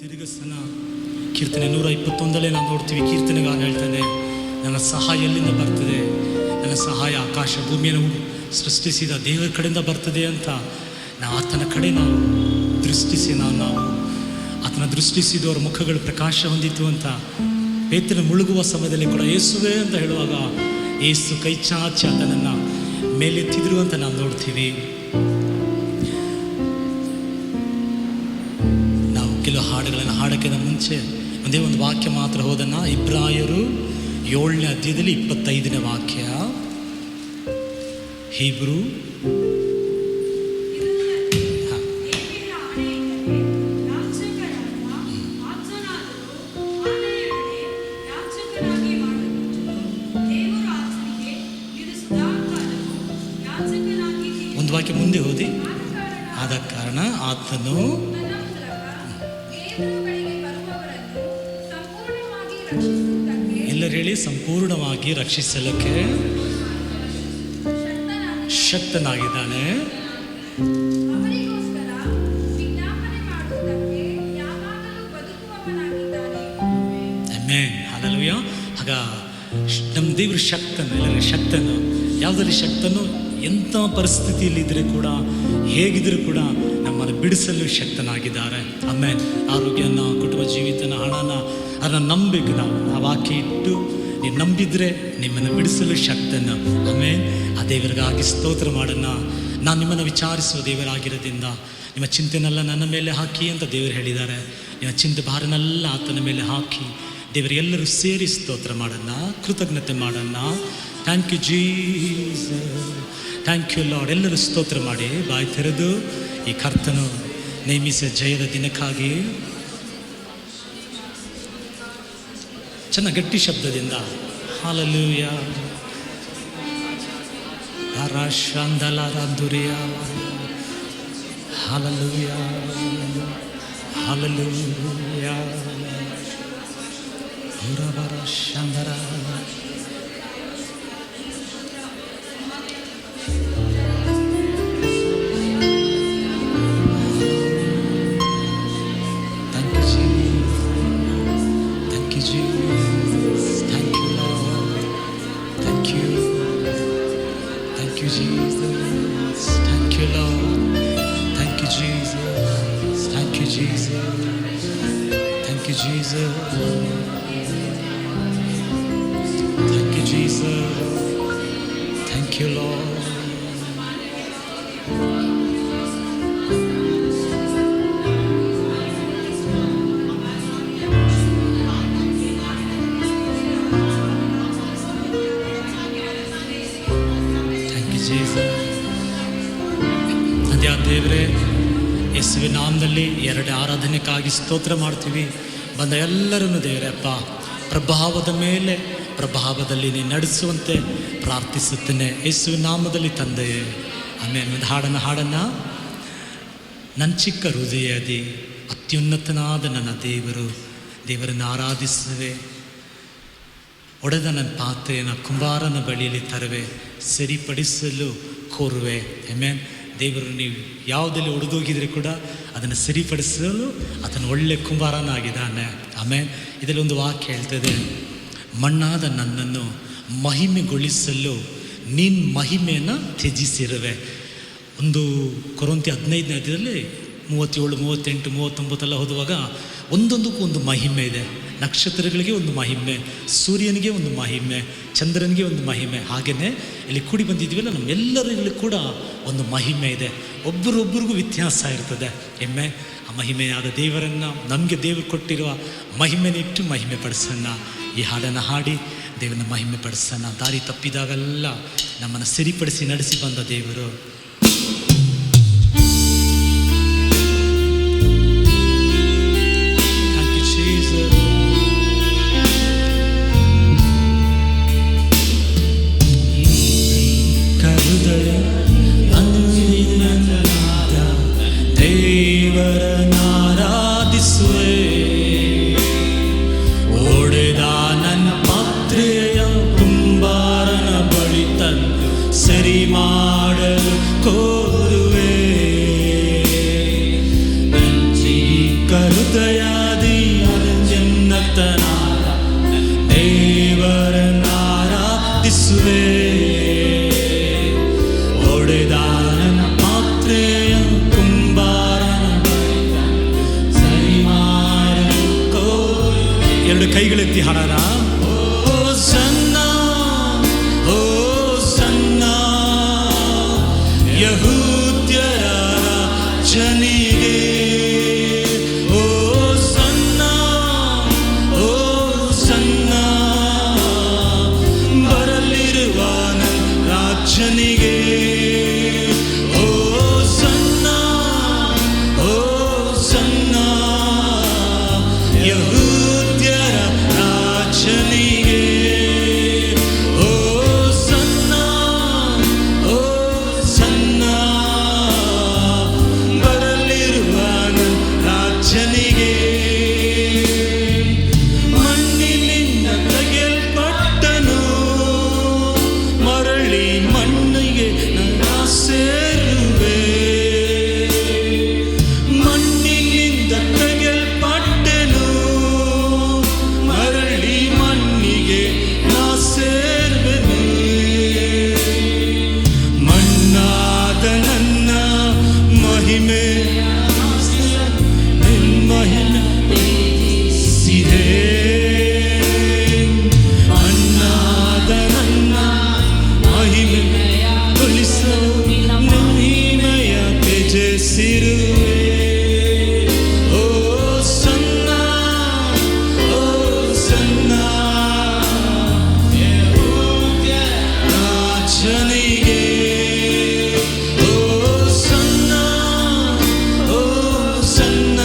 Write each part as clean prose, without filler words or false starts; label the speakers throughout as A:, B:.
A: ತಿರುಗಿಸನ ಕೀರ್ತನೆ 121 ನಾವು ನೋಡ್ತೀವಿ. ಕೀರ್ತನೆಗಾರ ಹೇಳ್ತಾನೆ, ನನ್ನ ಸಹಾಯ ಎಲ್ಲಿಂದ ಬರ್ತದೆ? ನನ್ನ ಸಹಾಯ ಆಕಾಶ ಭೂಮಿಯನ್ನು ಸೃಷ್ಟಿಸಿದ ದೇವರ ಕಡೆಯಿಂದ ಬರ್ತದೆ ಅಂತ ನಾವು ಆತನ ಕಡೆ ನಾವು ದೃಷ್ಟಿಸಿ ನಾವು ಆತನ ದೃಷ್ಟಿಸಿದವರ ಮುಖಗಳು ಪ್ರಕಾಶ ಹೊಂದಿತು ಅಂತ ಪೇತ್ರನ ಮುಳುಗುವ ಸಮಯದಲ್ಲಿ ಕೂಡ ಯೇಸುವೆ ಅಂತ ಹೇಳುವಾಗ ಯೇಸು ಕೈ ಚಾಚಿ ಆತನನ್ನು ಮೇಲೆತ್ತಿದ್ರು ಅಂತ ನಾವು ನೋಡ್ತೀವಿ. ನಾವು ಕೆಲವು ಹಾಡುಗಳನ್ನು ಹಾಡೋಕ್ಕಿಂತ ಮುಂಚೆ ಒಂದೇ ಒಂದು ವಾಕ್ಯ ಮಾತ್ರ ಹೋದನ್ನ. ಇಬ್ರಾಯರು 7ನೇ ಅಧ್ಯಾಯದಲ್ಲಿ 25ನೇ ವಾಕ್ಯ. ಹೀಬ್ರೂ ಒಂದು ವಾಕ್ಯ ಮುಂದೆ ಓದಿ. ಆದ ಕಾರಣ ಆತನು ಎಲ್ಲರೂ ಹೇಳಿ, ಸಂಪೂರ್ಣವಾಗಿ ರಕ್ಷಿಸಲಿಕ್ಕೆ ಶಕ್ತನಾಗಿದ್ದಾನೆ. Amen, hallelujah. ಆಗ ನಮ್ಮ ದೇವರು ಶಕ್ತನು, ಎಲ್ಲರಿಗೂ ಶಕ್ತನು. ಯಾವುದರಲ್ಲಿ ಶಕ್ತನು? ಎಂಥ ಪರಿಸ್ಥಿತಿಯಲ್ಲಿದ್ದರೆ ಕೂಡ, ಹೇಗಿದ್ದರೂ ಕೂಡ ನಮ್ಮನ್ನು ಬಿಡಿಸಲು ಶಕ್ತನಾಗಿದ್ದಾರೆ. ಆಮೇಲೆ ಆರೋಗ್ಯನ, ಕುಟುಂಬ ಜೀವಿತನ, ಹಣನ ಅದನ್ನು ನಂಬಬೇಕು. ನಾವು ಆ ವಾಕ್ಯ ಇಟ್ಟು ನೀವು ನಂಬಿದರೆ ನಿಮ್ಮನ್ನು ಬಿಡಿಸಲು ಶಕ್ತನ. ಆಮೇಲೆ ಆ ದೇವರಿಗಾಗಿ ಸ್ತೋತ್ರ ಮಾಡೋಣ. ನಾನು ನಿಮ್ಮನ್ನು ವಿಚಾರಿಸುವ ದೇವರಾಗಿರೋದ್ರಿಂದ ನಿಮ್ಮ ಚಿಂತೆನೆಲ್ಲ ನನ್ನ ಮೇಲೆ ಹಾಕಿ ಅಂತ ದೇವರು ಹೇಳಿದ್ದಾರೆ. ನಿಮ್ಮ ಚಿಂತೆ ಭಾರನೆಲ್ಲ ಆತನ ಮೇಲೆ ಹಾಕಿ ದೇವರೆಲ್ಲರೂ ಸೇರಿ ಸ್ತೋತ್ರ ಮಾಡೋಣ, ಕೃತಜ್ಞತೆ ಮಾಡೋಣ. Thank you Jesus, thank you Lord. ಎಲ್ಲರೂ ಸ್ತೋತ್ರ ಮಾಡಿ ಬಾಯಿ ತೆರೆದು ಈ ಕರ್ತನು ನೇಮಿಸಿದ ಜಯದ ದಿನಕ್ಕಾಗಿ ಚೆನ್ನಾಗಿ ಗಟ್ಟಿ ಶಬ್ದದಿಂದ ಹಲ್ಲೆಲೂಯಾ ರಾಶಾಂದಲಾರಾಂದುರಿಯಾ ಹಲ್ಲೆಲೂಯಾ ಹಲ್ಲೆಲೂಯಾ ಹುರವರಶಂದರ. ದೇವರೇ, ಯೇಸುವಿನ ನಾಮದಲ್ಲಿ ಎರಡು ಆರಾಧನೆಗಾಗಿ ಸ್ತೋತ್ರ ಮಾಡ್ತೀವಿ. ಬಂದ ಎಲ್ಲರನ್ನು ದೇವರೇ ಅಪ್ಪ ಪ್ರಭಾವದ ಮೇಲೆ ಪ್ರಭಾವದಲ್ಲಿ ನೀನು ನಡೆಸುವಂತೆ ಪ್ರಾರ್ಥಿಸುತ್ತೇನೆ ಯೇಸುವಿನ ನಾಮದಲ್ಲಿ ತಂದೆಯೇ, ಆಮೇಲೆ ಒಂದು ಹಾಡನ್ನು ನನ್ನ ಚಿಕ್ಕ ಹೃದಯದಿ ಅತ್ಯುನ್ನತನಾದ ನನ್ನ ದೇವರನ್ನು ಆರಾಧಿಸುವೆ. ಒಡೆದ ನನ್ನ ಪಾತ್ರೆಯನ್ನು ಕುಂಬಾರನ ಬಳಿಯಲ್ಲಿ ತರುವೆ, ಸರಿಪಡಿಸಲು ಕೋರುವೆ. ಆಮೇಲೆ ದೇವರು ನೀವು ಯಾವುದಲ್ಲಿ ಒಡೆದೋಗಿದ್ರೆ ಕೂಡ ಅದನ್ನು ಸರಿಪಡಿಸಲು ಆತನು ಒಳ್ಳೆ ಕುಂಬಾರನಾಗಿದ್ದಾನೆ. ಆಮೇಲೆ ಇದರಲ್ಲಿ ಒಂದು ವಾಕ್ಯ ಹೇಳ್ತದೆ, ಮಣ್ಣಾದ ನನ್ನನ್ನು ಮಹಿಮೆಗೊಳಿಸಲು ನೀನು ಮಹಿಮೆಯನ್ನು ತ್ಯಜಿಸಿರುವೆ. ಒಂದು ಕೊರಿಂಥಿ 15ನೇ ಅಧ್ಯಾಯದಲ್ಲಿ 37, 38, 39 ಓದುವಾಗ ಒಂದೊಂದಕ್ಕೂ ಒಂದು ಮಹಿಮೆ ಇದೆ. ನಕ್ಷತ್ರಗಳಿಗೆ ಒಂದು ಮಹಿಮೆ, ಸೂರ್ಯನಿಗೆ ಒಂದು ಮಹಿಮೆ, ಚಂದ್ರನಿಗೆ ಒಂದು ಮಹಿಮೆ. ಹಾಗೆಯೇ ಇಲ್ಲಿ ಕೂಡಿ ಬಂದಿದ್ದೀವಲ್ಲ, ನಮ್ಮೆಲ್ಲರಲ್ಲಿ ಕೂಡ ಒಂದು ಮಹಿಮೆ ಇದೆ. ಒಬ್ಬರೊಬ್ಬರಿಗೂ ವ್ಯತ್ಯಾಸ ಇರ್ತದೆ. ಎಮ್ಮೆ ಆ ಮಹಿಮೆಯಾದ ದೇವರನ್ನು, ನಮಗೆ ದೇವರು ಕೊಟ್ಟಿರುವ ಮಹಿಮೆನಿಟ್ಟು ಮಹಿಮೆ ಪಡಿಸೋಣ. ಈ ಹಾಡನ್ನು ಹಾಡಿ ದೇವರನ್ನ ಮಹಿಮೆ ಪಡಿಸೋಣ. ದಾರಿ ತಪ್ಪಿದಾಗೆಲ್ಲ ನಮ್ಮನ್ನು ಸರಿಪಡಿಸಿ ನಡೆಸಿ ಬಂದ ದೇವರು.
B: ಸರಿ ಮಾಡಲು
A: ಎರಡು ಕೈಗಳೆತ್ತಿ ಹಾಡೋಣ. ಓ ಸನ್ನ, ಓ ಸನ್ನ, ಯಹೂದ್ಯರ ರಾಜನಿಗೆ. ಓ ಸನ್ನ, ಓ ಸನ್ನ, ಬರಲಿರುವ ನನ್ನ ರಾಜನಿಗೆ. ಓ ಸನ್ನ, ಓ ಸನ್ನ, ಯಹೂದ್ಯರ ರಾಜನಿಗೆ. ಓ ಸನ್ನ, ಓ ಸನ್ನ, ಬರಲಿರುವ ನನ್ನ ರಾಜನಿಗೆ. ಮಣ್ಣಿನಿಂದ ತೆಗೆಯಲ್ಪಟ್ಟನು, ಮರಳಿ ಮಣ್ಣಿಗೆ ನನ್ನ ಸೇರುವೆ. ಮಣ್ಣಿನಿಂದ ತೆಗೆಯಲ್ಪಟ್ಟೆನು, ಮರಳಿ ಮಣ್ಣಿಗೆ ನಾ ಸೇರುವೆನು. ಮಣ್ಣಾದ ನನ್ನ ಮಹಿಮೆ ಮಹಿಮೆ ಸಿದೆ. ಮಣ್ಣಾದ ನನ್ನ ಮಹಿಮೆ ಕೊಲಿಸೋ ಮಹಿಮೆಯ ತ್ಯಜಿಸಿರುವೆ. ಓ ಸನ್ನ, ಓ ಸನ್ನ, ರಾಜನಿಗೆ. ಓ ಸನ್ನ, ಓ ಸನ್ನ,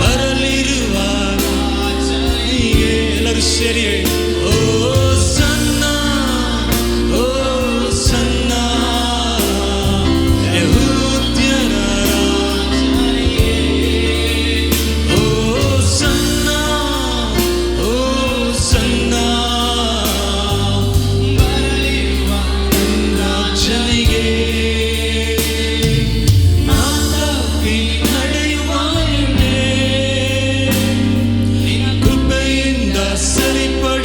A: ಬರಲಿರುವ ರಾಜನಿಗೆ. ಎಲ್ಲರೂ ಸೇರಿ ಹೇಳಿ. ಓ ಸನ್ನ, ಓ ಸನ್ನ, ಯಹೂದ್ಯರ ರಾಜನಿಗೆ. ಓ ಸನ್ನ, ಓ ಸನ್ನ, ಬರಲಿರುವ ನನ್ನ ರಾಜನಿಗೆ. ನಾ ತಪ್ಪಿ ನಡೆಯುವ ಎಣ್ಣೆ, ನಿನ್ನ ಕೃಪೆಯಿಂದ ಸರಿಪಡಿಸು.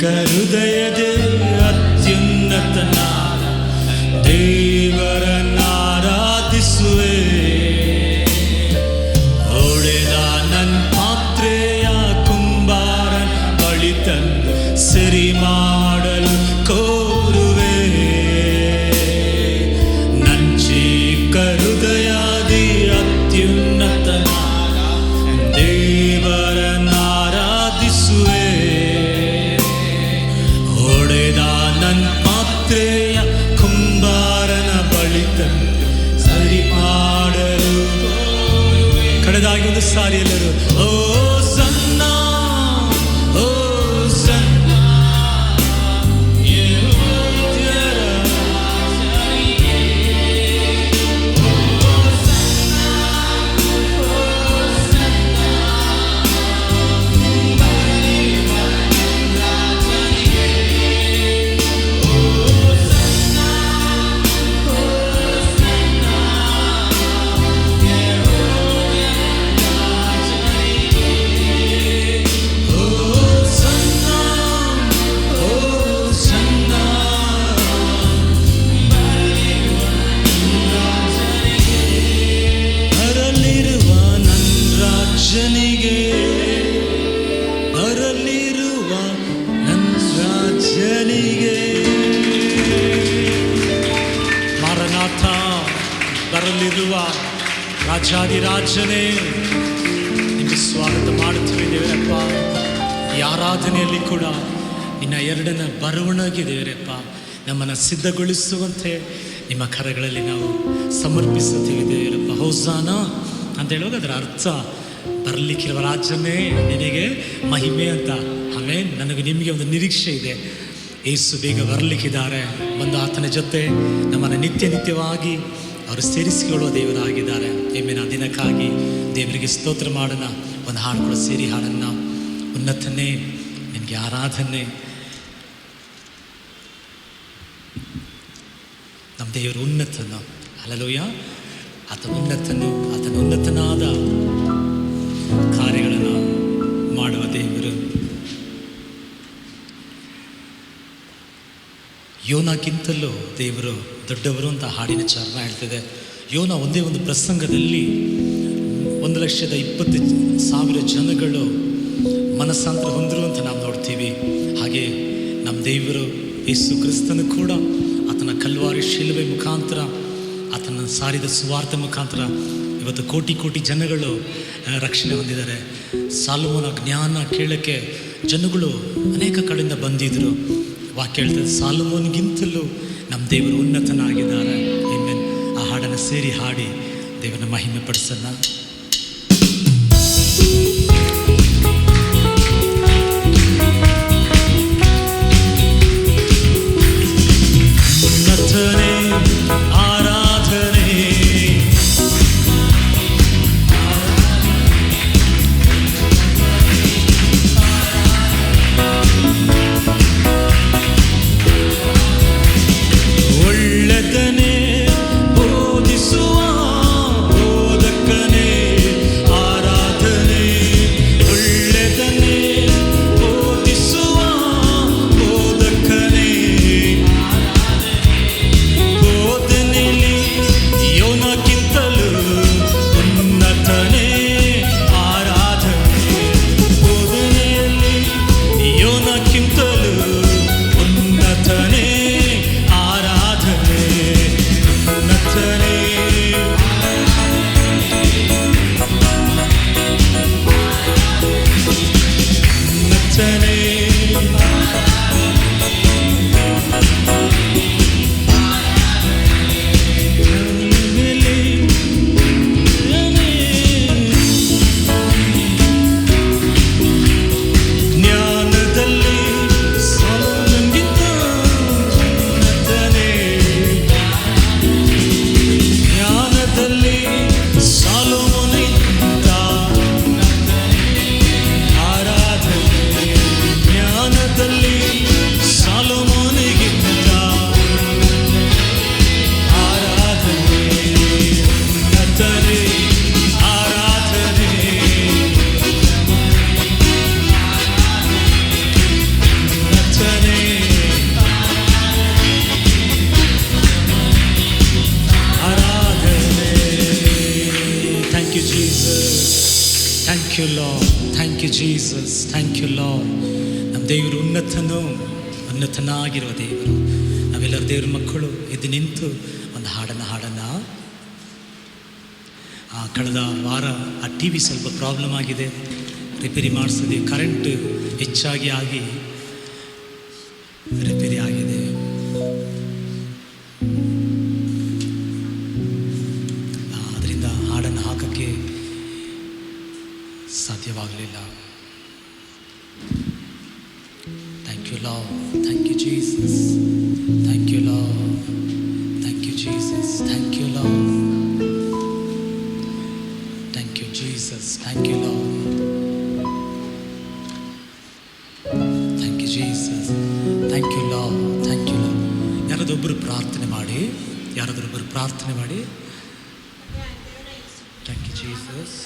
A: ಹೃದಯದ ಅತ್ಯುನ್ನತನಾದ ದೇವರನ್ನ ಆರಾಧಿಸುವೆ. ಒಡೆದ ನನ್ನ ಪಾತ್ರೆಯ ಕುಂಬಾರನ ಬಳಿ ತಂದು ಸರಿ ಮಾಡಲು ಕೋರುವೆ. ನನ್ನ ಚಿಕ್ಕ ಹೃದಯದಿ ಅತ್ಯುನ್ನತನಾದ ದೇವರನ್ನ ಆರಾಧಿಸುವೆ. ಒಡೆದ ನನ್ನ ಪಾತ್ರೆಯ ಕುಂಬಾರನ ಬಳಿ ತಂದು ಸರಿ ಮಾಡಲು. ಕಡೆದಾಗಿ ಒಂದು ಸಾರಿ ಎಲ್ಲರೂ ಓ ಸನ್ನ ಓ ಸನ್ನ ಯೆಹೋವನ ರಾಜನಿಗೆ. ಓ ಸನ್ನ ಓ ಸನ್ನ ಬಲಿವ ರಾಜನಿಗೆ. ಓ ಸನ್ನ ಓ ಸನ್ನ ಯೆಹೋವನ ರಾಜನಿಗೆ. ಓ ಸನ್ನ ಓ ಸನ್ನ ಬಲಿವ ರಾಜನಿಗೆ. ಬರಲಿರುವ ನನ್ನ ರಾಜನಿಗೆ, ಬರಲಿರುವ ನನ್ನ ರಾಜನಿಗೆ. ಮಾರನಾಥ, ಬರಲಿರುವ ರಾಜಾದಿರಾಜನೇ, ನಿಮಗೆ ಸ್ವಾಗತ ಮಾಡುತ್ತೀವಿ ದೇವರಪ್ಪ. ಈ ಆರಾಧನೆಯಲ್ಲಿ ಕೂಡ ನಿನ್ನ ಎರಡನ ಬರವಣಿಗೆ ದೇವರಪ್ಪ ನಮ್ಮನ್ನು ಸಿದ್ಧಗೊಳಿಸುವಂತೆ ನಿಮ್ಮ ಕರಗಳಲ್ಲಿ ನಾವು ಸಮರ್ಪಿಸುತ್ತೀವಿ ದೇವರಪ್ಪ. ಹೋಸಾನ ಅಂತ ಹೇಳುವಾಗ ಅದರ ಅರ್ಥ ಬರಲಿಕ್ಕಿರುವ ರಾಜನೇ ನಿನಗೆ ಮಹಿಮೆ ಅಂತ. ಆಮೇಲೆ ನನಗೆ ನಿಮಗೆ ಒಂದು ನಿರೀಕ್ಷೆ ಇದೆ. ಯೇಸು ಬೇಗ ಬರಲಿಕ್ಕಿದ್ದಾರೆ. ಬಂದು ಆತನ ಜೊತೆ ನಮ್ಮನ್ನು ನಿತ್ಯವಾಗಿ ಅವರು ಸೇರಿಸಿಕೊಳ್ಳುವ ದೇವರಾಗಿದ್ದಾರೆ. ಏಮೇನ ದಿನಕ್ಕಾಗಿ ದೇವರಿಗೆ ಸ್ತೋತ್ರ ಮಾಡೋಣ. ಒಂದು ಹಾಡು ಕೂಡ ಸೇರಿ ಹಾಡನ್ನ. ಉನ್ನತನೇ ನಿನಗೆ ಆರಾಧನೆ. ನಮ್ಮ ದೇವರು ಉನ್ನತನ. ಹಲ್ಲೆಲೂಯಾ. ಆತನ ಉನ್ನತನು, ಆತನ ಉನ್ನತನಾದ ಕಾರ್ಯಗಳನ್ನು ಮಾಡುವ ದೇವರು. ಯೋನಕ್ಕಿಂತಲೂ ದೇವರು ದೊಡ್ಡವರು ಅಂತ ಹಾಡಿನ ಚರಣ ಹೇಳ್ತಿದೆ. ಯೋನ ಒಂದೇ ಒಂದು ಪ್ರಸಂಗದಲ್ಲಿ 1,20,000 ಜನಗಳು ಮನಸ್ಸಾಂತರ ಹೊಂದರು ಅಂತ ನಾವು ನೋಡ್ತೀವಿ. ಹಾಗೆ ನಮ್ಮ ದೇವರು ಯೇಸು ಕ್ರಿಸ್ತನು ಕೂಡ ಆತನ ಕಲ್ವಾರಿ ಶಿಲುಬೆ ಮುಖಾಂತರ, ಆತನ ಸಾರಿದ ಸುವಾರ್ಥ ಮುಖಾಂತರ ಇವತ್ತು ಕೋಟಿ ಕೋಟಿ ಜನಗಳು ರಕ್ಷಣೆ ಹೊಂದಿದ್ದಾರೆ. ಸಾಲೋಮೋನ ಜ್ಞಾನ ಕೇಳೋಕ್ಕೆ ಜನಗಳು ಅನೇಕ ಕಡೆಯಿಂದ ಬಂದಿದ್ದರು. ವಾಕ್ಯ ಹೇಳ್ತದೆ, ಸಾಲೋಮೋನಿಗಿಂತಲೂ ನಮ್ಮ ದೇವರು ಉನ್ನತನಾಗಿದ್ದಾರೆ. ಆಮೆನ್. ಆ ಹಾಡನ್ನು ಸೇರಿ ಹಾಡಿ ದೇವರನ್ನ ಮಹಿಮೆ ಪಡಿಸೋಣ. ಉನ್ನತನೇ ಆರಾಧನೆ, ಒಳ್ಳೆದನೇ ಬೋಧಿಸುವ ಬೋಧಕನೇ, you Jesus, thank you Lord. ನಮ್ಮ ದೇವರು ಉನ್ನತನಾಗಿರುವ ದೇವರು. ನಾವೆಲ್ಲರೂ ದೇವ್ರ ಮಕ್ಕಳು ಎದ್ದು ನಿಂತು ಒಂದು ಹಾಡನ್ನು ಕಳೆದ ವಾರ ಆ ಟಿ ವಿ ಸ್ವಲ್ಪ ಪ್ರಾಬ್ಲಮ್ ಆಗಿದೆ, ರಿಪೇರಿ ಮಾಡಿಸಿದೆ. ಕರೆಂಟ್ ಹೆಚ್ಚಾಗಿ ಆಗಿ ರಿಪೇರಿ ಆಗಿದೆ. ಅದರಿಂದ ಹಾಡನ್ನು ಹಾಕೋಕ್ಕೆ ಸಾಧ್ಯವಾಗಲಿಲ್ಲ. Thank you Lord, thank you Jesus, thank you Lord, thank you Jesus, thank you Lord, thank you Jesus, thank you Lord, thank you Jesus, thank you Lord, thank you Lord. ಯಾರಾದೊಬ್ಬರು ಪ್ರಾರ್ಥನೆ ಮಾಡಿ, ಥ್ಯಾಂಕ್ ಯು ಜೀಸಸ್.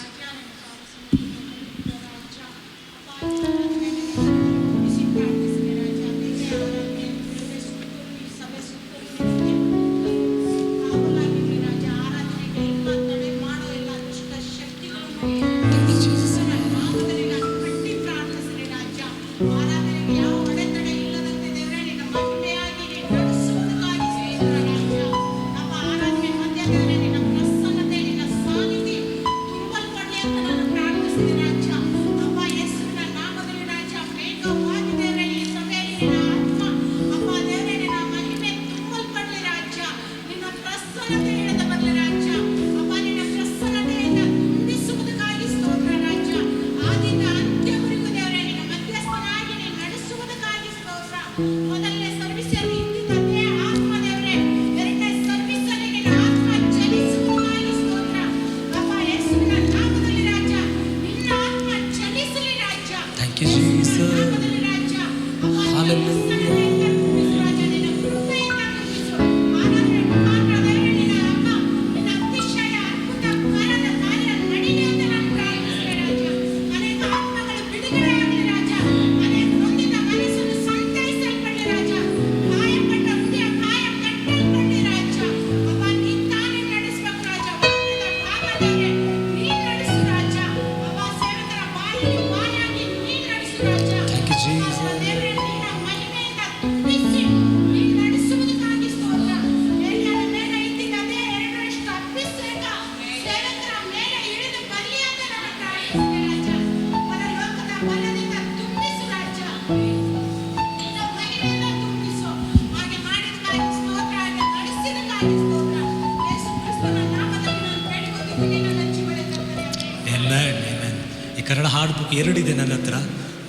A: ಈ ಕನ್ನಡ ಹಾಡು book ಎರಡಿದೆ ನನ್ನ ಹತ್ರ.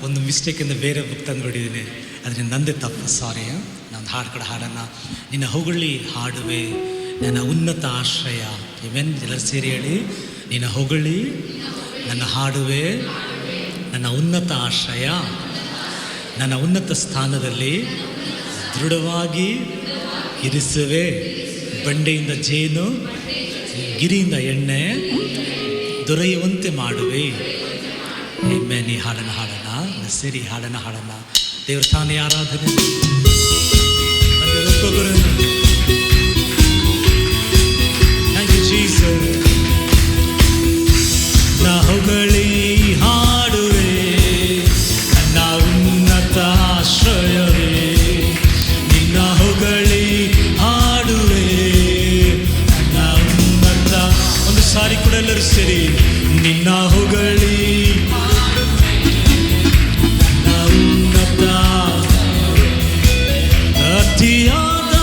A: ಒಂದು ಮಿಸ್ಟೇಕಿಂದ ಬೇರೆ ಬುಕ್ ತಂದುಬಿಟ್ಟಿದ್ದೀನಿ, ಆದರೆ ನಂದೇ ತಪ್ಪು, ಸಾರಿ. ನಾನು ಹಾಡನ್ನು ನಿನ್ನ ಹೊಗಳಿ ಹಾಡುವೆ ನನ್ನ ಉನ್ನತ ಆಶ್ರಯ. ಇವೆನ್ ಎಲ್ಲರೂ ಸೇರಿ ಹೇಳಿ, ನಿನ್ನ ಹೊಗಳಿ ನನ್ನ ಹಾಡುವೆ ನನ್ನ ಉನ್ನತ ಆಶ್ರಯ, ನನ್ನ ಉನ್ನತ ಸ್ಥಾನದಲ್ಲಿ ದೃಢವಾಗಿ ಇರಿಸುವೆ. ಬಂಡೆಯಿಂದ ಜೇನು, ಗಿರಿಯಿಂದ ಎಣ್ಣೆ ದೊರೆಯುವಂತೆ ಮಾಡುವೆ. ಆಮೆನ್. ಈ ಹಾಡನ್ನು ಸೇರಿ ಹಾಡನ್ನು ದೇವ್ರ ತಾನೇ ಆರಾಧನೆ. Thank you Jesus. ನಾ ಹೊಗಳಿ ಹಾಡುವೆ ನನ್ನ ಉನ್ನತ ಆಶ್ರಯವೇ, ನಿನ್ನ ಹೊಗಳಿ ಹಾಡುವೆ ನನ್ನ ಉನ್ನತ. ಒಂದು ಸಾರಿ ಕೂಡ ಎಲ್ಲರೂ ಸೇರಿ, ನಿನ್ನ ಹೊಗಳಿ ನನ್ನ ಉನ್ನತ, ಅತಿಯಾದ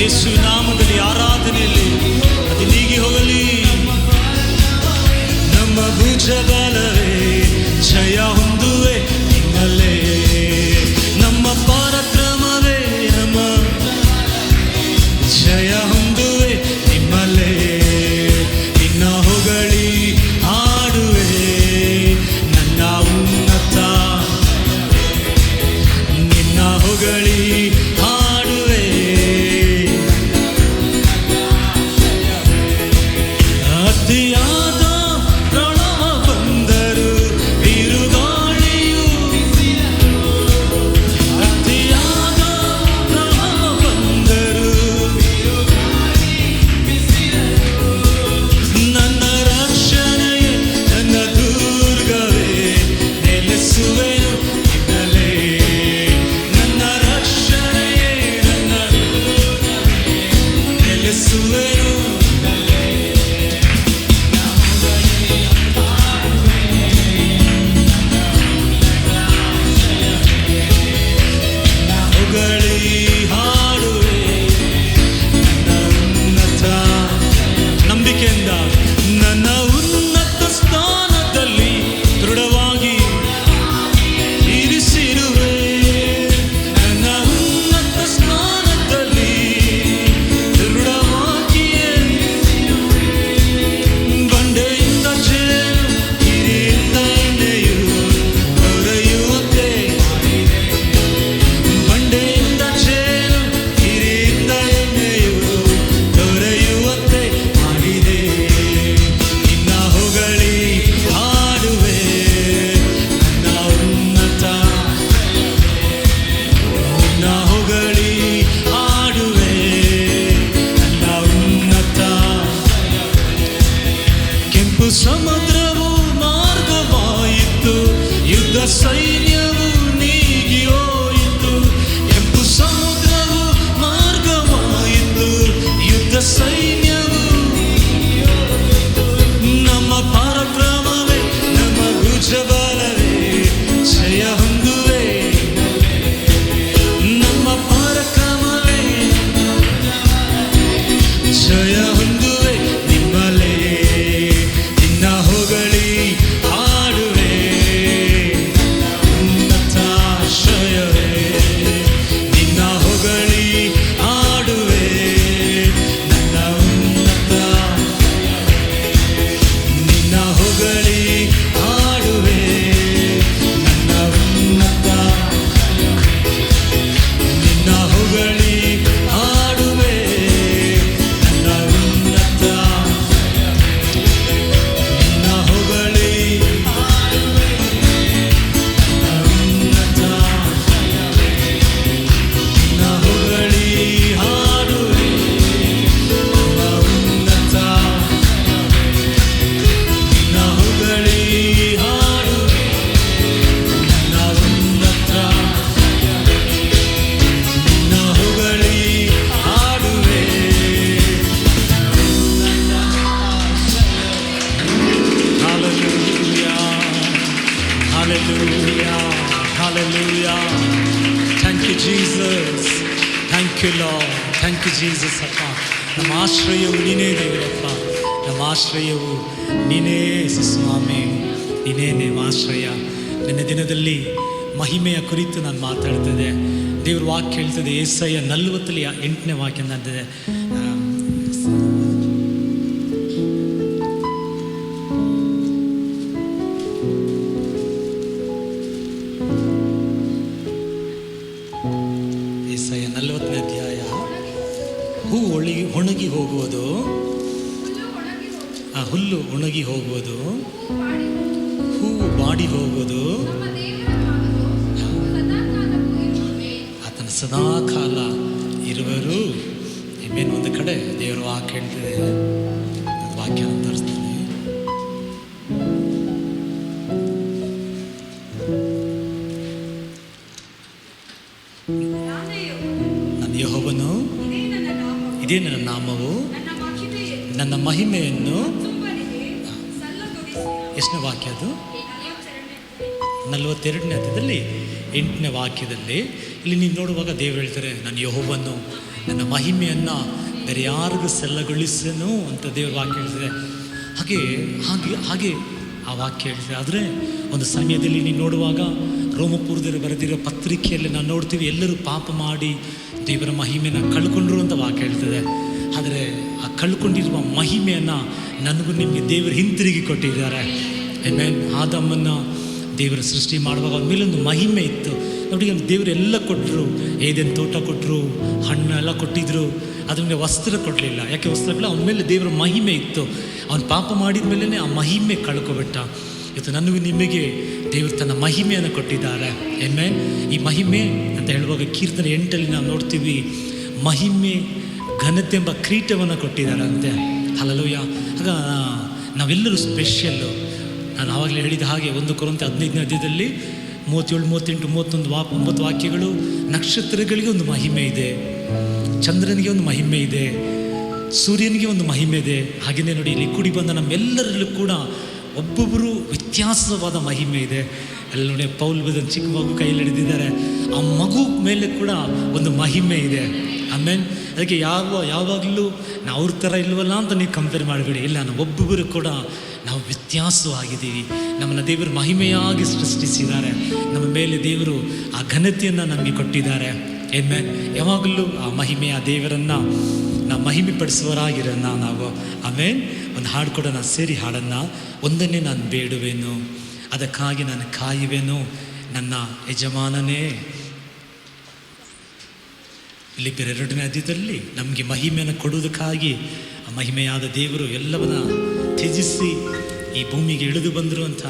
A: ಯೇಸು ನಾಮದಲ್ಲಿ ಆರಾಧನೆಯಲ್ಲಿ ಅದು ನೀಗಿ ಹೋಗಲಿ. ನಮ್ಮ ಭುಜ ಬಲವೇ ಜಯ ಹೊಂದುವೆ ನಿಮ್ಮಲ್ಲೇ, ನಮ್ಮ ಪರಾಕ್ರಮವೇ ನಮ್ಮ ಜಯ ಹೊಂದುವೆ ನಿಮ್ಮಲ್ಲೇ. ನಿನ್ನ ಹೊಗಳಿ ಹಾಡುವೆ ನನ್ನ ಉನ್ನತ, ನಿನ್ನ ಹೊಗಳಿ ಹಾಡುವೆ. ಅತಿಯಾದ ಪ್ರಣವ ಬಂದರು ಬಿರುಗಾಳಿಯು, ಅತಿಯಾದ ಪ್ರಣವ ಬಂದರು ನನ್ನ ರಕ್ಷಣೆಯೇ ನನ್ನ ದುರ್ಗವೇ ನೆಲೆಸುವೆನು ನಿನ್ನಲ್ಲೇ. ನನ್ನ ರಕ್ಷಣೆಯೇ ನನ್ನ ನೆಲೆಸುವೆನು. ಹೊಗಳಿ ಹಾಡುವೆ ನನ್ನ ಉನ್ನತ, ನಂಬಿಕೆಯಿಂದ ನನ್ನ ಉನ್ನತ ಸ್ಥಾನದಲ್ಲಿ ದೃಢವಾಗಿ ಇರಿಸಿರುವೆ. ನನ್ನ ಉನ್ನತ ಸ್ಥಾನದಲ್ಲಿ ದೃಢವಾಗಿಯೇ ಬಂಡೆಯಿಂದ ಜೇನು ಹಿರಿಯಿಂದ ಎಣ್ಣೆಯು ದೊರೆಯುವಂತೆ, ಬಂಡೆಯಿಂದ ಜೇನು ಹಿರಿಯಿಂದ ಎಣ್ಣೆಯು ದೊರೆಯುವಂತೆ ಮಾಡಿದೆ. ನಿನ್ನ ಹೊಗಳಿ ಹಾಡುವೆ ನನ್ನ ಉನ್ನತ, ನಿನ್ನ ಹೊಗಳಿ ಹಾಡುವೆ ನನ್ನ ಉನ್ನತ. ಕೆಂಪು ಸಮುದ್ರವು ಮಾರ್ಗವಾಯಿತು, ಯುದ್ಧ ಸೈನ್ಯವು ನೀಗಿ ಹೋಯಿತು. ಕೆಂಪು ಸಮುದ್ರವು ಮಾರ್ಗವಾಯಿತು, ಯುದ್ಧ ಸೈನ್ಯವು. ನಮ್ಮ ಪರಾಕ್ರಮವೇ ನಮ್ಮ ಭುಜ ಬಲವೇ ಜಯ ಹೊಂದುವೆ. ನಮ್ಮ ಪರಾಕ್ರಮವೇ ಜಯ ಹೊಂದುವೆ ನಿಮ್ಮಲ್ಲೇ. ನಿನ್ನ ಹೊಗಳಿ ಹಾಡುವೆ ಉನ್ನತ ಆಶ್ರಯವೇ, ನಿನ್ನ ಹೊಗಳಿ ಹಾಡುವೆ ನನ್ನ ಉನ್ನತ, ನಿನ್ನ ಹೊಗಳಿ ಹಾಡುವೆ ನನ್ನ ಉನ್ನತ, ನಿನ್ನ ಹೊಗಳಿ ಹಾಡುವೆ ನನ್ನ ಉನ್ನತ, ನಿನ್ನ ಹೊಗಳಿ ಹಾಡುವೆ ನನ್ನ ಉನ್ನತ, ನಿನ್ನ ಹೊಗಳಿ ಹಾಡುವೆ ನನ್ನ ಉನ್ನತ, ನಿನ್ನ ಹೊಗಳಿ ಹಾಡುವೆ ನನ್ನ ಉನ್ನತ, ನಿನ್ನ ಹೊಗಳಿ ಹಾಡುವೆ. Hallelujah, hallelujah, hallelujah. Thank you Jesus, thank you Lord, thank you Jesus. ಅಪ್ಪ, ನಮ್ಮ ಆಶ್ರಯವು ನೀನೇ ದೇವರಪ್ಪ, ನಮ್ಮ ಆಶ್ರಯವು ನೀನೇ ಸ್ವಾಮಿ, ನೀನೇ ನಮ್ಮ ಆಶ್ರಯ. ನಿನ್ನೆ ದಿನದಲ್ಲಿ ಮಹಿಮೆಯ ಕುರಿತು ನಾನು ಮಾತಾಡ್ತಿದ್ದೆ. ದೇವ್ರ ವಾಕ್ಯ ಹೇಳ್ತದೆ, ಯೆಶಾಯ 48ನೇ ವಾಕ್ಯ ಅಂತಿದೆ, ಯೆಶಾಯ 40ನೇ ಅಧ್ಯಾಯ. ಹೂ ಒಣಗಿ ಹೋಗುವುದು, ಹುಲ್ಲು ಒಣಗಿ ಹೋಗುವುದು, ಹೂವು ಬಾಡಿ ಹೋಗುವುದು, ಆತನ ಸದಾಕಾಲ ಇರುವರು. ಇನ್ನೇನು ಒಂದು ಕಡೆ ದೇವರು ವಾಕ್ಯ ಹೇಳ್ತಿದೆ, ವಾಕ್ಯ ತರಿಸ್ತೀನಿ. ನನ್ನ ಯೆಹೋವನು, ಇದೇ ನನ್ನ ನಾಮವು, ನನ್ನ ಮಹಿಮೆಯನ್ನು. ಎಷ್ಟನೇ ವಾಕ್ಯ ಅದು? 42ನೇ ಅಧ್ಯಾಯದಲ್ಲಿ 8ನೇ ವಾಕ್ಯದಲ್ಲಿ ಇಲ್ಲಿ ನೀವು ನೋಡುವಾಗ ದೇವರು ಹೇಳ್ತಾರೆ, ನನ್ನ ಯೆಹೋವನು ನನ್ನ ಮಹಿಮೆಯನ್ನು ಬೇರೆ ಯಾರಿಗೂ ಸಲ್ಲಗೊಳಿಸೇನು ಅಂತ ದೇವರ ವಾಕ್ಯ ಹೇಳಿದ್ರೆ, ಹಾಗೆ ಆ ವಾಕ್ಯ ಹೇಳಿದ್ರೆ. ಆದರೆ ಒಂದು ಸಮಯದಲ್ಲಿ ನೀವು ನೋಡುವಾಗ ರೋಮಪುರದಲ್ಲಿ ಬರೆದಿರೋ ಪತ್ರಿಕೆಯಲ್ಲಿ ನಾವು ನೋಡ್ತೀವಿ, ಎಲ್ಲರೂ ಪಾಪ ಮಾಡಿ ದೇವರ ಮಹಿಮೆನ ಕಳ್ಕೊಂಡ್ರು ಅಂತ ವಾಕ್ಯ ಹೇಳ್ತದೆ. ಆದರೆ ಆ ಕಳ್ಕೊಂಡಿರುವ ಮಹಿಮೆಯನ್ನು ನನಗೂ ನಿಮಗೆ ದೇವರು ಹಿಂತಿರುಗಿ ಕೊಟ್ಟಿದ್ದಾರೆ. ಆಮೇನ್. ಆದಮ್ಮನ್ನು ದೇವರ ಸೃಷ್ಟಿ ಮಾಡುವಾಗ ಅವನ ಮೇಲೊಂದು ಮಹಿಮೆ ಇತ್ತು ನೋಡಿ. ದೇವರು ಎಲ್ಲ ಕೊಟ್ಟರು, ಏದೇನು ತೋಟ ಕೊಟ್ಟರು, ಹಣ್ಣೆಲ್ಲ ಕೊಟ್ಟಿದ್ರು, ಅದಕ್ಕೆ ವಸ್ತ್ರ ಕೊಡಲಿಲ್ಲ. ಯಾಕೆ ವಸ್ತ್ರಗಳು? ಅವನ ಮೇಲೆ ದೇವರ ಮಹಿಮೆ ಇತ್ತು. ಅವನು ಪಾಪ ಮಾಡಿದ ಮೇಲೇ ಆ ಮಹಿಮೆ ಕಳ್ಕೊಬಿಟ್ಟ. ಇವತ್ತು ನನಗೂ ನಿಮಗೆ ದೇವರು ತನ್ನ ಮಹಿಮೆಯನ್ನು ಕೊಟ್ಟಿದ್ದಾರೆ. ಆಮೆನ್. ಈ ಮಹಿಮೆ ಅಂತ ಹೇಳುವಾಗ ಕೀರ್ತನೆ 8 ನಾವು ನೋಡ್ತೀವಿ, ಮಹಿಮೆ ಘನತೆ ಎಂಬ ಕಿರೀಟವನ್ನು ಕೊಟ್ಟಿದ್ದಾರೆ ಅಂತೆ. ಹಲ್ಲೆಲೂಯಾ. ಆಗ ನಾವೆಲ್ಲರೂ ಸ್ಪೆಷಲ್ಲು. ನಾನು ಆವಾಗಲೇ ಹೇಳಿದ ಹಾಗೆ 1 ಕೊರಿಂಥಿ 15ನೇ ಅಧ್ಯಾಯದಲ್ಲಿ 37, 38, 31, 9 ವಾಕ್ಯಗಳು. ನಕ್ಷತ್ರಗಳಿಗೆ ಒಂದು ಮಹಿಮೆ ಇದೆ, ಚಂದ್ರನಿಗೆ ಒಂದು ಮಹಿಮೆ ಇದೆ, ಸೂರ್ಯನಿಗೆ ಒಂದು ಮಹಿಮೆ ಇದೆ. ಹಾಗೆಯೇ ನೋಡಿ, ಇಲ್ಲಿ ಕೂಡಿ ಬಂದ ನಮ್ಮೆಲ್ಲರಲ್ಲೂ ಕೂಡ ಒಬ್ಬೊಬ್ಬರು ವ್ಯತ್ಯಾಸವಾದ ಮಹಿಮೆ ಇದೆ. ಎಲ್ಲ ನೋಡಿ, ಪೌಲ್ ಬದನ್ ಚಿಕ್ಕ ಮಗು ಕೈಯಲ್ಲಿ ಹಿಡಿದಿದ್ದಾರೆ, ಆ ಮಗು ಮೇಲೆ ಕೂಡ ಒಂದು ಮಹಿಮೆ ಇದೆ. ಆಮೇಲೆ ಅದಕ್ಕೆ ಯಾವಾಗಲೂ ನಾವು ಅವ್ರ ಥರ ಇಲ್ವಲ್ಲ ಅಂತ ನೀವು ಕಂಪೇರ್ ಮಾಡಬೇಡಿ. ಇಲ್ಲ, ನಾವು ಒಬ್ಬೊಬ್ಬರು ಕೂಡ ನಾವು ವ್ಯತ್ಯಾಸವಾಗಿದ್ದೀವಿ. ನಮ್ಮನ್ನು ದೇವರು ಮಹಿಮೆಯಾಗಿ ಸೃಷ್ಟಿಸಿದ್ದಾರೆ. ನಮ್ಮ ಮೇಲೆ ದೇವರು ಆ ಘನತೆಯನ್ನು ನಮಗೆ ಕೊಟ್ಟಿದ್ದಾರೆ. ಆಮೇಲೆ ಯಾವಾಗಲೂ ಆ ಮಹಿಮೆಯ ದೇವರನ್ನು ನಾವು ಮಹಿಮೆ ಪಡಿಸುವವರಾಗಿರೋಣ ನಾವು. ಆಮೇಲೆ ಒಂದು ಹಾಡು ಕೂಡ ನಾನು ಸೇರಿ ಹಾಡನ್ನ, ಒಂದನ್ನೇ ನಾನು ಬೇಡುವೆನು, ಅದಕ್ಕಾಗಿ ನಾನು ಕಾಯುವೆನು ನನ್ನ ಯಜಮಾನನೇ. ಇಲ್ಲಿ 2ನೇ ಅಧ್ಯಾಯದಲ್ಲಿ ನಮಗೆ ಮಹಿಮೆಯನ್ನು ಕೊಡುವುದಕ್ಕಾಗಿ ಆ ಮಹಿಮೆಯಾದ ದೇವರು ಎಲ್ಲವನ್ನ ತ್ಯಜಿಸಿ ಈ ಭೂಮಿಗೆ ಇಳಿದು ಬಂದರು ಅಂತ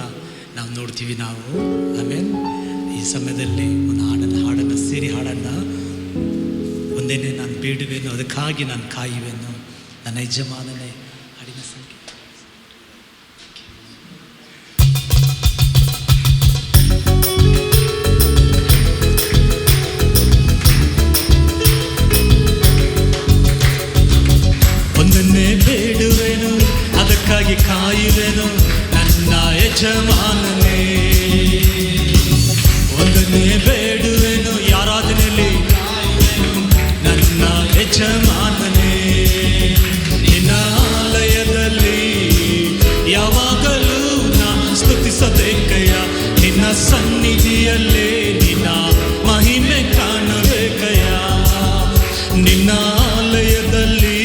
A: ನಾವು ನೋಡ್ತೀವಿ ನಾವು. ಆಮೇಲೆ ಈ ಸಮಯದಲ್ಲಿ ಒಂದು ಹಾಡನ್ನು ಸೇರಿ ಹಾಡನ್ನ, ಒಂದೇನೇ ನಾನು ಬೇಡುವೆನು, ಅದಕ್ಕಾಗಿ ನಾನು ಕಾಯುವೆನು ನನ್ನ ಯಜಮಾನನೇ. ಹಾಡಿನ ಸಂಖ್ಯೆ ಒಂದನ್ನೇ ಬೇಡುವೆನು, ಅದಕ್ಕಾಗಿ ಕಾಯುವೆನು ನನ್ನ ಯಜಮಾನನೇ. ಒಂದನ್ನೇ ಬೇಡುವೆನು, ಆರಾಧನೆಯಲ್ಲಿ ನನ್ನ ಯಜಮಾನನೇ. ನಿನ್ನ ಆಲಯದಲ್ಲಿ ಯಾವಾಗಲೂ ನಾ ಸ್ತುತಿಸಬೇಕಯ್ಯ, ನಿನ್ನ ಸನ್ನಿಧಿಯಲ್ಲೇ ನಿನ್ನ ಮಹಿಮೆ ಕಾಣಬೇಕಯ್ಯ. ನಿನ್ನ ಆಲಯದಲ್ಲಿ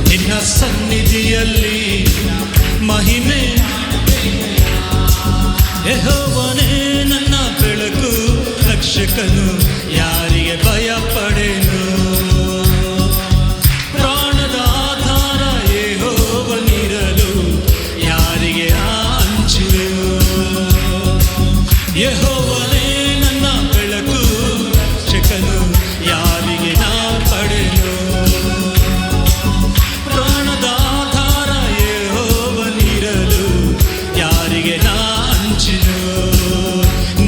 A: ನಿನ್ನ ಸನ್ನಿಧಿಯಲ್ಲಿ ಮಹಿಮೆ. ಯೆಹೋವನೇ ನನ್ನ ಬೆಳಕು, ರಕ್ಷಕನು, ಯಾರಿಗೆ ಭಯ ಪಡೆನು. ಪ್ರಾಣದ ಆಧಾರ ಯೆಹೋವನಿರಲು ಯಾರಿಗೆ ಅಂಜುವೆನು. ಯೆಹೋವನೇ ನನ್ನ ಬೆಳಕು, ರಕ್ಷಕನು, ಯಾರಿಗೆ ನಾ ಪಡೆನು. ಪ್ರಾಣದ ಆಧಾರ ಯೆಹೋವನಿರಲು ಯಾರಿಗೆ ನಾ ಅಂಜುವೆನು.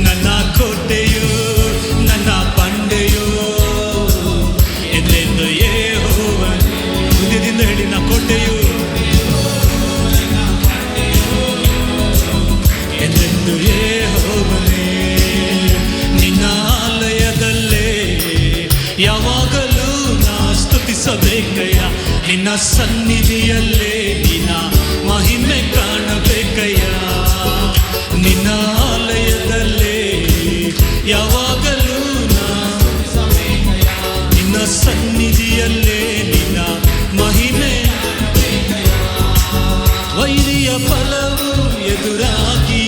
A: ನನ್ನ ಕೋಟೆಯು, ನನ್ನ ಬಂಡೆಯು ಎಂದೆಂದು ಯೆಹೋವನ. ಹೃದಯದಿಂದ ಹೇಳಿ, ನನ್ನ ಕೋಟೆಯು ಎಂದೆಂದು ಯೆಹೋವನೇ. ನಿನ್ನ ಆಲಯದಲ್ಲೇ ಯಾವಾಗಲೂ ನಾ ಸ್ತುತಿಸಬೇಕಯ್ಯ, ನಿನ್ನ ಸನ್ನಿಧಿಯಲ್ಲೇ ನಿನ್ನ ಮಹಿಮೆ ಕಾಣಬೇಕಯ್ಯ. ನಿನ್ನ ಆಲಯದಲ್ಲೇ ಯಾವಾಗಲೂ ನಾ ನಿನ್ನ ಸನ್ನಿಧಿಯಲ್ಲೇ ನಿನ್ನ ಮಹಿಮೆ. ವೈರಿಯ ಫಲವು ಎದುರಾಗಿ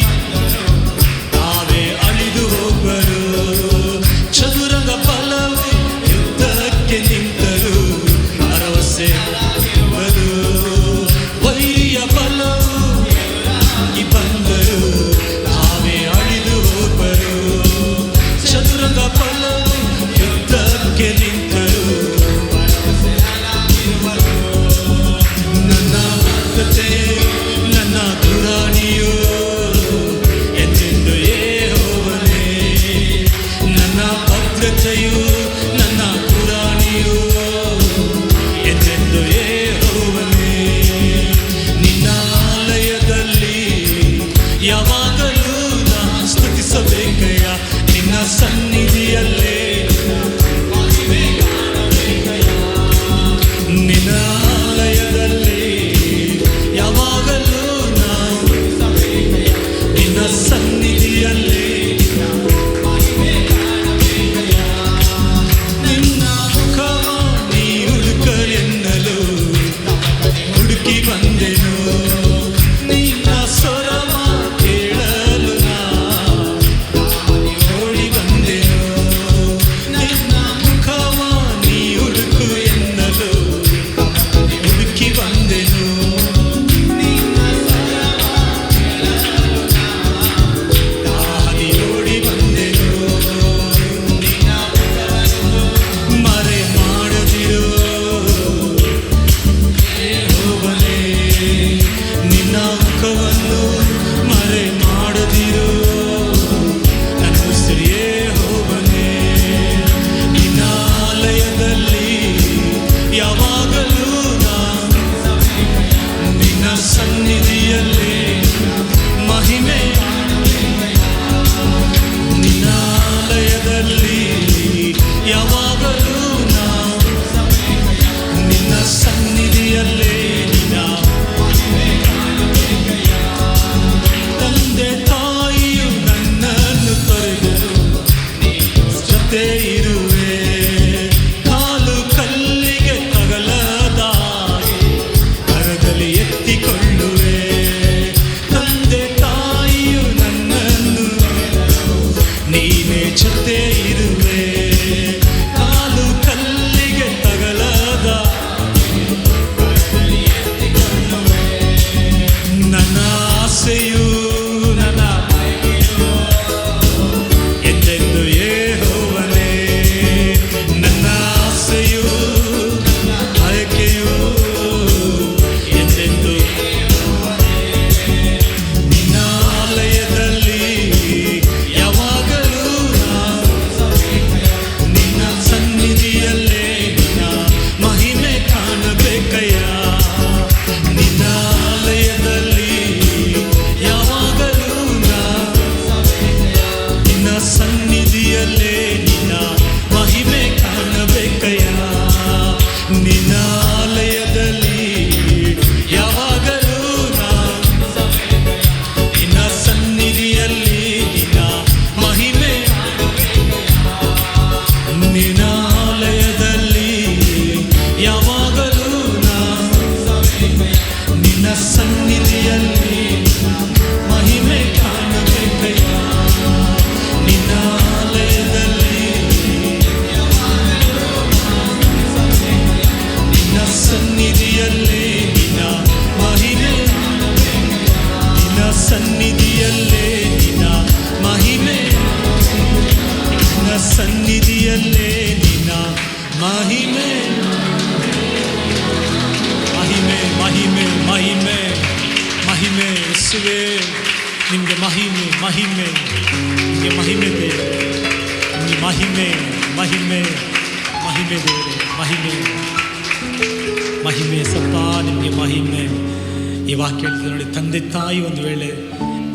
A: ತಾವೇ ಅಳಿದು ಹೋಗರು, ಚದುರಂಗ ಫಲವು ಯುದ್ಧಕ್ಕೆ ನಿಂತರು ಭರವಸೆ ಬರು. ಇರುವೆ, ಕಾಲು ಕಲ್ಲಿಗೆ ತಗಲದಾಗೆ ಕರದಲ್ಲಿ ಎತ್ತಿಕೊಳ್ಳುವೆ. ತಂದೆ ತಾಯಿಯು ನನ್ನನ್ನು ನೀನೇ ಜೊತೆ ಇರುವೆ, ಕಾಲು ಕಲ್ಲಿಗೆ ತಗಲದ ನನ್ನ ಆಸೆಯು ನನ್ನ ಎಂದೆಂದು ಯೆಹೋವನೇ, ನನ್ನ ಆಸೆಯು ಆಯ್ಕೆಯು ಎಂದೆಂದು ನಿನ್ನ ಆಲಯದಲ್ಲಿ ಯಾವಾಗಲೂ ನಿನ್ನ ಸನ್ನಿಧಿಯಲ್ಲೇ ನಿನ್ನ ಮಹಿಮೆ ಕಾಣಬೇಕಯ್ಯ. ನಿನ್ನ ಆಲಯದಲ್ಲಿ ಯಾವಾಗಲೂ ನಿನ್ನ ಸನ್ನಿಧಿಯಲ್ಲೇ ನಿನ್ನ ಮಹಿಮೆ ಕಾಣಬೇಕಯ್ಯ. ನಿನ್ನ ಆಲಯದಲ್ಲಿ ಯಾವಾಗಲೂ ನಿನ್ನ ಸನ್ನಿಧಿಯಲ್ಲಿ ನಿನ್ನ ಮಹಿಮೆ, ನಿನ್ನ ಆಲಯದಲ್ಲಿ ಯಾವಾಗಲೂ ನಿನ್ನ ಸನ್ನಿಧಿಯಲ್ಲಿ ಮಹಿಮೆ ಕಾಣಬೇಕಯ್ಯ. ನಿನ್ನ ಆಲಯದಲ್ಲಿ ನಿನ್ನ ಸನ್ನಿಧಿಯಲ್ಲಿ ನಿನ್ನ ಮಹಿಮೆ, ನಿನ್ನ ಸನ್ನಿಧಿಯಲ್ಲೇ ನಿನ್ನ ಮಹಿಮೆ, ನಿನ್ನ ಸನ್ನಿಧಿಯಲ್ಲೇ ನಿನ್ನ ಮಹಿಮೆ, ಮಹಿಮೆ ಮಹಿಮೆ ಮಹಿಮೆ ಮಹಿಮೆ ಯೇಸುವೇ, ನಿಮಗೆ ಮಹಿಮೆ ಮಹಿಮೆ, ನಿಮಗೆ ಮಹಿಮೆ ದೇವರೇ, ನಿಮಗೆ ಮಹಿಮೆ ಮಹಿಮೆ ಮಹಿಮೆ ದೇವರೇ, ಮಹಿಮೆ ಮಹಿಮೆ ಸಪ್ಪ, ನಿಮಗೆ ಮಹಿಮೆ. ಈ ವಾಕ್ಯ ಹೇಳ್ತಾರೆ ನೋಡಿ, ತಂದೆ ತಾಯಿ ಒಂದು ವೇಳೆ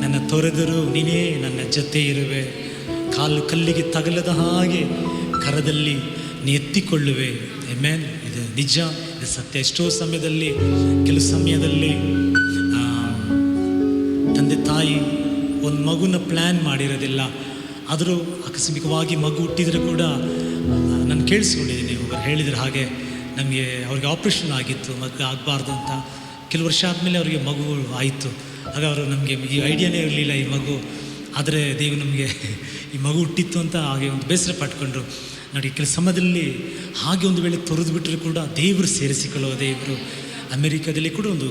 A: ನನ್ನ ತೊರೆದರೂ ನೀನೇ ನನ್ನ ಜೊತೆ ಇರುವೆ, ಕಾಲು ಕಲ್ಲಿಗೆ ತಗಲದ ಹಾಗೆ ಕರದಲ್ಲಿ ನೀ ಎತ್ತಿಕೊಳ್ಳುವೆ. ಆಮೆನ್. ಇದು ನಿಜ, ಇದು ಸತ್ಯ. ಎಷ್ಟೋ ಸಮಯದಲ್ಲಿ, ಕೆಲವು ಸಮಯದಲ್ಲಿ ತಂದೆ ತಾಯಿ ಒಂದು ಮಗುನ ಪ್ಲ್ಯಾನ್ ಮಾಡಿರೋದಿಲ್ಲ, ಆದರೂ ಆಕಸ್ಮಿಕವಾಗಿ ಮಗು ಹುಟ್ಟಿದರೆ ಕೂಡ ನಾನು ಕೇಳಿಸ್ಕೊಂಡಿದ್ದೀನಿ, ಒಬ್ಬರು ಹೇಳಿದ್ರು ಹಾಗೆ ನಮಗೆ ಅವ್ರಿಗೆ ಆಪ್ರೇಷನ್ ಆಗಿತ್ತು, ಮಗು ಆಗಬಾರ್ದು ಅಂತ. ಕೆಲವು ವರ್ಷ ಆದಮೇಲೆ ಅವರಿಗೆ ಮಗು ಆಯಿತು. ಆಗ ಅವರು ನಮಗೆ ಈ ಐಡಿಯಾನೇ ಇರಲಿಲ್ಲ ಈ ಮಗು, ಆದರೆ ದೇವರು ನಮಗೆ ಈ ಮಗು ಹುಟ್ಟಿತ್ತು ಅಂತ ಹಾಗೆ ಒಂದು ಬೇಸರ ಪಟ್ಕೊಂಡ್ರು ನೋಡಿ. ಕೆಲವು ಸಮಯದಲ್ಲಿ ಹಾಗೆ ಒಂದು ವೇಳೆ ತೊರೆದು ಬಿಟ್ಟರೆ ಕೂಡ ದೇವರು ಸೇರಿಸಿಕೊಳ್ಳುವ ದೇವರು. ಅಮೆರಿಕದಲ್ಲಿ ಕೂಡ ಒಂದು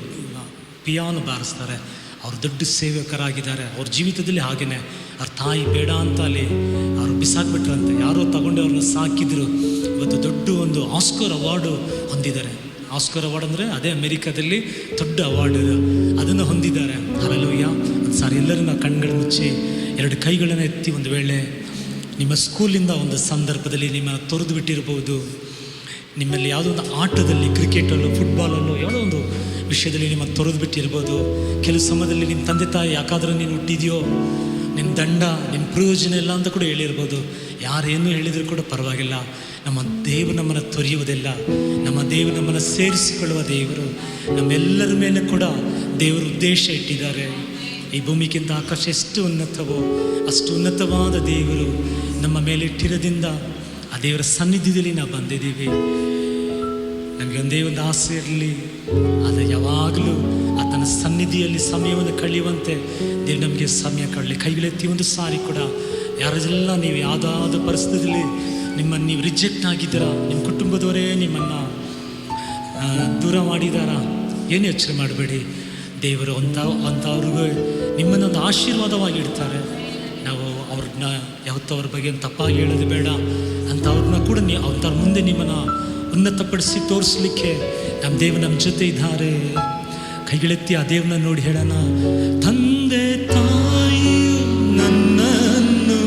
A: ಪಿಯಾನೋ ಬಾರಿಸ್ತಾರೆ, ಅವರು ದೊಡ್ಡ ಸೇವಕರಾಗಿದ್ದಾರೆ. ಅವ್ರ ಜೀವಿತದಲ್ಲಿ ಹಾಗೆಯೇ ಅವ್ರ ತಾಯಿ ಬೇಡ ಅಂತ ಅಲ್ಲಿ ಅವರು ಬಿಸಾಕ್ಬಿಟ್ರಂತೆ, ಯಾರೋ ತಗೊಂಡು ಅವ್ರನ್ನ ಸಾಕಿದ್ರು. ಇವತ್ತು ದೊಡ್ಡ ಒಂದು ಆಸ್ಕರ್ ಅವಾರ್ಡು ಹೊಂದಿದ್ದಾರೆ. ಆಸ್ಕರ್ ಅವಾರ್ಡ್ ಅಂದರೆ ಅದೇ ಅಮೆರಿಕದಲ್ಲಿ ದೊಡ್ಡ ಅವಾರ್ಡ್, ಅದನ್ನು ಹೊಂದಿದ್ದಾರೆ. ಹಲ್ಲೆಲೂಯಾ. ಒಂದು ಸಾರಿ ಎಲ್ಲರೂ ನಾವು ಕಣ್ಗಳು ಮುಚ್ಚಿ ಎರಡು ಕೈಗಳನ್ನು ಎತ್ತಿ, ಒಂದು ವೇಳೆ ನಿಮ್ಮ ಸ್ಕೂಲಿಂದ ಒಂದು ಸಂದರ್ಭದಲ್ಲಿ ನಿಮ್ಮನ್ನು ತೊರೆದು ಬಿಟ್ಟಿರ್ಬೋದು, ನಿಮ್ಮಲ್ಲಿ ಯಾವುದೋ ಒಂದು ಆಟದಲ್ಲಿ, ಕ್ರಿಕೆಟಲ್ಲೋ ಫುಟ್ಬಾಲಲ್ಲೋ ಯಾವುದೋ ಒಂದು ವಿಷಯದಲ್ಲಿ ನಿಮ್ಮ ತೊರೆದು ಬಿಟ್ಟಿರ್ಬೋದು. ಕೆಲವು ಸಮಯದಲ್ಲಿ ನಿಮ್ಮ ತಂದೆ ತಾಯಿ ಯಾಕಾದರೂ ನೀನು ಹುಟ್ಟಿದೆಯೋ, ನಿನ್ನ ದಂಡ, ನಿನ್ನ ಪ್ರಯೋಜನ ಇಲ್ಲ ಅಂತ ಕೂಡ ಹೇಳಿರ್ಬೋದು. ಯಾರೇನು ಹೇಳಿದರೂ ಕೂಡ ಪರವಾಗಿಲ್ಲ, ನಮ್ಮ ದೇವರು ನಮ್ಮನ್ನು ತೊರೆಯುವುದಿಲ್ಲ. ನಮ್ಮ ದೇವರು ನಮ್ಮನ್ನು ಸೇರಿಸಿಕೊಳ್ಳುವ ದೇವರು. ನಮ್ಮೆಲ್ಲರ ಮೇಲೆ ಕೂಡ ದೇವರು ಉದ್ದೇಶ ಇಟ್ಟಿದ್ದಾರೆ. ಈ ಭೂಮಿಗಿಂತ ಆಕಾಶ ಎಷ್ಟು ಉನ್ನತವೋ ಅಷ್ಟು ಉನ್ನತವಾದ ದೇವರು ನಮ್ಮ ಮೇಲೆ ಇಟ್ಟಿರೋದ್ರಿಂದ ಆ ದೇವರ ಸನ್ನಿಧಿಯಲ್ಲಿ ನಾವು ಬಂದಿದ್ದೀವಿ. ನಮಗೆ ಒಂದೇ ಒಂದು ಆಸೆ ಇರಲಿ, ಅದು ಯಾವಾಗಲೂ ಆತನ ಸನ್ನಿಧಿಯಲ್ಲಿ ಸಮಯವನ್ನು ಕಳೆಯುವಂತೆ ದೇವರು ನಮಗೆ ಸಮಯ ಕಳಲಿ. ಕೈಗಳೆತ್ತಿ ಒಂದು ಸಾರಿ ಕೂಡ ಯಾರೆಲ್ಲ ನೀವು ಯಾವುದಾದ್ರೂ ಪರಿಸ್ಥಿತಿಯಲ್ಲಿ ನಿಮ್ಮನ್ನು ನೀವು ರಿಜೆಕ್ಟ್ ಆಗಿದ್ದೀರಾ, ನಿಮ್ಮ ಕುಟುಂಬದವರೇ ನಿಮ್ಮನ್ನು ದೂರ ಮಾಡಿದಾರಾ, ಏನು ಯೋಚನೆ ಮಾಡಬೇಡಿ. ದೇವರು ಅಂಥವ್ರಿಗೂ ನಿಮ್ಮನ್ನೊಂದು ಆಶೀರ್ವಾದವಾಗಿ ಇಡ್ತಾರೆ. ನಾವು ಅವ್ರನ್ನ ಯಾವತ್ತೂ ಅವ್ರ ಬಗ್ಗೆ ತಪ್ಪಾಗಿ ಹೇಳೋದು ಬೇಡ. ಅಂಥವ್ರನ್ನ ಕೂಡ ಅಂಥವ್ರ ಮುಂದೆ ನಿಮ್ಮನ್ನು ಉನ್ನತಪಡಿಸಿ ತೋರಿಸ್ಲಿಕ್ಕೆ ನಮ್ಮ ದೇವರು ನಮ್ಮ ಜೊತೆ ಇದ್ದಾರೆ. ಕೈಗಳೆತ್ತಿ ಆ ದೇವನ ನೋಡಿ ಹೇಳೋಣ, ತಂದೆ ತಾಯಿಯು ನನ್ನನ್ನು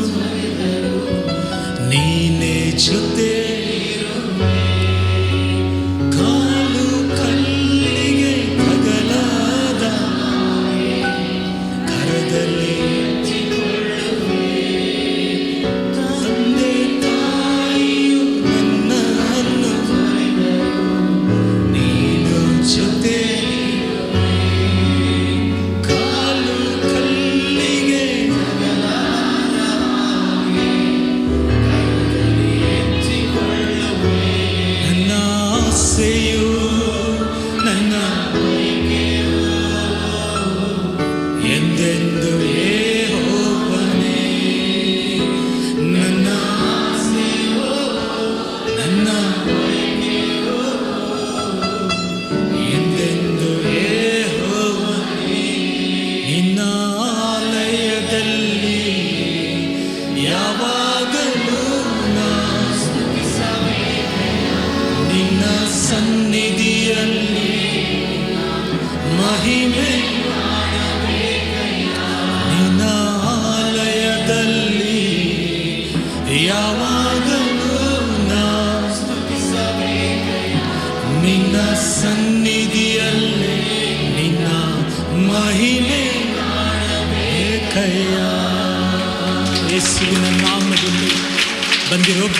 A: ನೀನೇ ಜೊತೆ, ಕಾಲು ಕಲ್ಲಿಗೆ ತಗಲಾದ ಕರದಲ್ಲಿ ತಂದೆ ತಾಯಿಯು ನನ್ನನ್ನು ನೀನು ಜೊತೆ, ಕಾಲು ಕಲ್ಲಿಗೆ ತಗಲಾದ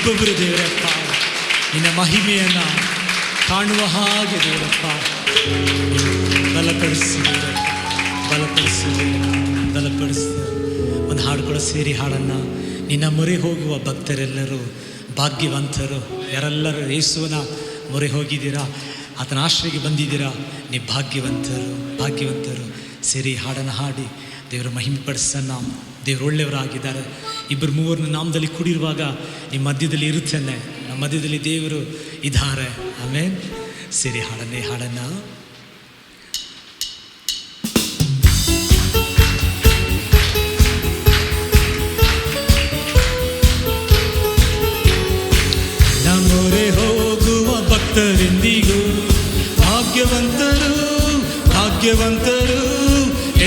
A: ಒಬ್ಬೊಬ್ಬರು ದೇವರಪ್ಪ ನಿನ್ನ ಮಹಿಮೆಯನ್ನು ಕಾಣುವ ಹಾಗೆ ದೇವರಪ್ಪ ಬಲಪಡಿಸು ಒಂದು ಹಾಡು ಕೂಡ ಸೇರಿ ಹಾಡನ್ನು ನಿನ್ನ ಮೊರೆ ಹೋಗುವ ಭಕ್ತರೆಲ್ಲರೂ ಭಾಗ್ಯವಂತರು. ಯಾರೆಲ್ಲರೂ ಯೇಸುವನ ಮೊರೆ ಹೋಗಿದ್ದೀರಾ, ಆತನ ಆಶ್ರಯಕ್ಕೆ ಬಂದಿದ್ದೀರಾ, ನೀವು ಭಾಗ್ಯವಂತರು. ಸೇರಿ ಹಾಡನ್ನು ಹಾಡಿ ದೇವರ ಮಹಿಮೆ ಪಡಿಸೋಣ. ದೇವರು ಒಳ್ಳೆಯವರಾಗಿದ್ದಾರೆ. ಇಬ್ಬರು ಮೂವರನ್ನ ನಾಮದಲ್ಲಿ ಕೂಡಿರುವಾಗ ನಿಮ್ಮ ಮಧ್ಯದಲ್ಲಿ ಇರುತ್ತೇನೆ, ನಮ್ಮ ಮಧ್ಯದಲ್ಲಿ ದೇವರು ಇದ್ದಾರೆ. ಆಮೇಲೆ ಸೇರಿ ಹಾಡನ್ನು ಮೊರೆ ಹೋಗುವ ಭಕ್ತರೆಂದಿಗೂ ಭಾಗ್ಯವಂತರು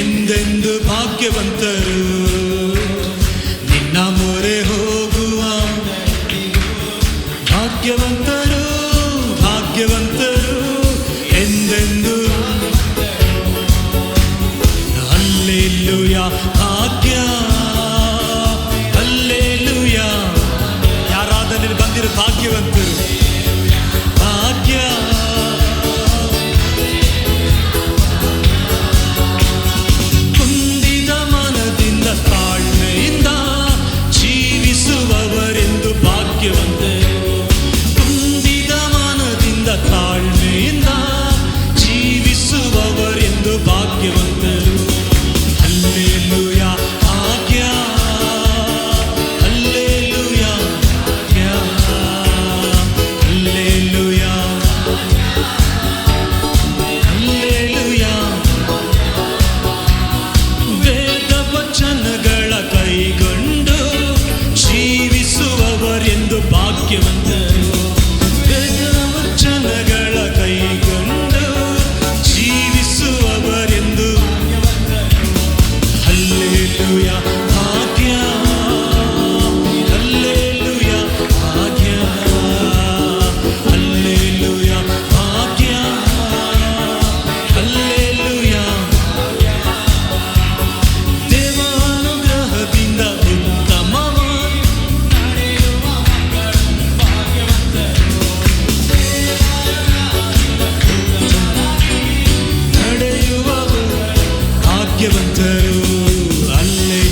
A: ಎಂದೆಂದು ಭಾಗ್ಯವಂತರು. ನಿನ್ನ ಮೊರೆ ಹೋಗುವ ಭಾಗ್ಯವಂತರು ಎಂದೆಂದು. ಹಲ್ಲೆಲೂಯಾ ಭಾಗ್ಯ, ಹಲ್ಲೆಲೂಯಾ. ಯಾರಾದಲ್ಲಿ ಬಂದಿರೋ ಭಾಗ್ಯವಂತರು, ಭಾಗ್ಯ. ಕುಂದಿದ ಮನದಿಂದ ತಾಳ್ಮೆಯಿಂದ ಜೀವಿಸುವವರೆಂದು ಭಾಗ್ಯವಂತರು. ಕುಂದಿದ ಮನದಿಂದ ತಾಳ್ಮೆಯಿಂದ ಜೀವಿಸುವವರೆಂದು ಭಾಗ್ಯವಂತರು. ಹಲ್ಲೆಲೂಯಾ ಭಾಗ್ಯ, ಹಲ್ಲೆಲೂಯಾ ಭಾಗ್ಯ, ಹಲ್ಲೆಲೂಯಾ ಹಲ್ಲೆಲೂಯಾ. ವೇದ ವಚನಗಳ ಕೈಗೊಂಡು ಜೀವಿಸುವವರೆಂದು ಭಾಗ್ಯವಂತರು. ವೇದ ವಚನಗಳ ಕೈಗೊಂಡು ಜೀವಿಸುವವರೆಂದು. ಹಲ್ಲೆಲೂಯಾ ಭಾಗ್ಯ, ಹಲ್ಲೆಲೂಯಾ ಭಾಗ್ಯ, ಹಲ್ಲೆಲೂಯಾ ಭಾಗ್ಯ, ಹಲ್ಲೆಲೂಯಾ. ದೇವಾನುಗ್ರಹದಿಂದ ಉತ್ತಮವ ನಡೆಯುವ ಭಾಗ್ಯವಂತರು. ಅಲ್ಲೇ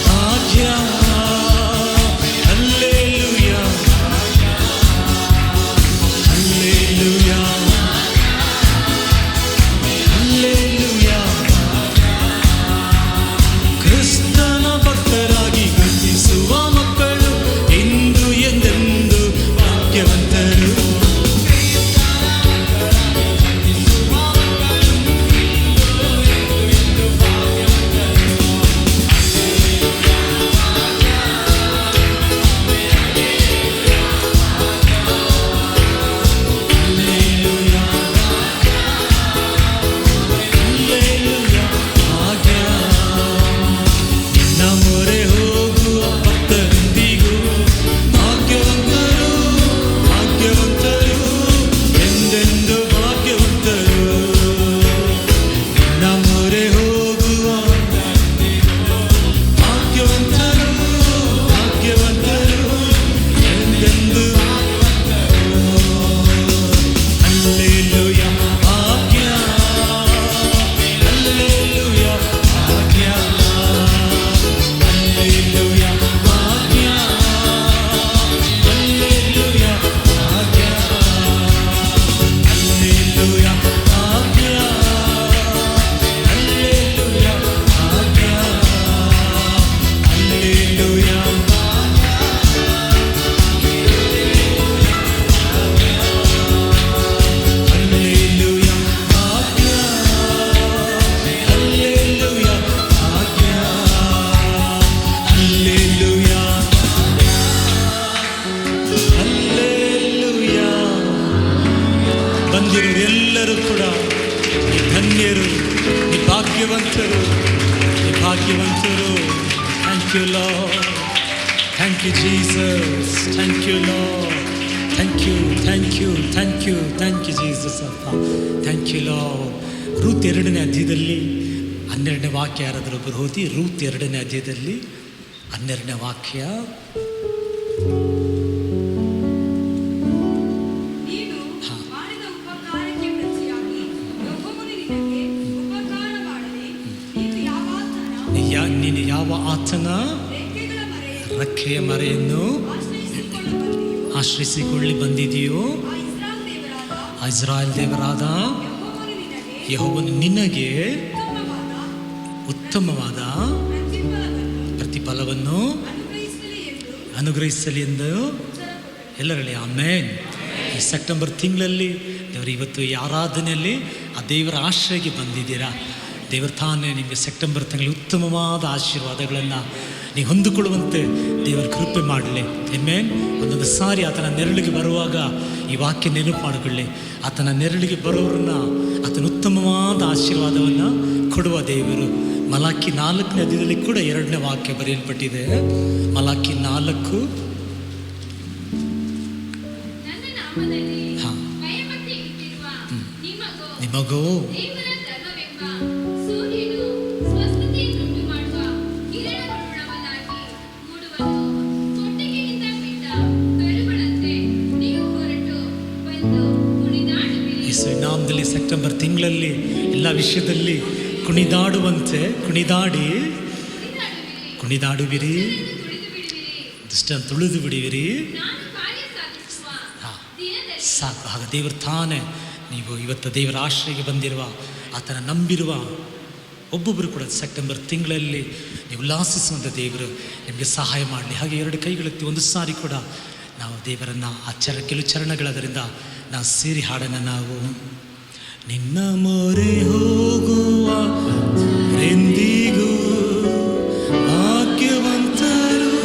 A: ಭಾಗ್ಯ, ಹಲ್ಲೆಲೂಯಾ ಹಲ್ಲೆಲೂಯಾ ಹಲ್ಲೆಲೂಯಾ. ಕ್ರಿಸ್ತನ ಭಕ್ತರಾಗಿ ಗತಿಸುವ ಮಕ್ಕಳು ಇಂದು ಎಂದೆಂದು ಭಾಗ್ಯವಂತರು. ಹಲ್ಲೆಲೂಯಾ ಹಲ್ಲೆಲೂಯಾ ಭಾಗ್ಯ. ನಿನ್ನ ಮೊರೆ ಹೋಗುವ ಭಕ್ತರೆಂದಿಗೂ ಭಾಗ್ಯವಂತರು ಎಂದೆಂದು ಭಾಗ್ಯವಂತರು. ನಿನ್ನ ಮೊರೆ ಹೋಗುವ ಭಾಗ್ಯವಂತರು ಎಂದೆಂದು. ಹಲ್ಲೆಲೂಯಾ ಭಾಗ್ಯ, ಹಲ್ಲೆಲೂಯಾ ಭಾಗ್ಯ, ಹಲ್ಲೆಲೂಯಾ ಭಾಗ್ಯ, ಹಲ್ಲೆಲೂಯಾ ಭಾಗ್ಯ, ಹಲ್ಲೆಲೂಯಾ ಭಾಗ್ಯ, ಹಲ್ಲೆಲೂಯಾ ಭಾಗ್ಯ, ಹಲ್ಲೆಲೂಯಾ. ಹಲ್ಲೆಲೂಯಾ ಭಾಗ್ಯ, ಹಲ್ಲೆಲೂಯಾ ಭಾಗ್ಯ, ಹಲ್ಲೆಲೂಯಾ ಹಲ್ಲೆಲೂಯಾ. ಬಂದಿರೋರು ಎಲ್ಲರೂ ಕೂಡ ನೀ ಧನ್ಯರು, ನೀ ಭಾಗ್ಯವಂತರು. Thank you Lord, thank you Jesus, thank you Lord, thank you Jesus ಅಪ್ಪ, ಥ್ಯಾಂಕ್ ಯು ಲಾರ್ಡ್. ರೂತ್ 2ನೇ ಅಧ್ಯಾಯದಲ್ಲಿ 12ನೇ ವಾಕ್ಯ ಯಾರಾದರೂ ಒಬ್ಬರು ಓದಿ. ರೂತ್ 2ನೇ ಅಧ್ಯಾಯದಲ್ಲಿ 12ನೇ ವಾಕ್ಯ. ಆತನ ರೆಕ್ಕೆಯ ಮರೆಯನ್ನು ಆಶ್ರಯಿಸಿಕೊಳ್ಳಿ ಬಂದಿದೆಯೋ, ಇಸ್ರಾಯೇಲ್ ದೇವರಾದ ಯೆಹೋವನು ನಿನಗೆ ಉತ್ತಮವಾದ ಪ್ರತಿಫಲವನ್ನು ಅನುಗ್ರಹಿಸಲಿ ಎಂದು ಎಲ್ಲರಲ್ಲಿ ಆಮೇನ್. ಈ ಸೆಪ್ಟೆಂಬರ್ ತಿಂಗಳಲ್ಲಿ ದೇವರು ಇವತ್ತು ಈ ಆರಾಧನೆಯಲ್ಲಿ ಆ ದೇವರ ಆಶ್ರಯಕ್ಕೆ ಬಂದಿದ್ದೀರಾ. ದೇವರು ತಾನೇ ನಿಮಗೆ ಸೆಪ್ಟೆಂಬರ್ ತಿಂಗಳಲ್ಲಿ ಉತ್ತಮವಾದ ಆಶೀರ್ವಾದಗಳನ್ನು ನೀವು ಹೊಂದಿಕೊಳ್ಳುವಂತೆ ದೇವರ ಕೃಪೆ ಮಾಡಲಿ. ಆಮೆನ್. ಒಂದೊಂದು ಸಾರಿ ಆತನ ನೆರಳಿಗೆ ಬರುವಾಗ ಈ ವಾಕ್ಯ ನೆನಪು ಮಾಡಿಕೊಳ್ಳಿ. ಆತನ ನೆರಳಿಗೆ ಬರೋರನ್ನ ಆತನ ಉತ್ತಮವಾದ ಆಶೀರ್ವಾದವನ್ನು ಕೊಡುವ ದೇವರು. ಮಲಾಕಿ 4ನೇ ಅಧ್ಯಾಯದಲ್ಲಿ ಕೂಡ 2ನೇ ವಾಕ್ಯ ಬರೆಯಲ್ಪಟ್ಟಿದೆ. ಮಲಾಕಿ 4 ನಿಮಗೋ ನಾಮದಲ್ಲಿ ಸೆಪ್ಟೆಂಬರ್ ತಿಂಗಳಲ್ಲಿ ಎಲ್ಲ ವಿಷಯದಲ್ಲಿ ಕುಣಿದಾಡುವಂತೆ ಕುಣಿದಾಡುವಿರಿ, ದುಷ್ಟನ್ನು ತುಳಿದು ಬಿಡುವಿರಿ. ಸಾಕು. ಆಗ ದೇವರು ತಾನೇ ನೀವು ಇವತ್ತು ದೇವರ ಆಶ್ರಯಕ್ಕೆ ಬಂದಿರುವ ಆತನ ನಂಬಿರುವ ಒಬ್ಬೊಬ್ಬರು ಕೂಡ ಸೆಪ್ಟೆಂಬರ್ ತಿಂಗಳಲ್ಲಿ ನೀವು ಉಲ್ಲಾಸಿಸುವಂಥ ದೇವರು ನಿಮಗೆ ಸಹಾಯ ಮಾಡಲಿ. ಹಾಗೆ 2 ಕೈಗಳೆತ್ತಿ ಒಂದು ಸಾರಿ ಕೂಡ ನಾವು ದೇವರನ್ನು ಕೆಲವು ಚರಣಗಳದರಿಂದ ನಾವು ಸೇರಿ ಹಾಡೋಣ. ನಾವು ನಿನ್ನ ಮೊರೆ ಹೋಗುವ ಎಂದಿಗೂ ಭಾಗ್ಯವಂತರು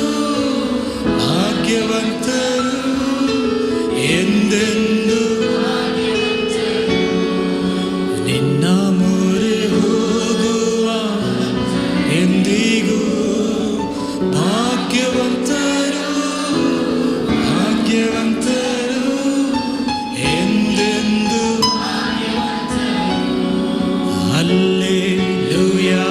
A: ಎಂದೆಂದು ನಿನ್ನ ಮೊರೆ ಹೋಗುವ ಎಂದಿಗೂ ಭಾಗ್ಯವಂತರು ಎಂದೆಂದು. Hallelujah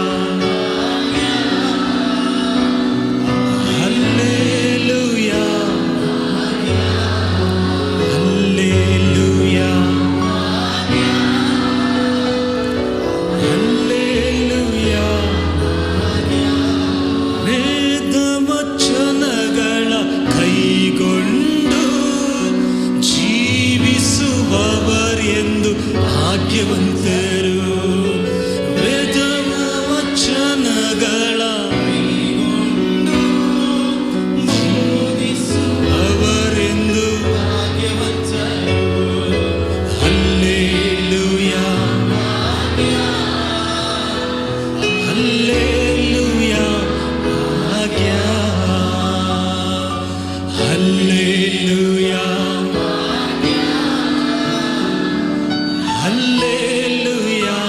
A: hallelujah hallelujah hallelujah. ವೇದ ವಚನಗಳ ಕೈಗೊಂಡು ಜೀವಿಸುವವರೆಂದು ಭಾಗ್ಯವಂತರು. ವೇದ ವಚನಗಳ ಜೀವಿಸುವವರೆಂದು ಭಾಗ್ಯವಂತರು. ಹಲ್ಲೆಲೂಯಾ ಹಲ್ಲೆಲೂಯಾ ಭಾಗ್ಯ. Hallelujah hallelujah.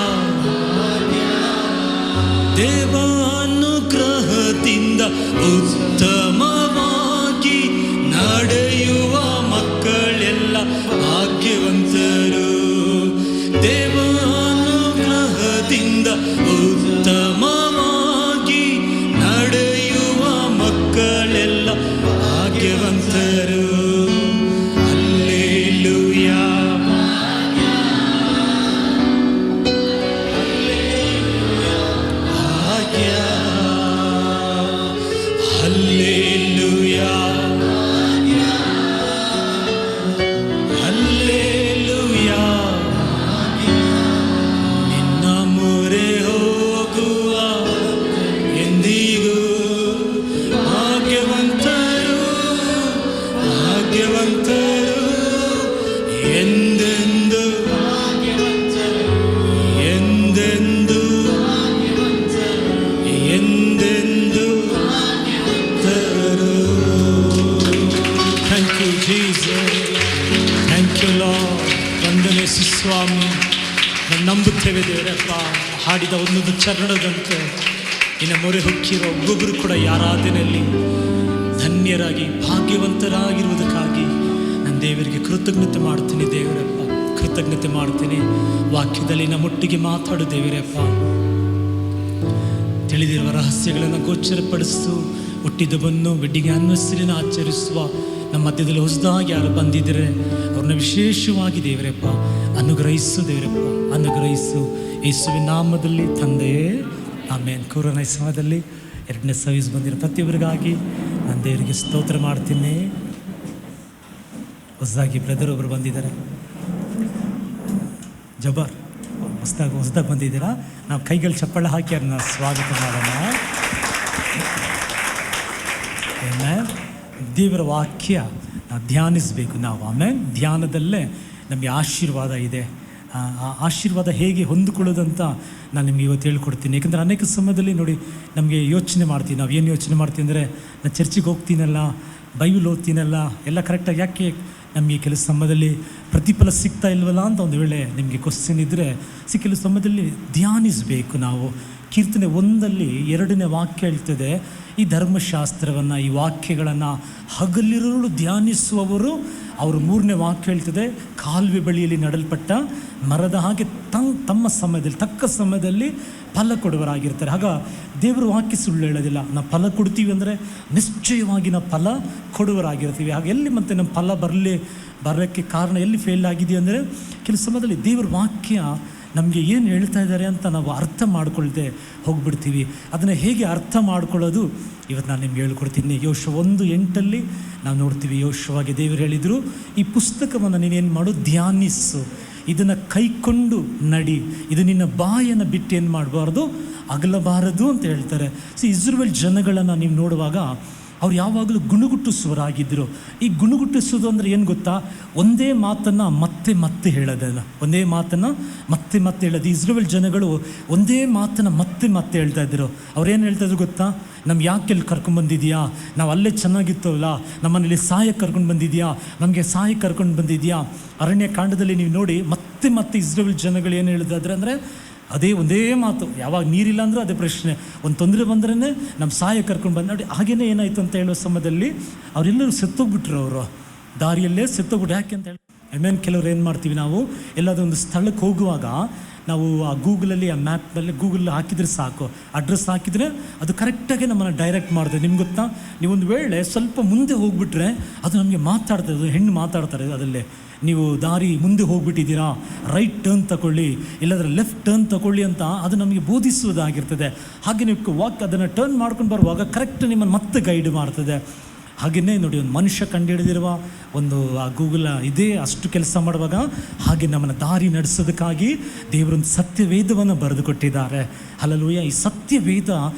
A: ದೇವಾನುಗ್ರಹದಿಂದ ಉತ್ತಮವಾಗಿ ನಡೆಯುವ ಮಕ್ಕಳೆಲ್ಲ ಭಾಗ್ಯವಂತರು. ದೇವಾನುಗ್ರಹದಿಂದ ಉತ್ತಮವಾಗಿ ನಡೆಯುವ ಮಕ್ಕಳೆಲ್ಲ ಭಾಗ್ಯವಂತರು. ಹಲ್ಲೆಲೂಯಾ ಭಾಗ್ಯ. Hallelujah hallelujah. ನಿನ್ನ ಮೊರೆ ಹೋಗುವ ಎಂದಿಗೂ ಭಾಗ್ಯವಂತರು ಎಂದೆಂದು ಎಂದೆಂದು ಎಂದೆಂದು ತರು. Thank you Jesus, thank you Lord. ವಂದನೆ ಸ್ವಾಮಿ. ನಾವು ನಂಬುತ್ತೇವೆ ದೇವರಪ್ಪ, ಹಾಡಿದ ಒಂದೊಂದು ಚರಣದಂತೆ ನಿನ್ನ ಮೊರೆ ಹೊಕ್ಕಿರೋ ಒಬ್ಬೊಬ್ಬರು ಕೂಡ ಈ ಆರಾಧನೆಯಲ್ಲಿ ಧನ್ಯರಾಗಿ ಭಾಗ್ಯವಂತರಾಗಿರುವುದಕ್ಕಾಗಿ ನನ್ನ ದೇವರಿಗೆ ಕೃತಜ್ಞತೆ ಮಾಡ್ತೀನಿ ದೇವರಪ್ಪ, ಕೃತಜ್ಞತೆ ಮಾಡ್ತೀನಿ. ವಾಕ್ಯದಲ್ಲಿ ನಮ್ಮೊಟ್ಟಿಗೆ ಮಾತಾಡು ದೇವರಪ್ಪ. ತಿಳಿದಿರುವ ರಹಸ್ಯಗಳನ್ನು ಗೋಚರಪಡಿಸು. ಹುಟ್ಟಿದವನ್ನು ವೆಡ್ಡಿಂಗ್ ಆ್ಯನಿವರ್ಸರಿನ ಆಚರಿಸುವ ನಮ್ಮ ಮಧ್ಯದಲ್ಲಿ ಹೊಸದಾಗಿ ಯಾರು ಬಂದಿದ್ದರೆ ಅವ್ರನ್ನ ವಿಶೇಷವಾಗಿ ದೇವರಪ್ಪ ಅನುಗ್ರಹಿಸು ದೇವರಪ್ಪ, ಅನುಗ್ರಹಿಸು. ಯೇಸುವಿನ ನಾಮದಲ್ಲಿ ತಂದೆಯೇ ಆಮೇನ್. ಕೊರೋನಾ ಸಮಯದಲ್ಲಿ 2ನೇ ಸರ್ವಿಸ್ ಬಂದಿರೋ ಪ್ರತಿಯೊಬ್ಬರಿಗಾಗಿ ನಾನು ದೇವರಿಗೆ ಸ್ತೋತ್ರ ಮಾಡ್ತೀನಿ. ಹೊಸದಾಗಿ ಬ್ರದರ್ ಒಬ್ಬರು ಬಂದಿದ್ದಾರೆ, ಜಬಾರ್, ಹೊಸದಾಗಿ ಬಂದಿದ್ದೀರಾ. ನಾವು ಕೈಗಳು ಚಪ್ಪಳ ಹಾಕಿ ಅದನ್ನ ಸ್ವಾಗತ ಮಾಡೋಣ. ದೇವರ ವಾಕ್ಯ ನಾವು ಧ್ಯಾನಿಸಬೇಕು ನಾವು. ಆಮೇಲೆ ಧ್ಯಾನದಲ್ಲೇ ನಮಗೆ ಆಶೀರ್ವಾದ ಇದೆ. ಆ ಆಶೀರ್ವಾದ ಹೇಗೆ ಹೊಂದಿಕೊಳ್ಳೋದಂತ ನಾನು ನಿಮಗೆ ಇವತ್ತು ಹೇಳ್ಕೊಡ್ತೀನಿ. ಯಾಕಂದರೆ ಅನೇಕ ಸಮಯದಲ್ಲಿ ನೋಡಿ ನಮಗೆ ಯೋಚನೆ ಮಾಡ್ತೀವಿ. ನಾವು ಏನು ಯೋಚನೆ ಮಾಡ್ತೀವಿ ಅಂದರೆ, ನಾನು ಚರ್ಚಿಗೆ ಹೋಗ್ತೀನಲ್ಲ, ಬೈಬಲ್ ಓದ್ತೀನಲ್ಲ, ಎಲ್ಲ ಕರೆಕ್ಟಾಗಿ, ಯಾಕೆ ನಮಗೆ ಕೆಲವು ಸಮಯದಲ್ಲಿ ಪ್ರತಿಫಲ ಸಿಗ್ತಾ ಇಲ್ವಲ್ಲ ಅಂತ ಒಂದು ವೇಳೆ ನಿಮಗೆ ಕ್ವಶನ್ ಇದ್ದರೆ, ಕೆಲವು ಸಮಯದಲ್ಲಿ ಧ್ಯಾನಿಸಬೇಕು ನಾವು. ಕೀರ್ತನೆ 1 2ನೇ ವಾಕ್ಯ ಹೇಳ್ತದೆ, ಈ ಧರ್ಮಶಾಸ್ತ್ರವನ್ನು, ಈ ವಾಕ್ಯಗಳನ್ನು ಹಗಲಿರುಳು ಧ್ಯಾನಿಸುವವರು, ಅವರು 3ನೇ ವಾಕ್ಯ ಹೇಳ್ತದೆ, ಕಾಲುವೆ ಬಳಿಯಲ್ಲಿ ನಡಲ್ಪಟ್ಟ ಮರದ ಹಾಗೆ ತಮ್ಮ ಸಮಯದಲ್ಲಿ, ತಕ್ಕ ಸಮಯದಲ್ಲಿ ಫಲ ಕೊಡುವರಾಗಿರ್ತಾರೆ. ಆಗ ದೇವರು ವಾಕ್ಯ ಸುಳ್ಳು ಹೇಳೋದಿಲ್ಲ. ನಾವು ಫಲ ಕೊಡ್ತೀವಿ ಅಂದರೆ ನಿಶ್ಚಯವಾಗಿ ನಾವು ಫಲ ಕೊಡುವರಾಗಿರ್ತೀವಿ. ಹಾಗೆ ಎಲ್ಲಿ ಮತ್ತೆ ನಮ್ಮ ಫಲ ಬರೋಕ್ಕೆ ಕಾರಣ ಎಲ್ಲಿ ಫೇಲ್ ಆಗಿದೆ ಅಂದರೆ, ಕೆಲವು ಸಮಯದಲ್ಲಿ ದೇವರ ವಾಕ್ಯ ನಮಗೆ ಏನು ಹೇಳ್ತಾ ಇದ್ದಾರೆ ಅಂತ ನಾವು ಅರ್ಥ ಮಾಡ್ಕೊಳ್ದೆ ಹೋಗ್ಬಿಡ್ತೀವಿ. ಅದನ್ನು ಹೇಗೆ ಅರ್ಥ ಮಾಡ್ಕೊಳ್ಳೋದು ಇವತ್ತು ನಾನು ನಿಮ್ಗೆ ಹೇಳ್ಕೊಡ್ತೀನಿ. ಯೋಶುವ 1:8 ನಾವು ನೋಡ್ತೀವಿ, ಯೋಶುವಾಗೆ ದೇವರು ಹೇಳಿದರು, ಈ ಪುಸ್ತಕವನ್ನು ನೀನೇನು ಮಾಡು, ಧ್ಯಾನಿಸು, ಇದನ್ನು ಕೈಕೊಂಡು ನಡಿ, ಇದು ನಿನ್ನ ಬಾಯನ್ನು ಬಿಟ್ಟು ಏನು ಮಾಡಬಾರ್ದು, ಅಗಲಬಾರದು ಅಂತ ಹೇಳ್ತಾರೆ. ಇಸ್ರಾಯೇಲ್ ಜನಗಳನ್ನು ನೀವು ನೋಡುವಾಗ ಅವ್ರು ಯಾವಾಗಲೂ ಗುಣಗುಟ್ಟಿಸುವರಾಗಿದ್ದರು. ಈ ಗುಣಗುಟ್ಟಿಸೋದು ಅಂದರೆ ಏನು ಗೊತ್ತಾ, ಒಂದೇ ಮಾತನ್ನು ಮತ್ತೆ ಮತ್ತೆ ಹೇಳೋದಲ್ಲ, ಒಂದೇ ಮಾತನ್ನು ಮತ್ತೆ ಮತ್ತೆ ಹೇಳೋದು. ಇಸ್ರಾಯೇಲ್ ಜನಗಳು ಒಂದೇ ಮಾತನ್ನು ಮತ್ತೆ ಮತ್ತೆ ಹೇಳ್ತಾ ಇದ್ದರು. ಅವ್ರೇನು ಹೇಳ್ತಾಯಿದ್ರು ಗೊತ್ತಾ, ನಮ್ಗೆ ಯಾಕೆ ಇಲ್ಲಿ ಕರ್ಕೊಂಡ್ಬಂದಿದೆಯಾ, ನಾವು ಅಲ್ಲೇ ಚೆನ್ನಾಗಿತ್ತವಲ್ಲ, ನಮ್ಮನೇಲಿ ಸಹಾಯಕ್ಕೆ ಕರ್ಕೊಂಡು ಬಂದಿದೆಯಾ, ನಮಗೆ ಸಹಾಯಕ್ಕೆ ಕರ್ಕೊಂಡು ಬಂದಿದೆಯಾ. ಅರಣ್ಯ ಕಾಂಡದಲ್ಲಿ ನೀವು ನೋಡಿ ಮತ್ತೆ ಮತ್ತೆ ಇಸ್ರಾಯೇಲ್ ಜನಗಳು ಏನು ಹೇಳ್ತಾಯಿದ್ರೆ ಅಂದರೆ, ಅದೇ ಒಂದೇ ಮಾತು. ಯಾವಾಗ ನೀರಿಲ್ಲ ಅಂದರೂ ಅದೇ ಪ್ರಶ್ನೆ, ಒಂದು ತೊಂದರೆ ಬಂದ್ರೇ ನಮ್ಮ ಸಹಾಯ ಕರ್ಕೊಂಡು ಬಂದು ನೋಡಿ. ಹಾಗೇನೇ ಏನಾಯಿತು ಅಂತ ಹೇಳೋ ಸಮಯದಲ್ಲಿ ಅವರೆಲ್ಲರೂ ಸತ್ತೋಗ್ಬಿಟ್ರು, ಅವರು ದಾರಿಯಲ್ಲೇ ಸತ್ತೋಗ್ಬಿಟ್ರು. ಯಾಕೆ ಅಂತ ಹೇಳಿ ಆಮೇಲೆ ಕೆಲವ್ರು ಏನು ಮಾಡ್ತೀವಿ, ನಾವು ಎಲ್ಲಾದರೂ ಒಂದು ಸ್ಥಳಕ್ಕೆ ಹೋಗುವಾಗ ನಾವು ಆ ಗೂಗಲಲ್ಲಿ, ಆ ಮ್ಯಾಪ್ನಲ್ಲಿ ಗೂಗಲ್ ಹಾಕಿದರೆ ಸಾಕು, ಅಡ್ರೆಸ್ ಹಾಕಿದರೆ ಅದು ಕರೆಕ್ಟಾಗಿ ನಮ್ಮನ್ನು ಡೈರೆಕ್ಟ್ ಮಾಡ್ತದೆ. ನಿಮ್ಗೆ ಗೊತ್ತಾ, ನೀವೊಂದು ವೇಳೆ ಸ್ವಲ್ಪ ಮುಂದೆ ಹೋಗ್ಬಿಟ್ರೆ ಅದು ನಮಗೆ ಮಾತಾಡ್ತದೆ, ಹೆಣ್ಣು ಮಾತಾಡ್ತಾರೆ ಅದರಲ್ಲೇ, ನೀವು ದಾರಿ ಮುಂದೆ ಹೋಗ್ಬಿಟ್ಟಿದ್ದೀರಾ, ರೈಟ್ ಟರ್ನ್ ತಗೊಳ್ಳಿ, ಇಲ್ಲಾಂದರೆ ಲೆಫ್ಟ್ ಟರ್ನ್ ತಗೊಳ್ಳಿ ಅಂತ ಅದು ನಮಗೆ ಬೋಧಿಸುವುದಾಗಿರ್ತದೆ. ಹಾಗೆ ನೀವು ಅದನ್ನು ಟರ್ನ್ ಮಾಡ್ಕೊಂಡು ಬರುವಾಗ ಕರೆಕ್ಟ್ ನಿಮ್ಮನ್ನು ಮತ್ತೆ ಗೈಡ್ ಮಾಡ್ತದೆ. ಹಾಗೆಯೇ ನೋಡಿ, ಒಂದು ಮನುಷ್ಯ ಕಂಡುಹಿಡಿದಿರುವ ಒಂದು ಆ ಗೂಗಲ್ ಇದೇ ಅಷ್ಟು ಕೆಲಸ ಮಾಡುವಾಗ ಹಾಗೆ ನಮ್ಮನ್ನು ದಾರಿ ನಡೆಸೋದಕ್ಕಾಗಿ ದೇವರೊಂದು ಸತ್ಯವೇದವನ್ನು ಬರೆದು ಕೊಟ್ಟಿದ್ದಾರೆ. ಹಲ್ಲೆಲೂಯಾ. ಈ ಸತ್ಯವೇದ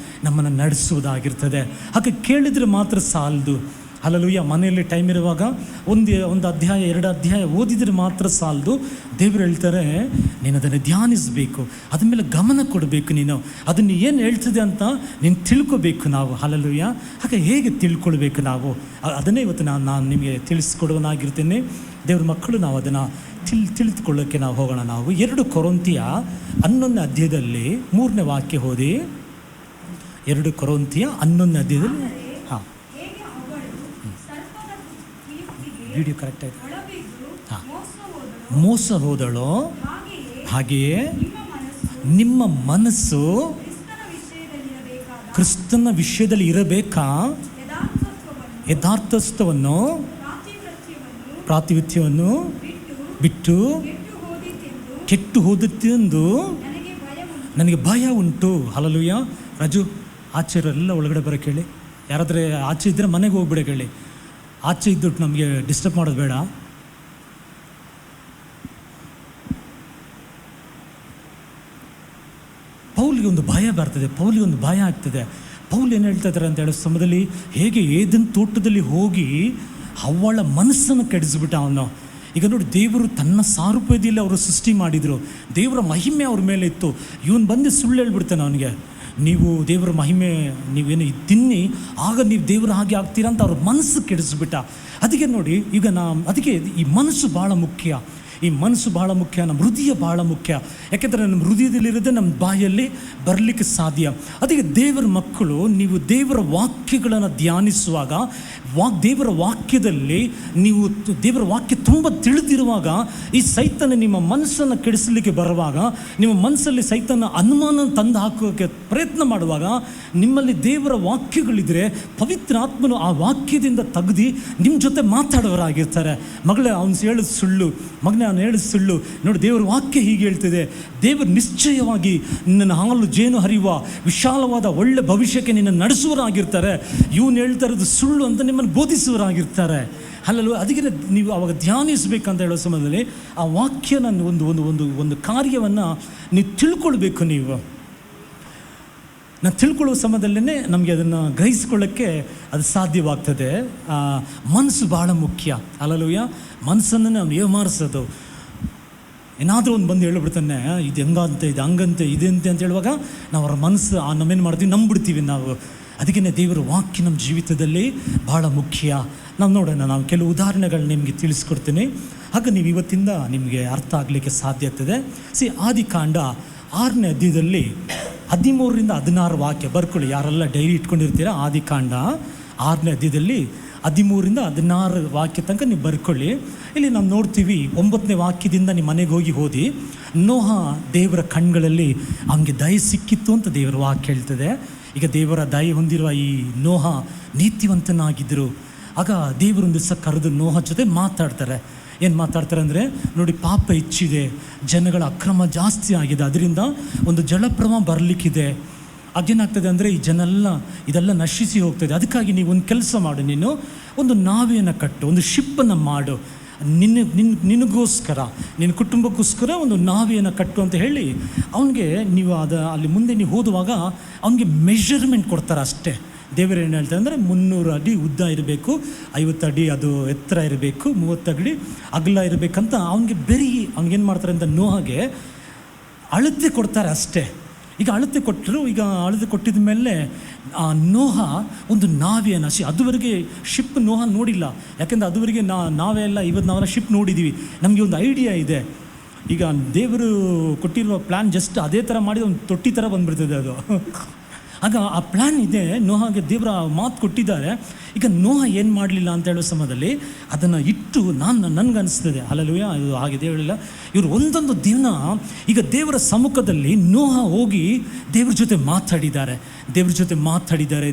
A: ನಮ್ಮನ್ನು ನಡೆಸುವುದಾಗಿರ್ತದೆ. ಹಾಗೆ ಕೇಳಿದರೆ ಮಾತ್ರ ಸಾಲದು. ಹಲ್ಲೆಲೂಯಾ. ಮನೆಯಲ್ಲಿ ಟೈಮ್ ಇರುವಾಗ ಒಂದು ಅಧ್ಯಾಯ 2 ಅಧ್ಯಾಯ ಓದಿದರೆ ಮಾತ್ರ ಸಾಲದು. ದೇವರು ಹೇಳ್ತಾರೆ, ನೀನು ಅದನ್ನು ಧ್ಯಾನಿಸಬೇಕು, ಅದ್ರ ಮೇಲೆ ಗಮನ ಕೊಡಬೇಕು, ನೀನು ಅದನ್ನು ಏನು ಹೇಳ್ತದೆ ಅಂತ ನೀನು ತಿಳ್ಕೊಬೇಕು ನಾವು. ಹಲ್ಲೆಲೂಯಾ. ಹಾಗೆ ಹೇಗೆ ತಿಳ್ಕೊಳ್ಬೇಕು ನಾವು, ಅದನ್ನೇ ಇವತ್ತು ನಾನು ನಿಮಗೆ ತಿಳಿಸ್ಕೊಡುವನಾಗಿರ್ತೇನೆ. ದೇವ್ರ ಮಕ್ಕಳು ನಾವು ಅದನ್ನು ತಿಳಿದುಕೊಳ್ಳೋಕ್ಕೆ ನಾವು ಹೋಗೋಣ. ನಾವು 2 ಕೊರಿಂಥಿಯ 11ನೇ ಅಧ್ಯಾಯದಲ್ಲಿ 3ನೇ ವಾಕ್ಯ ಓದಿ. 2 ಕೊರಿಂಥಿಯ 11ನೇ ಅಧ್ಯಾಯದಲ್ಲಿ, ಹಾಂ, ವಿಡಿಯೋ ಕರೆಕ್ಟ್ ಆಯಿತು. ಹಾಂ, ಮೋಸ ಹೋದಳು, ಹಾಗೆಯೇ ನಿಮ್ಮ ಮನಸ್ಸು ಕ್ರಿಸ್ತನ ವಿಷಯದಲ್ಲಿ ಇರಬೇಕಾ, ಯಥಾರ್ಥತ್ವವನ್ನು, ಪ್ರಾತಿನಿಧ್ಯವನ್ನು ಬಿಟ್ಟು ಕೆಟ್ಟು ಹೋದತ್ತೆಂದು ನನಗೆ ಭಯ ಉಂಟು. ಹಲ್ಲೆಲೂಯಾ. ರಾಜು, ಆಚೆಯವರೆಲ್ಲ ಒಳಗಡೆ ಬರೋಕ್ಕೆ ಹೇಳಿ. ಯಾರಾದರೆ ಆಚೆ ಇದ್ದರೆ ಮನೆಗೆ ಹೋಗ್ಬಿಡಕ್ಕೆ ಹೇಳಿ. ಆಚೆ ಇದ್ದುಟ್ಟು ನಮಗೆ ಡಿಸ್ಟರ್ಬ್ ಮಾಡೋದು ಬೇಡ. ಪೌಲಿಗೆ ಒಂದು ಭಯ ಬರ್ತದೆ, ಪೌಲಿಗೆ ಒಂದು ಭಯ ಆಗ್ತದೆ. ಪೌಲ್ ಏನು ಹೇಳ್ತಾ ಇದ್ದಾರೆ ಅಂತ ಹೇಳೋ ಸಮಯದಲ್ಲಿ, ಹೇಗೆ ಏದೆನ್ ತೋಟದಲ್ಲಿ ಹೋಗಿ ಹವ್ವಳ ಮನಸ್ಸನ್ನು ಕೆಡಿಸ್ಬಿಟ್ಟ ಅವನು. ಈಗ ನೋಡಿ, ದೇವರು ತನ್ನ ಸಾರೂಪ್ಯದಲ್ಲಿ ಅವರು ಸೃಷ್ಟಿ ಮಾಡಿದರು, ದೇವರ ಮಹಿಮೆ ಅವ್ರ ಮೇಲೆ ಇತ್ತು. ಇವನು ಬಂದು ಸುಳ್ಳು ಹೇಳ್ಬಿಡ್ತಾನೆ ಅವನಿಗೆ, ನೀವು ದೇವರ ಮಹಿಮೆ ನೀವೇನು ತಿನ್ನಿ ಆಗ ನೀವು ದೇವರ ಹಾಗೆ ಆಗ್ತೀರಾ ಅಂತ ಅವ್ರ ಮನಸ್ಸು ಕೆಡಿಸ್ಬಿಟ್ಟ. ಅದಕ್ಕೆ ನೋಡಿ, ಈಗ ಅದಕ್ಕೆ ಈ ಮನಸ್ಸು ಭಾಳ ಮುಖ್ಯ. ಈ ಮನಸ್ಸು ಭಾಳ ಮುಖ್ಯ, ನಮ್ಮ ಹೃದಯ ಭಾಳ ಮುಖ್ಯ. ಯಾಕೆಂದರೆ ನಮ್ಮ ಹೃದಯದಲ್ಲಿರೋದೇ ನಮ್ಮ ಬಾಯಲ್ಲಿ ಬರಲಿಕ್ಕೆ ಸಾಧ್ಯ. ಅದಕ್ಕೆ ದೇವರ ಮಕ್ಕಳು, ನೀವು ದೇವರ ವಾಕ್ಯಗಳನ್ನು ಧ್ಯಾನಿಸುವಾಗ, ದೇವರ ವಾಕ್ಯದಲ್ಲಿ ನೀವು ದೇವರ ವಾಕ್ಯ ತುಂಬ ತಿಳಿದಿರುವಾಗ, ಈ ಸೈತನ ನಿಮ್ಮ ಮನಸ್ಸನ್ನು ಕೆಡಿಸಲಿಕ್ಕೆ ಬರುವಾಗ, ನಿಮ್ಮ ಮನಸ್ಸಲ್ಲಿ ಸೈತನ ಅನುಮಾನ ತಂದು ಹಾಕೋಕ್ಕೆ ಪ್ರಯತ್ನ ಮಾಡುವಾಗ, ನಿಮ್ಮಲ್ಲಿ ದೇವರ ವಾಕ್ಯಗಳಿದ್ದರೆ ಪವಿತ್ರ ಆತ್ಮನು ಆ ವಾಕ್ಯದಿಂದ ತೆಗೆದು ನಿಮ್ಮ ಜೊತೆ ಮಾತಾಡೋರಾಗಿರ್ತಾರೆ. ಮಗಳೇ, ಅವನು ಹೇಳೋದು ಸುಳ್ಳು, ಮಗನೇ
B: ನಾನು ಹೇಳಿ ಸುಳ್ಳು. ನೋಡಿ, ದೇವರ ವಾಕ್ಯ ಹೀಗೆ ಹೇಳ್ತಿದೆ, ದೇವರು ನಿಶ್ಚಯವಾಗಿ ನಿನ್ನನ್ನು ಹಾಲು ಜೇನು ಹರಿಯುವ ವಿಶಾಲವಾದ ಒಳ್ಳೆ ಭವಿಷ್ಯಕ್ಕೆ ನಿನ್ನ ನಡೆಸುವರಾಗಿರ್ತಾರೆ. ಇವನು ಹೇಳ್ತಾ ಇರೋದು ಸುಳ್ಳು ಅಂತ ನಿಮ್ಮನ್ನು ಬೋಧಿಸುವರಾಗಿರ್ತಾರೆ. ಅಲ್ಲಲ್ವ? ಅದಕ್ಕೆ ನೀವು ಅವಾಗ ಧ್ಯಾನಿಸಬೇಕಂತ ಹೇಳೋ ಸಮಯದಲ್ಲಿ ಆ ವಾಕ್ಯನ ಒಂದು ಒಂದು ಒಂದು ಒಂದು ಕಾರ್ಯವನ್ನು ನೀವು ತಿಳ್ಕೊಳ್ಬೇಕು. ನಾನು ತಿಳ್ಕೊಳ್ಳೋ ಸಮಯದಲ್ಲೇ ನಮಗೆ ಅದನ್ನು ಗ್ರಹಿಸ್ಕೊಳ್ಳೋಕ್ಕೆ ಅದು ಸಾಧ್ಯವಾಗ್ತದೆ. ಮನಸ್ಸು ಭಾಳ ಮುಖ್ಯ. ಅಲ್ಲಲ್ವಯ್ಯ? ಮನಸ್ಸನ್ನು ನಾವು ಏಮಾರಿಸೋದು. ಏನಾದರೂ ಒಂದು ಬಂದು ಹೇಳ್ಬಿಡ್ತಾನೆ, ಇದು ಹೆಂಗಂತೆ, ಇದು ಹಂಗಂತೆ, ಇದಂತೆ ಅಂತ ಹೇಳುವಾಗ ನಾವು ಅವ್ರ ಮನಸ್ಸು ನಾವೇನು ಮಾಡ್ತೀವಿ, ನಂಬಿಡ್ತೀವಿ ನಾವು. ಅದಕ್ಕೆ ದೇವರ ವಾಕ್ಯ ನಮ್ಮ ಜೀವಿತದಲ್ಲಿ ಭಾಳ ಮುಖ್ಯ. ನಾವು ನೋಡೋಣ, ನಾವು ಕೆಲವು ಉದಾಹರಣೆಗಳು ನಿಮಗೆ ತಿಳಿಸ್ಕೊಡ್ತೀನಿ, ಆಗ ನೀವು ಇವತ್ತಿಂದ ನಿಮಗೆ ಅರ್ಥ ಆಗಲಿಕ್ಕೆ ಸಾಧ್ಯ ಆಗ್ತದೆ. ಆದಿಕಾಂಡ 6ನೇ ಅಧ್ಯಾಯದಲ್ಲಿ 13ರಿಂದ 16 ವಾಕ್ಯ ಬರ್ಕೊಳ್ಳಿ. ಯಾರೆಲ್ಲ ಡೈರಿ ಇಟ್ಕೊಂಡಿರ್ತೀರ, ಆದಿಕಾಂಡ 6ನೇ ಅಧ್ಯಾಯದಲ್ಲಿ 13ರಿಂದ 16 ವಾಕ್ಯ ತನಕ ನೀವು ಬರ್ಕೊಳ್ಳಿ. ಇಲ್ಲಿ ನಾವು ನೋಡ್ತೀವಿ, 9ನೇ ವಾಕ್ಯದಿಂದ ನಿಮ್ಮ ಮನೆಗೆ ಹೋಗಿ ಓದಿ. ನೋಹ ದೇವರ ಕಣ್ಗಳಲ್ಲಿ ಅವನಿಗೆ ದಯೆ ಸಿಕ್ಕಿತ್ತು ಅಂತ ದೇವರ ವಾಕ್ಯ ಹೇಳ್ತದೆ. ಈಗ ದೇವರ ದಯೆ ಹೊಂದಿರುವ ಈ ನೋಹ ನೀತಿವಂತನಾಗಿದ್ದರು. ಆಗ ದೇವರೊಂದು ದಿವಸ ಕರೆದು ನೋಹ ಜೊತೆ ಮಾತಾಡ್ತಾರೆ. ಏನು ಮಾತಾಡ್ತಾರೆ ಅಂದರೆ, ನೋಡಿ, ಪಾಪ ಹೆಚ್ಚಿದೆ, ಜನಗಳ ಅಕ್ರಮ ಜಾಸ್ತಿ ಆಗಿದೆ, ಅದರಿಂದ ಒಂದು ಜಲಪ್ರವಾಹ ಬರಲಿಕ್ಕಿದೆ. ಅದೇನಾಗ್ತದೆ ಅಂದರೆ ಈ ಇದೆಲ್ಲ ನಶಿಸಿ ಹೋಗ್ತದೆ. ಅದಕ್ಕಾಗಿ ನೀವು ಒಂದು ಕೆಲಸ ಮಾಡು, ನೀನು ಒಂದು ನಾವೆಯನ್ನು ಕಟ್ಟು, ಒಂದು ಶಿಪ್ಪನ್ನು ಮಾಡು, ನಿನಗೋಸ್ಕರ, ನಿನ್ನ ಕುಟುಂಬಕ್ಕೋಸ್ಕರ ಒಂದು ನಾವೆಯನ್ನು ಕಟ್ಟು ಅಂತ ಹೇಳಿ ಅವನಿಗೆ ನೀವು ಅಲ್ಲಿ ಮುಂದೆ ನೀವು ಓದುವಾಗ ಅವನಿಗೆ ಮೆಷರ್ಮೆಂಟ್ ಕೊಡ್ತಾರೆ ಅಷ್ಟೇ. ದೇವರು ಏನು ಹೇಳ್ತಾರೆ ಅಂದರೆ 300 ಅಡಿ ಉದ್ದ ಇರಬೇಕು, 50 ಅಡಿ ಅದು ಎತ್ತರ ಇರಬೇಕು, 30 ಅಡಿ ಅಗಲ ಇರಬೇಕಂತ ಅವ್ನಿಗೇನು ಮಾಡ್ತಾರೆ ಅಂತ ನೋಹಾಗೆ ಅಳತೆ ಕೊಡ್ತಾರೆ ಅಷ್ಟೇ. ಈಗ ಅಳತೆ ಕೊಟ್ಟರು. ಈಗ ಅಳತೆ ಕೊಟ್ಟಿದ ಮೇಲೆ ನೋಹ ಒಂದು ನಾವೆಯನ್ನು ಅದುವರೆಗೆ ಶಿಪ್ ನೋಹ ನೋಡಿಲ್ಲ. ಯಾಕೆಂದರೆ ಅದುವರೆಗೆ ನಾವೇ ಎಲ್ಲ ಇವತ್ತು ನಾವೆಲ್ಲ ಶಿಪ್ ನೋಡಿದ್ದೀವಿ, ನಮಗೆ ಒಂದು ಐಡಿಯಾ ಇದೆ. ಈಗ ದೇವರು ಕೊಟ್ಟಿರುವ ಪ್ಲ್ಯಾನ್ ಜಸ್ಟ್ ಅದೇ ಥರ ಮಾಡಿದ ಒಂದು ತೊಟ್ಟಿ ಥರ ಬಂದುಬಿಡ್ತದೆ ಅದು. ಆಗ ಆ ಪ್ಲ್ಯಾನ್ ಇದೆ, ನೋಹಾಗೆ ದೇವರ ಮಾತು ಕೊಟ್ಟಿದ್ದಾರೆ. ಈಗ ನೋಹ ಏನು ಮಾಡಲಿಲ್ಲ ಅಂತ ಹೇಳೋ ಸಮಯದಲ್ಲಿ ಅದನ್ನು ಇಟ್ಟು ನನಗನ್ನಿಸ್ತದೆ, ಅಲ್ಲಲ್ವಯ್ಯ, ಇದು ಹಾಗೆ ದೇವರಿಲ್ಲ, ಇವರು ಒಂದೊಂದು ದಿನ ಈಗ ದೇವರ ಸಮ್ಮುಖದಲ್ಲಿ ನೋಹ ಹೋಗಿ ದೇವ್ರ ಜೊತೆ ಮಾತಾಡಿದ್ದಾರೆ,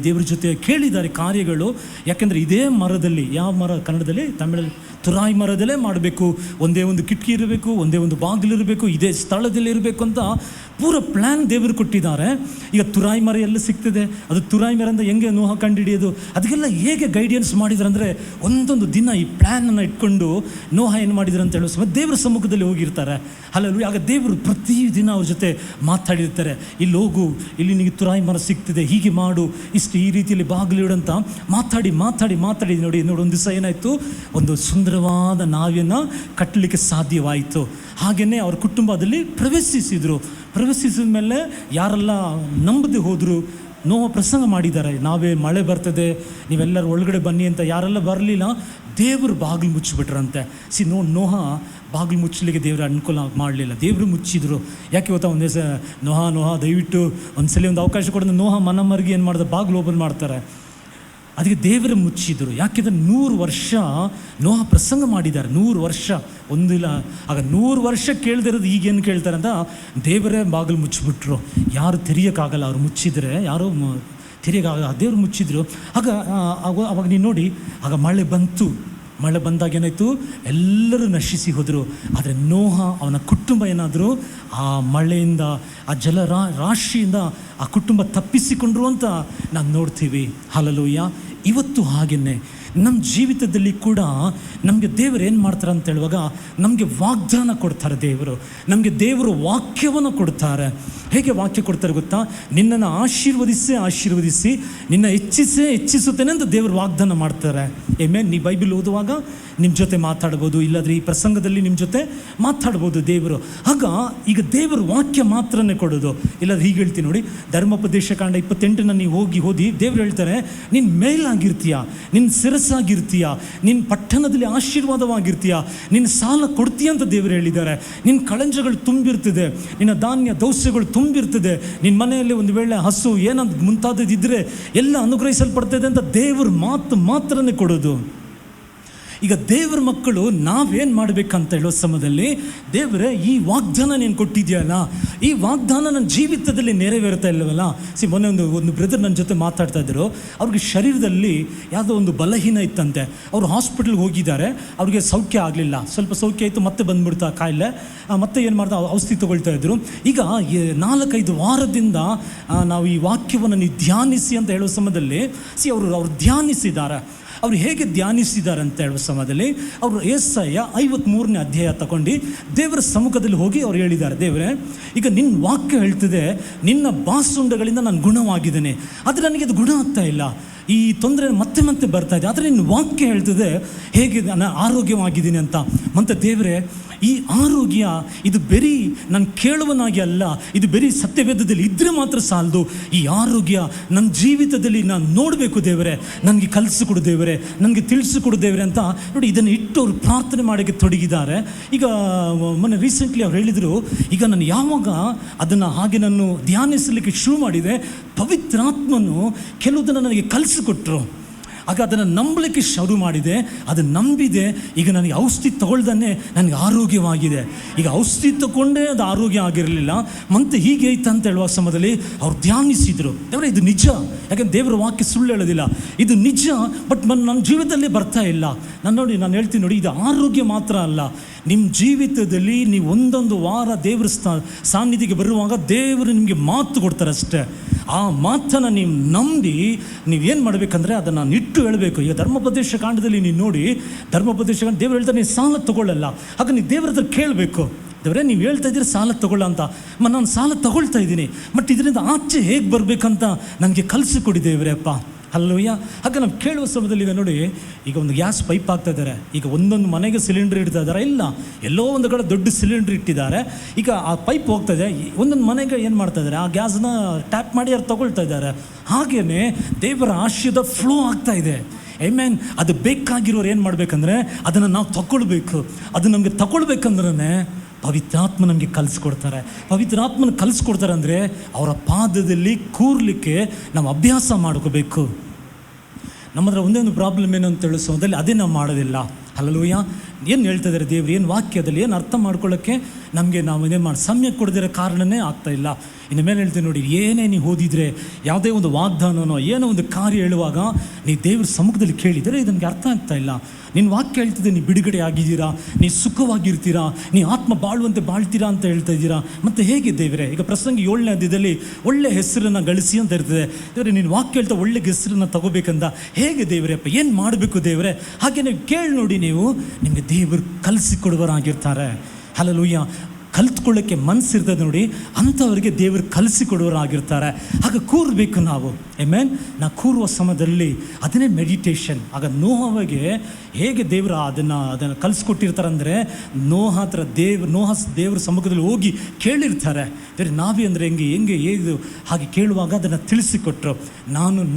B: ದೇವ್ರ ಜೊತೆ ಕೇಳಿದ್ದಾರೆ ಕಾರ್ಯಗಳು. ಯಾಕೆಂದರೆ ಇದೇ ಮರದಲ್ಲಿ, ಯಾವ ಮರ ಕನ್ನಡದಲ್ಲಿ, ತಮಿಳಲ್ಲಿ ತುರಾಯಿ ಮರದಲ್ಲೇ ಮಾಡಬೇಕು, ಒಂದೇ ಒಂದು ಕಿಟಕಿ ಇರಬೇಕು, ಒಂದೇ ಒಂದು ಬಾಗಿಲಿರಬೇಕು, ಇದೇ ಸ್ಥಳದಲ್ಲಿ ಇರಬೇಕು ಅಂತ ಪೂರ ಪ್ಲ್ಯಾನ್ ದೇವರು ಕೊಟ್ಟಿದ್ದಾರೆ. ಈಗ ತುರಾಯಿ ಮರ ಎಲ್ಲ ಸಿಗ್ತದೆ, ಅದು ತುರಾಯಿ ಮರ ಅಂತ ಹೆಂಗೆ ನೋಹ ಕಂಡುಹಿಡಿಯೋದು, ಅದಕ್ಕೆಲ್ಲ ಹೇಗೆ ಗೈಡೆನ್ಸ್ ಮಾಡಿದ್ರು ಅಂದರೆ ಒಂದೊಂದು ದಿನ ಈ ಪ್ಲ್ಯಾನನ್ನು ಇಟ್ಕೊಂಡು ನೋಹ ಏನು ಮಾಡಿದ್ರು ಅಂತ ಹೇಳೋ ಸಮಯ ದೇವರ ಸಮ್ಮುಖದಲ್ಲಿ ಹೋಗಿರ್ತಾರೆ. ಅಲ್ಲಲ್ಲಿ ಆಗ ದೇವರು ಪ್ರತಿದಿನ ಅವ್ರ ಜೊತೆ ಮಾತಾಡಿರ್ತಾರೆ. ಇಲ್ಲಿ ಹೋಗು, ಇಲ್ಲಿ ನಿನಗೆ ತುರಾಯಿ ಮರ ಸಿಗ್ತದೆ, ಹೀಗೆ ಮಾಡು, ಈ ರೀತಿಯಲ್ಲಿ ಬಾಗಿಲಿಡಂತ ಮಾತಾಡಿ ನೋಡಿ ಒಂದು ದಿವಸ ಏನಾಯಿತು, ಒಂದು ಸುಂದರವಾದ ನಾವೆಯನ್ನು ಕಟ್ಟಲಿಕ್ಕೆ ಸಾಧ್ಯವಾಯಿತು. ಹಾಗೆಯೇ ಅವ್ರ ಕುಟುಂಬದಲ್ಲಿ ಪ್ರವೇಶಿಸಿದ ಮೇಲೆ ಯಾರೆಲ್ಲ ನಂಬದೆ ಹೋದರು, ನೋಹ ಪ್ರಸಂಗ ಮಾಡಿದ್ದಾರೆ, ನಾವೇ ಮಳೆ ಬರ್ತದೆ, ನೀವೆಲ್ಲರೂ ಒಳಗಡೆ ಬನ್ನಿ ಅಂತ. ಯಾರೆಲ್ಲ ಬರಲಿಲ್ಲ, ದೇವರು ಬಾಗಿಲು ಮುಚ್ಚಿಬಿಟ್ರಂತೆ. ನೋಹ ಬಾಗಿಲು ಮುಚ್ಚಲಿಕ್ಕೆ ದೇವರು ಅನುಕೂಲ ಮಾಡಲಿಲ್ಲ, ದೇವರು ಮುಚ್ಚಿದ್ರು. ಯಾಕೆ ಗೊತ್ತಾ, ಒಂದೇ ನೋಹ ದಯವಿಟ್ಟು ಒಂದ್ಸಲಿ ಒಂದು ಅವಕಾಶ ಕೊಡೋದು. ನೋಹ ಮನಮರ್ಗಿ ಏನು ಮಾಡಿದ, ಬಾಗಿಲು ಓಪನ್ ಮಾಡ್ತಾರೆ. ಅದಕ್ಕೆ ದೇವರೇ ಮುಚ್ಚಿದ್ರು. ಯಾಕೆಂದರೆ 100 ವರ್ಷ ನೋಹ ಪ್ರಸಂಗ ಮಾಡಿದ್ದಾರೆ, 100 ವರ್ಷ ಒಂದಿಲ್ಲ. ಆಗ 100 ವರ್ಷ ಕೇಳ್ದಿರೋದು ಈಗೇನು ಕೇಳ್ತಾರೆ ಅಂತ ದೇವರೇ ಬಾಗಿಲು ಮುಚ್ಚಿಬಿಟ್ರು. ಯಾರು ತೆರೆಯೋಕ್ಕಾಗಲ್ಲ, ಅವ್ರು ಮುಚ್ಚಿದರೆ ಯಾರೋ ತೆರೆಯೋಕ್ಕಾಗಲ್ಲ, ದೇವರು ಮುಚ್ಚಿದ್ರು. ಅವಾಗ ನೀನು ನೋಡಿ, ಆಗ ಮಳೆ ಬಂದಾಗ ಏನಾಯಿತು, ಎಲ್ಲರೂ ನಶಿಸಿ ಹೋದರು. ಆದರೆ ನೋಹ ಅವನ ಕುಟುಂಬ ಏನಾದರೂ ಆ ಮಳೆಯಿಂದ, ಆ ರಾಶಿಯಿಂದ ಆ ಕುಟುಂಬ ತಪ್ಪಿಸಿಕೊಂಡ್ರು ಅಂತ ನಾವು ನೋಡ್ತೀವಿ. ಹಲ್ಲೆಲೂಯಾ. ಇವತ್ತು ಹಾಗೆಯೇ ನಮ್ಮ ಜೀವಿತದಲ್ಲಿ ಕೂಡ ನಮಗೆ ದೇವರು ಏನು ಮಾಡ್ತಾರೆ ಅಂತ ಹೇಳುವಾಗ ನಮಗೆ ವಾಗ್ದಾನ ಕೊಡ್ತಾರೆ. ನಮಗೆ ದೇವರು ವಾಕ್ಯವನ್ನು ಕೊಡ್ತಾರೆ. ಹೇಗೆ ವಾಕ್ಯ ಕೊಡ್ತಾರೆ ಗೊತ್ತಾ, ನಿನ್ನನ್ನು ಆಶೀರ್ವದಿಸಿ ನಿನ್ನ ಹೆಚ್ಚಿಸುತ್ತೇನೆ ಅಂತ ದೇವರು ವಾಗ್ದಾನ ಮಾಡ್ತಾರೆ. ನೀ ಬೈಬಲ್ ಓದುವಾಗ ನಿಮ್ಮ ಜೊತೆ ಮಾತಾಡ್ಬೋದು, ಇಲ್ಲಾಂದರೆ ಈ ಪ್ರಸಂಗದಲ್ಲಿ ನಿಮ್ಮ ಜೊತೆ ಮಾತಾಡ್ಬೋದು ದೇವರು. ಈಗ ದೇವರು ವಾಕ್ಯ ಮಾತ್ರನೇ ಕೊಡೋದು. ಇಲ್ಲಾಂದ್ರೆ ಹೀಗೆ ಹೇಳ್ತೀನಿ ನೋಡಿ, ಧರ್ಮೋಪದೇಶ ಕಾಂಡ 28 ನೀವು ಓದಿ, ದೇವರು ಹೇಳ್ತಾರೆ, ನೀನು ಮೇಲಾಗಿರ್ತೀಯ, ನಿನ್ನ ಶಿರಸ್ಸಾಗಿರ್ತೀಯ, ನಿನ್ನ ಪಟ್ಟಣದಲ್ಲಿ ಆಶೀರ್ವಾದವಾಗಿರ್ತೀಯ, ನಿನ್ನ ಸಾಲ ಕೊಡ್ತೀಯ ಅಂತ ದೇವರು ಹೇಳಿದ್ದಾರೆ. ನಿನ್ನ ಕಳಂಜಗಳು ತುಂಬಿರ್ತದೆ, ನಿನ್ನ ಧಾನ್ಯ ದವಸಗಳು ತುಂಬಿರ್ತದೆ, ನಿನ್ನ ಮನೆಯಲ್ಲಿ ಒಂದು ವೇಳೆ ಹಸು ಏನಂತ ಮುಂತಾದದಿದ್ದರೆ ಎಲ್ಲ ಅನುಗ್ರಹಿಸಲ್ಪಡ್ತದೆ ಅಂತ ದೇವರು ಮಾತ್ರನೇ ಕೊಡೋದು. ಈಗ ದೇವರ ಮಕ್ಕಳು ನಾವೇನು ಮಾಡಬೇಕಂತ ಹೇಳೋ ಸಮಯದಲ್ಲಿ, ದೇವರೇ ಈ ವಾಗ್ದಾನ ನೀನು ಕೊಟ್ಟಿದ್ಯಲ್ಲ, ಈ ವಾಗ್ದಾನ ನನ್ನ ಜೀವಿತದಲ್ಲಿ ನೆರವೇರ್ತಾ ಇಲ್ಲವಲ್ಲ. ಮೊನ್ನೆ ಒಂದು ಬ್ರದರ್ ನನ್ನ ಜೊತೆ ಮಾತಾಡ್ತಾ ಇದ್ದರು. ಅವ್ರಿಗೆ ಶರೀರದಲ್ಲಿ ಯಾವುದೋ ಒಂದು ಬಲಹೀನ ಇತ್ತಂತೆ. ಅವರು ಹಾಸ್ಪಿಟಲ್ಗೆ ಹೋಗಿದ್ದಾರೆ, ಅವ್ರಿಗೆ ಸೌಖ್ಯ ಆಗಲಿಲ್ಲ. ಸ್ವಲ್ಪ ಸೌಖ್ಯ ಆಯಿತು, ಮತ್ತೆ ಬಂದ್ಬಿಡ್ತಾ ಕಾಯಿಲೆ. ಮತ್ತೆ ಏನು ಮಾಡ್ತಾ ಔಷಧಿ ತೊಗೊಳ್ತಾ ಇದ್ರು. ಈಗ 4-5 ವಾರದಿಂದ ನಾವು ಈ ವಾಕ್ಯವನ್ನು ನೀವು ಧ್ಯಾನಿಸಿ ಅಂತ ಹೇಳೋ ಸಮಯದಲ್ಲಿ ಅವರು ಧ್ಯಾನಿಸಿದ್ದಾರೆ. ಅವರು ಹೇಗೆ ಧ್ಯಾನಿಸಿದ್ದಾರೆ ಅಂತ ಹೇಳುವ ಸಮಯದಲ್ಲಿ ಅವರು ಯೆಶಾಯ 53ನೇ ಅಧ್ಯಾಯ ತಗೊಂಡು ದೇವರ ಸಮ್ಮುಖದಲ್ಲಿ ಹೋಗಿ ಅವ್ರು ಹೇಳಿದ್ದಾರೆ, ದೇವರೇ ಈಗ ನಿನ್ನ ವಾಕ್ಯ ಹೇಳ್ತಿದೆ, ನಿನ್ನ ಬಾಸುಂಡಗಳಿಂದ ನಾನು ಗುಣವಾಗಿದ್ದೇನೆ, ಆದರೆ ನನಗೆ ಅದು ಗುಣ ಆಗ್ತಾ ಇಲ್ಲ, ಈ ತೊಂದರೆ ಮತ್ತೆ ಮತ್ತೆ ಬರ್ತಾ ಇದೆ, ಆದರೆ ನಿನ್ನ ವಾಕ್ಯ ಹೇಳ್ತಿದೆ ಹೇಗೆ ನಾನು ಆರೋಗ್ಯವಾಗಿದ್ದೀನಿ ಅಂತ. ಮತ್ತು ದೇವರೇ ಈ ಆರೋಗ್ಯ ಇದು ಬರೀ ನಾನು ಕೇಳುವನಾಗಿ ಅಲ್ಲ, ಇದು ಬರೀ ಸತ್ಯವೇದದಲ್ಲಿ ಇದ್ದರೆ ಮಾತ್ರ ಸಾಲದು, ಈ ಆರೋಗ್ಯ ನನ್ನ ಜೀವಿತದಲ್ಲಿ ನಾನು ನೋಡಬೇಕು ದೇವರೇ, ನನಗೆ ಕಲಿಸಿಕೊಡು ದೇವರೇ, ನನಗೆ ತಿಳಿಸಿಕೊಡು ದೇವರೇ ಅಂತ ನೋಡಿ ಇದನ್ನು ಇಟ್ಟು ಅವರು ಪ್ರಾರ್ಥನೆ ಮಾಡೋಕ್ಕೆ ತೊಡಗಿದ್ದಾರೆ. ಈಗ ಮೊನ್ನೆ ರೀಸೆಂಟ್ಲಿ ಅವ್ರು ಹೇಳಿದರು, ಈಗ ನಾನು ಯಾವಾಗ ಅದನ್ನು ಹಾಗೆ ನಾನು ಧ್ಯಾನಿಸಲಿಕ್ಕೆ ಶುರು ಮಾಡಿದೆ, ಪವಿತ್ರಾತ್ಮನು ಕೆಲವುದನ್ನು ನನಗೆ ಕಲಿಸಿಕೊಟ್ರು. ಆಗ ಅದನ್ನು ನಂಬಲಿಕ್ಕೆ ಶುರು ಮಾಡಿದೆ, ಅದು ನಂಬಿದೆ. ಈಗ ನನಗೆ ಔಷಧಿ ತಗೊಳ್ದೇ ನನಗೆ ಆರೋಗ್ಯವಾಗಿದೆ. ಈಗ ಔಷಧಿ ತಗೊಂಡೇ ಅದು ಆರೋಗ್ಯ ಆಗಿರಲಿಲ್ಲ. ಮತ್ತೆ ಹೀಗೆ ಐತೆ ಅಂತ ಹೇಳುವ ಸಮಯದಲ್ಲಿ ಅವ್ರು ಧ್ಯಾನಿಸಿದರು, ದೇವರೇ ಇದು ನಿಜ, ಯಾಕಂದ್ರೆ ದೇವರ ವಾಕ್ಯ ಸುಳ್ಳು ಹೇಳೋದಿಲ್ಲ, ಇದು ನಿಜ. ಬಟ್ ನನ್ನ ಜೀವಿತದಲ್ಲಿ ಬರ್ತಾ ಇಲ್ಲ. ನಾನು ಹೇಳ್ತೀನಿ ನೋಡಿ, ಇದು ಆರೋಗ್ಯ ಮಾತ್ರ ಅಲ್ಲ, ನಿಮ್ಮ ಜೀವಿತದಲ್ಲಿ ನೀವು ಒಂದೊಂದು ವಾರ ದೇವರ ಸಾನ್ನಿಧ್ಯಕ್ಕೆ ಬರುವಾಗ ದೇವರು ನಿಮಗೆ ಮಾತು ಕೊಡ್ತಾರೆ ಅಷ್ಟೇ. ಆ ಮಾತನ್ನು ನೀವು ನಂಬಿ ನೀವೇನು ಮಾಡಬೇಕಂದ್ರೆ ಅದನ್ನು ಇಟ್ಟು ಹೇಳಬೇಕು. ಈಗ ಧರ್ಮೋಪದೇಶ ಕಾಂಡದಲ್ಲಿ ನೀವು ನೋಡಿ, ಧರ್ಮೋಪದೇಶ ಕಾಂಡ ದೇವರು ಹೇಳ್ತಾರೆ ನೀವು ಸಾಲ ತಗೊಳ್ಳಲ್ಲ, ಹಾಗೆ ನೀವು ದೇವರ ಹತ್ರ ಕೇಳಬೇಕು, ದೇವರೇ ನೀವು ಹೇಳ್ತಾ ಇದ್ದೀರಿ ಸಾಲ ತಗೊಳ್ಳ ಅಂತ, ನಾನು ಸಾಲ ತಗೊಳ್ತಾ ಇದ್ದೀನಿ, ಬಟ್ ಇದರಿಂದ ಆಚೆ ಹೇಗೆ ಬರಬೇಕಂತ ನನಗೆ ಕಲಿಸಿಕೊಡಿ ದೇವರೇ ಅಪ್ಪ. ಅಲ್ಲೂಯ್ಯ. ಹಾಗೆ ನಾವು ಕೇಳುವ ಸಮಯದಲ್ಲಿ ಈಗ ನೋಡಿ, ಈಗ ಒಂದು ಗ್ಯಾಸ್ ಪೈಪ್ ಹಾಕ್ತಾ ಇದ್ದಾರೆ, ಈಗ ಒಂದೊಂದು ಮನೆಗೆ ಸಿಲಿಂಡರ್ ಇಡ್ತಾ ಇದ್ದಾರೆ, ಇಲ್ಲ ಎಲ್ಲೋ ಒಂದು ಕಡೆ ದೊಡ್ಡ ಸಿಲಿಂಡರ್ ಇಟ್ಟಿದ್ದಾರೆ. ಈಗ ಆ ಪೈಪ್ ಹೋಗ್ತಾ ಇದೆ, ಒಂದೊಂದು ಮನೆಗೆ ಏನು ಮಾಡ್ತಾ ಇದ್ದಾರೆ, ಆ ಗ್ಯಾಸ್ನ ಟ್ಯಾಪ್ ಮಾಡಿ ಅವ್ರು ತಗೊಳ್ತಾ ಇದ್ದಾರೆ. ಹಾಗೆಯೇ ದೇವರ ಆಶೀರ್ವಾದ ಫ್ಲೋ ಆಗ್ತಾ ಇದೆ. ಆಮೆನ್. ಅದು ಬೇಕಾಗಿರೋರು ಏನು ಮಾಡಬೇಕಂದ್ರೆ ಅದನ್ನು ನಾವು ತಗೊಳ್ಬೇಕು. ಅದು ನಮಗೆ ತಗೊಳ್ಬೇಕಂದ್ರೆ ಪವಿತ್ರಾತ್ಮ ನಮಗೆ ಕಲಿಸ್ಕೊಡ್ತಾರೆ. ಪವಿತ್ರಾತ್ಮನ ಕಲಿಸ್ಕೊಡ್ತಾರೆ ಅಂದರೆ ಅವರ ಪಾದದಲ್ಲಿ ಕೂರ್ಲಿಕ್ಕೆ ನಾವು ಅಭ್ಯಾಸ ಮಾಡ್ಕೋಬೇಕು. ನಮ್ಮದ್ರ ಒಂದೇ ಒಂದು ಪ್ರಾಬ್ಲಮ್ ಏನು ಅಂತ ತಿಳಿಸೋದಲ್ಲಿ ಅದೇ ನಾವು ಮಾಡೋದಿಲ್ಲ. ಹಲ್ಲೆಲೂಯಾ. ಏನು ಹೇಳ್ತಾ ಇದ್ದಾರೆ ದೇವ್ರು, ಏನು ವಾಕ್ಯದಲ್ಲಿ ಏನು ಅರ್ಥ ಮಾಡ್ಕೊಳ್ಳೋಕ್ಕೆ ನಮಗೆ ನಾವು ಏನೇನು ಮಾಡಿ ಸಮಯ ಕೊಡದಿರೋ ಕಾರಣನೇ ಆಗ್ತಾಯಿಲ್ಲ. ಇನ್ನು ಮೇಲೆ ಹೇಳ್ತೀನಿ ನೋಡಿ, ಏನೇ ನೀವು ಓದಿದರೆ ಯಾವುದೇ ಒಂದು ವಾಗ್ದಾನನೋ ಏನೋ ಒಂದು ಕಾರ್ಯ ಹೇಳುವಾಗ ನೀವು ದೇವ್ರ ಸಮ್ಮುಖದಲ್ಲಿ ಕೇಳಿದರೆ ಇದಕ್ಕೆ ಅರ್ಥ ಆಗ್ತಾ ಇಲ್ಲ. ನಿನ್ನ ವಾಕ್ಯ ಹೇಳ್ತಿದ್ದೆ ನೀವು ಬಿಡುಗಡೆ ಆಗಿದ್ದೀರಾ, ನೀವು ಸುಖವಾಗಿರ್ತೀರಾ, ನೀವು ಆತ್ಮ ಬಾಳುವಂತೆ ಬಾಳ್ತೀರಾ ಅಂತ ಹೇಳ್ತಾ ಇದ್ದೀರಾ. ಮತ್ತು ಹೇಗೆ ದೇವರೇ, ಈಗ ಪ್ರಸಂಗ 7ನೇ ಅಧ್ಯಾಯದಲ್ಲಿ ಒಳ್ಳೆ ಹೆಸರನ್ನು ಗಳಿಸಿ ಅಂತ ಇರ್ತದೆ. ದೇವರೇ ನಿನ್ನ ವಾಕ್ಯ ಹೇಳ್ತಾ ಒಳ್ಳೆ ಹೆಸರನ್ನು ತಗೋಬೇಕಂತ ಹೇಗೆ ದೇವರೇ ಅಪ್ಪ, ಏನು ಮಾಡಬೇಕು ದೇವರೇ? ಹಾಗೆ ನೀವು ಕೇಳಿ ನೋಡಿ, ನೀವು ನಿಮಗೆ ದೇವರು ಕಲಿಸಿಕೊಡುವರಾಗಿರ್ತಾರೆ. ಹಲ್ಲೆಲೂಯಾ. ಕಲ್ತ್ಕೊಳ್ಳೋಕ್ಕೆ ಮನಸ್ಸಿರ್ತದೆ ನೋಡಿ, ಅಂಥವರಿಗೆ ದೇವರು ಕಲಿಸಿಕೊಡುವರಾಗಿರ್ತಾರೆ. ಆಗ ಕೂರಬೇಕು ನಾವು. ಆಮೆನ್. ನಾವು ಕೂರುವ ಸಮಯದಲ್ಲಿ ಅದನ್ನೇ ಮೆಡಿಟೇಷನ್. ಆಗ ನೋಹಗೆ ಹೇಗೆ ದೇವರು ಅದನ್ನು ಕಲಿಸ್ಕೊಟ್ಟಿರ್ತಾರೆ ಅಂದರೆ, ನೋಹ ದೇವ್ರ ಸಮ್ಮುಖದಲ್ಲಿ ಹೋಗಿ ಕೇಳಿರ್ತಾರೆ, ಬೇರೆ ನಾವೇ ಅಂದರೆ ಹೆಂಗೆ ಹೇಗೆ ಹಾಗೆ ಕೇಳುವಾಗ ಅದನ್ನು ತಿಳಿಸಿಕೊಟ್ರು.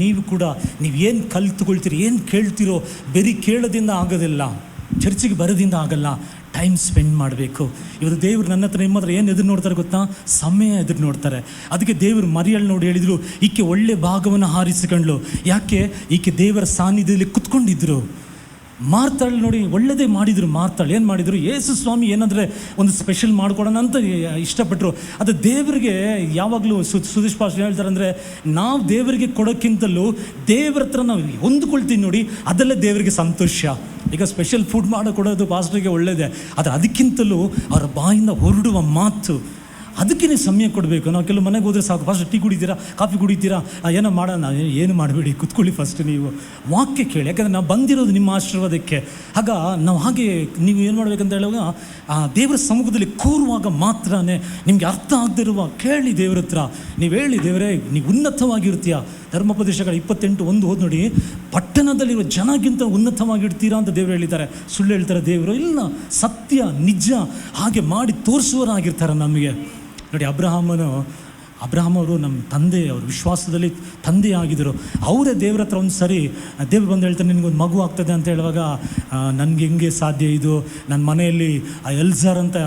B: ನೀವು ಕೂಡ ನೀವೇನು ಕಲ್ತ್ಕೊಳ್ತೀರಿ, ಏನು ಕೇಳ್ತೀರೋ ಬರೀ ಕೇಳೋದಿಂದ ಆಗೋದಿಲ್ಲ, ಚರ್ಚಿಗೆ ಬರೋದಿಂದ ಆಗಲ್ಲ, ಟೈಮ್ ಸ್ಪೆಂಡ್ ಮಾಡಬೇಕು. ಇವತ್ತು ದೇವರು ನನ್ನ ಹತ್ರ ನಿಮ್ಮ ಹತ್ರ ಏನು ಎದುರು ನೋಡ್ತಾರೆ ಗೊತ್ತಾ? ಸಮಯ ಎದುರು ನೋಡ್ತಾರೆ. ಅದಕ್ಕೆ ದೇವರು ಮರಿಯಳು ನೋಡಿ ಹೇಳಿದರು, ಈಕೆ ಒಳ್ಳೆ ಭಾಗವನ್ನು ಹಾರಿಸಿಕೊಂಡ್ಲು. ಯಾಕೆ? ಈಕೆ ದೇವರ ಸಾನ್ನಿಧ್ಯದಲ್ಲಿ ಕುತ್ಕೊಂಡಿದ್ರು. ಮಾರ್ತಾಳು ನೋಡಿ ಒಳ್ಳೆಯದೇ ಮಾಡಿದರು. ಮಾರ್ತಾಳು ಏನು ಮಾಡಿದರು, ಯೇಸು ಸ್ವಾಮಿ ಏನಂದರೆ ಒಂದು ಸ್ಪೆಷಲ್ ಮಾಡ್ಕೊಡೋಣ ಅಂತ ಇಷ್ಟಪಟ್ಟರು. ಅದು ದೇವರಿಗೆ ಯಾವಾಗಲೂ ಸುದೇಶ್ ಪಾಸ್ಟರ್ ಹೇಳ್ತಾರೆ ಅಂದರೆ, ನಾವು ದೇವರಿಗೆ ಕೊಡೋಕ್ಕಿಂತಲೂ ದೇವರ ಹತ್ರ ನಾವು ಹೊಂದ್ಕೊಳ್ತೀವಿ ನೋಡಿ, ಅದಲ್ಲೇ ದೇವರಿಗೆ ಸಂತೋಷ. ಈಗ ಸ್ಪೆಷಲ್ ಫುಡ್ ಮಾಡಿ ಕೊಡೋದು ಪಾಸ್ಟರ್ಗೆ ಒಳ್ಳೆಯದೇ, ಆದರೆ ಅದಕ್ಕಿಂತಲೂ ಅವರ ಬಾಯಿಂದ ಹೊರಡುವ ಮಾತು, ಅದಕ್ಕೆ ನೀವು ಸಮಯ ಕೊಡಬೇಕು. ನಾವು ಕೆಲವು ಮನೆಗೆ ಹೋದರೆ ಸಾಕು, ಫಸ್ಟ್ ಟೀ ಕುಡಿತೀರಾ, ಕಾಫಿ ಕುಡಿತೀರಾ, ಏನೋ ಮಾಡೋಣ, ಏನು ಮಾಡಬೇಡಿ, ಕುತ್ಕೊಳ್ಳಿ ಫಸ್ಟ್ ನೀವು ವಾಕ್ಯ ಕೇಳಿ. ಯಾಕಂದರೆ ನಾವು ಬಂದಿರೋದು ನಿಮ್ಮ ಆಶೀರ್ವಾದಕ್ಕೆ. ಆಗ ನಾವು ಹಾಗೆ ನೀವು ಏನು ಮಾಡಬೇಕಂತ ಹೇಳುವಾಗ, ದೇವರ ಸಮ್ಮುಖದಲ್ಲಿ ಕೂರುವಾಗ ಮಾತ್ರ ನಿಮಗೆ ಅರ್ಥ ಆಗದಿರುವ ಕೇಳಿ ದೇವ್ರ ಹತ್ರ. ನೀವು ಹೇಳಿ, ದೇವರೇ ನೀವು ಉನ್ನತವಾಗಿರ್ತೀಯ. ಧರ್ಮೋಪದೇಶಗಳ 28:1 ಓದಿ ನೋಡಿ, ಪಟ್ಟಣದಲ್ಲಿರುವ ಜನಗಿಂತ ಉನ್ನತವಾಗಿರ್ತೀರಾ ಅಂತ ದೇವರು ಹೇಳಿದ್ದಾರೆ. ಸುಳ್ಳು ಹೇಳ್ತಾರೆ ದೇವರು? ಇಲ್ಲ, ಸತ್ಯ ನಿಜ ಹಾಗೆ ಮಾಡಿ ತೋರಿಸುವರಾಗಿರ್ತಾರೆ ನಮಗೆ. ನೋಡಿ, ಅಬ್ರಹಾಮವರು ನಮ್ಮ ತಂದೆ, ಅವರು ವಿಶ್ವಾಸದಲ್ಲಿ ತಂದೆ ಆಗಿದ್ದರು. ಅವರೇ ದೇವ್ರ ಹತ್ರ ಒಂದು ಸರಿ ದೇವ್ರು ಬಂದು ಹೇಳ್ತಾರೆ, ನಿನಗೊಂದು ಮಗು ಆಗ್ತದೆ ಅಂತ ಹೇಳುವಾಗ, ನನಗೆ ಹೆಂಗೆ ಸಾಧ್ಯ ಇದು, ನನ್ನ ಮನೆಯಲ್ಲಿ ಎಲ್ಜರ್ ಅಂತ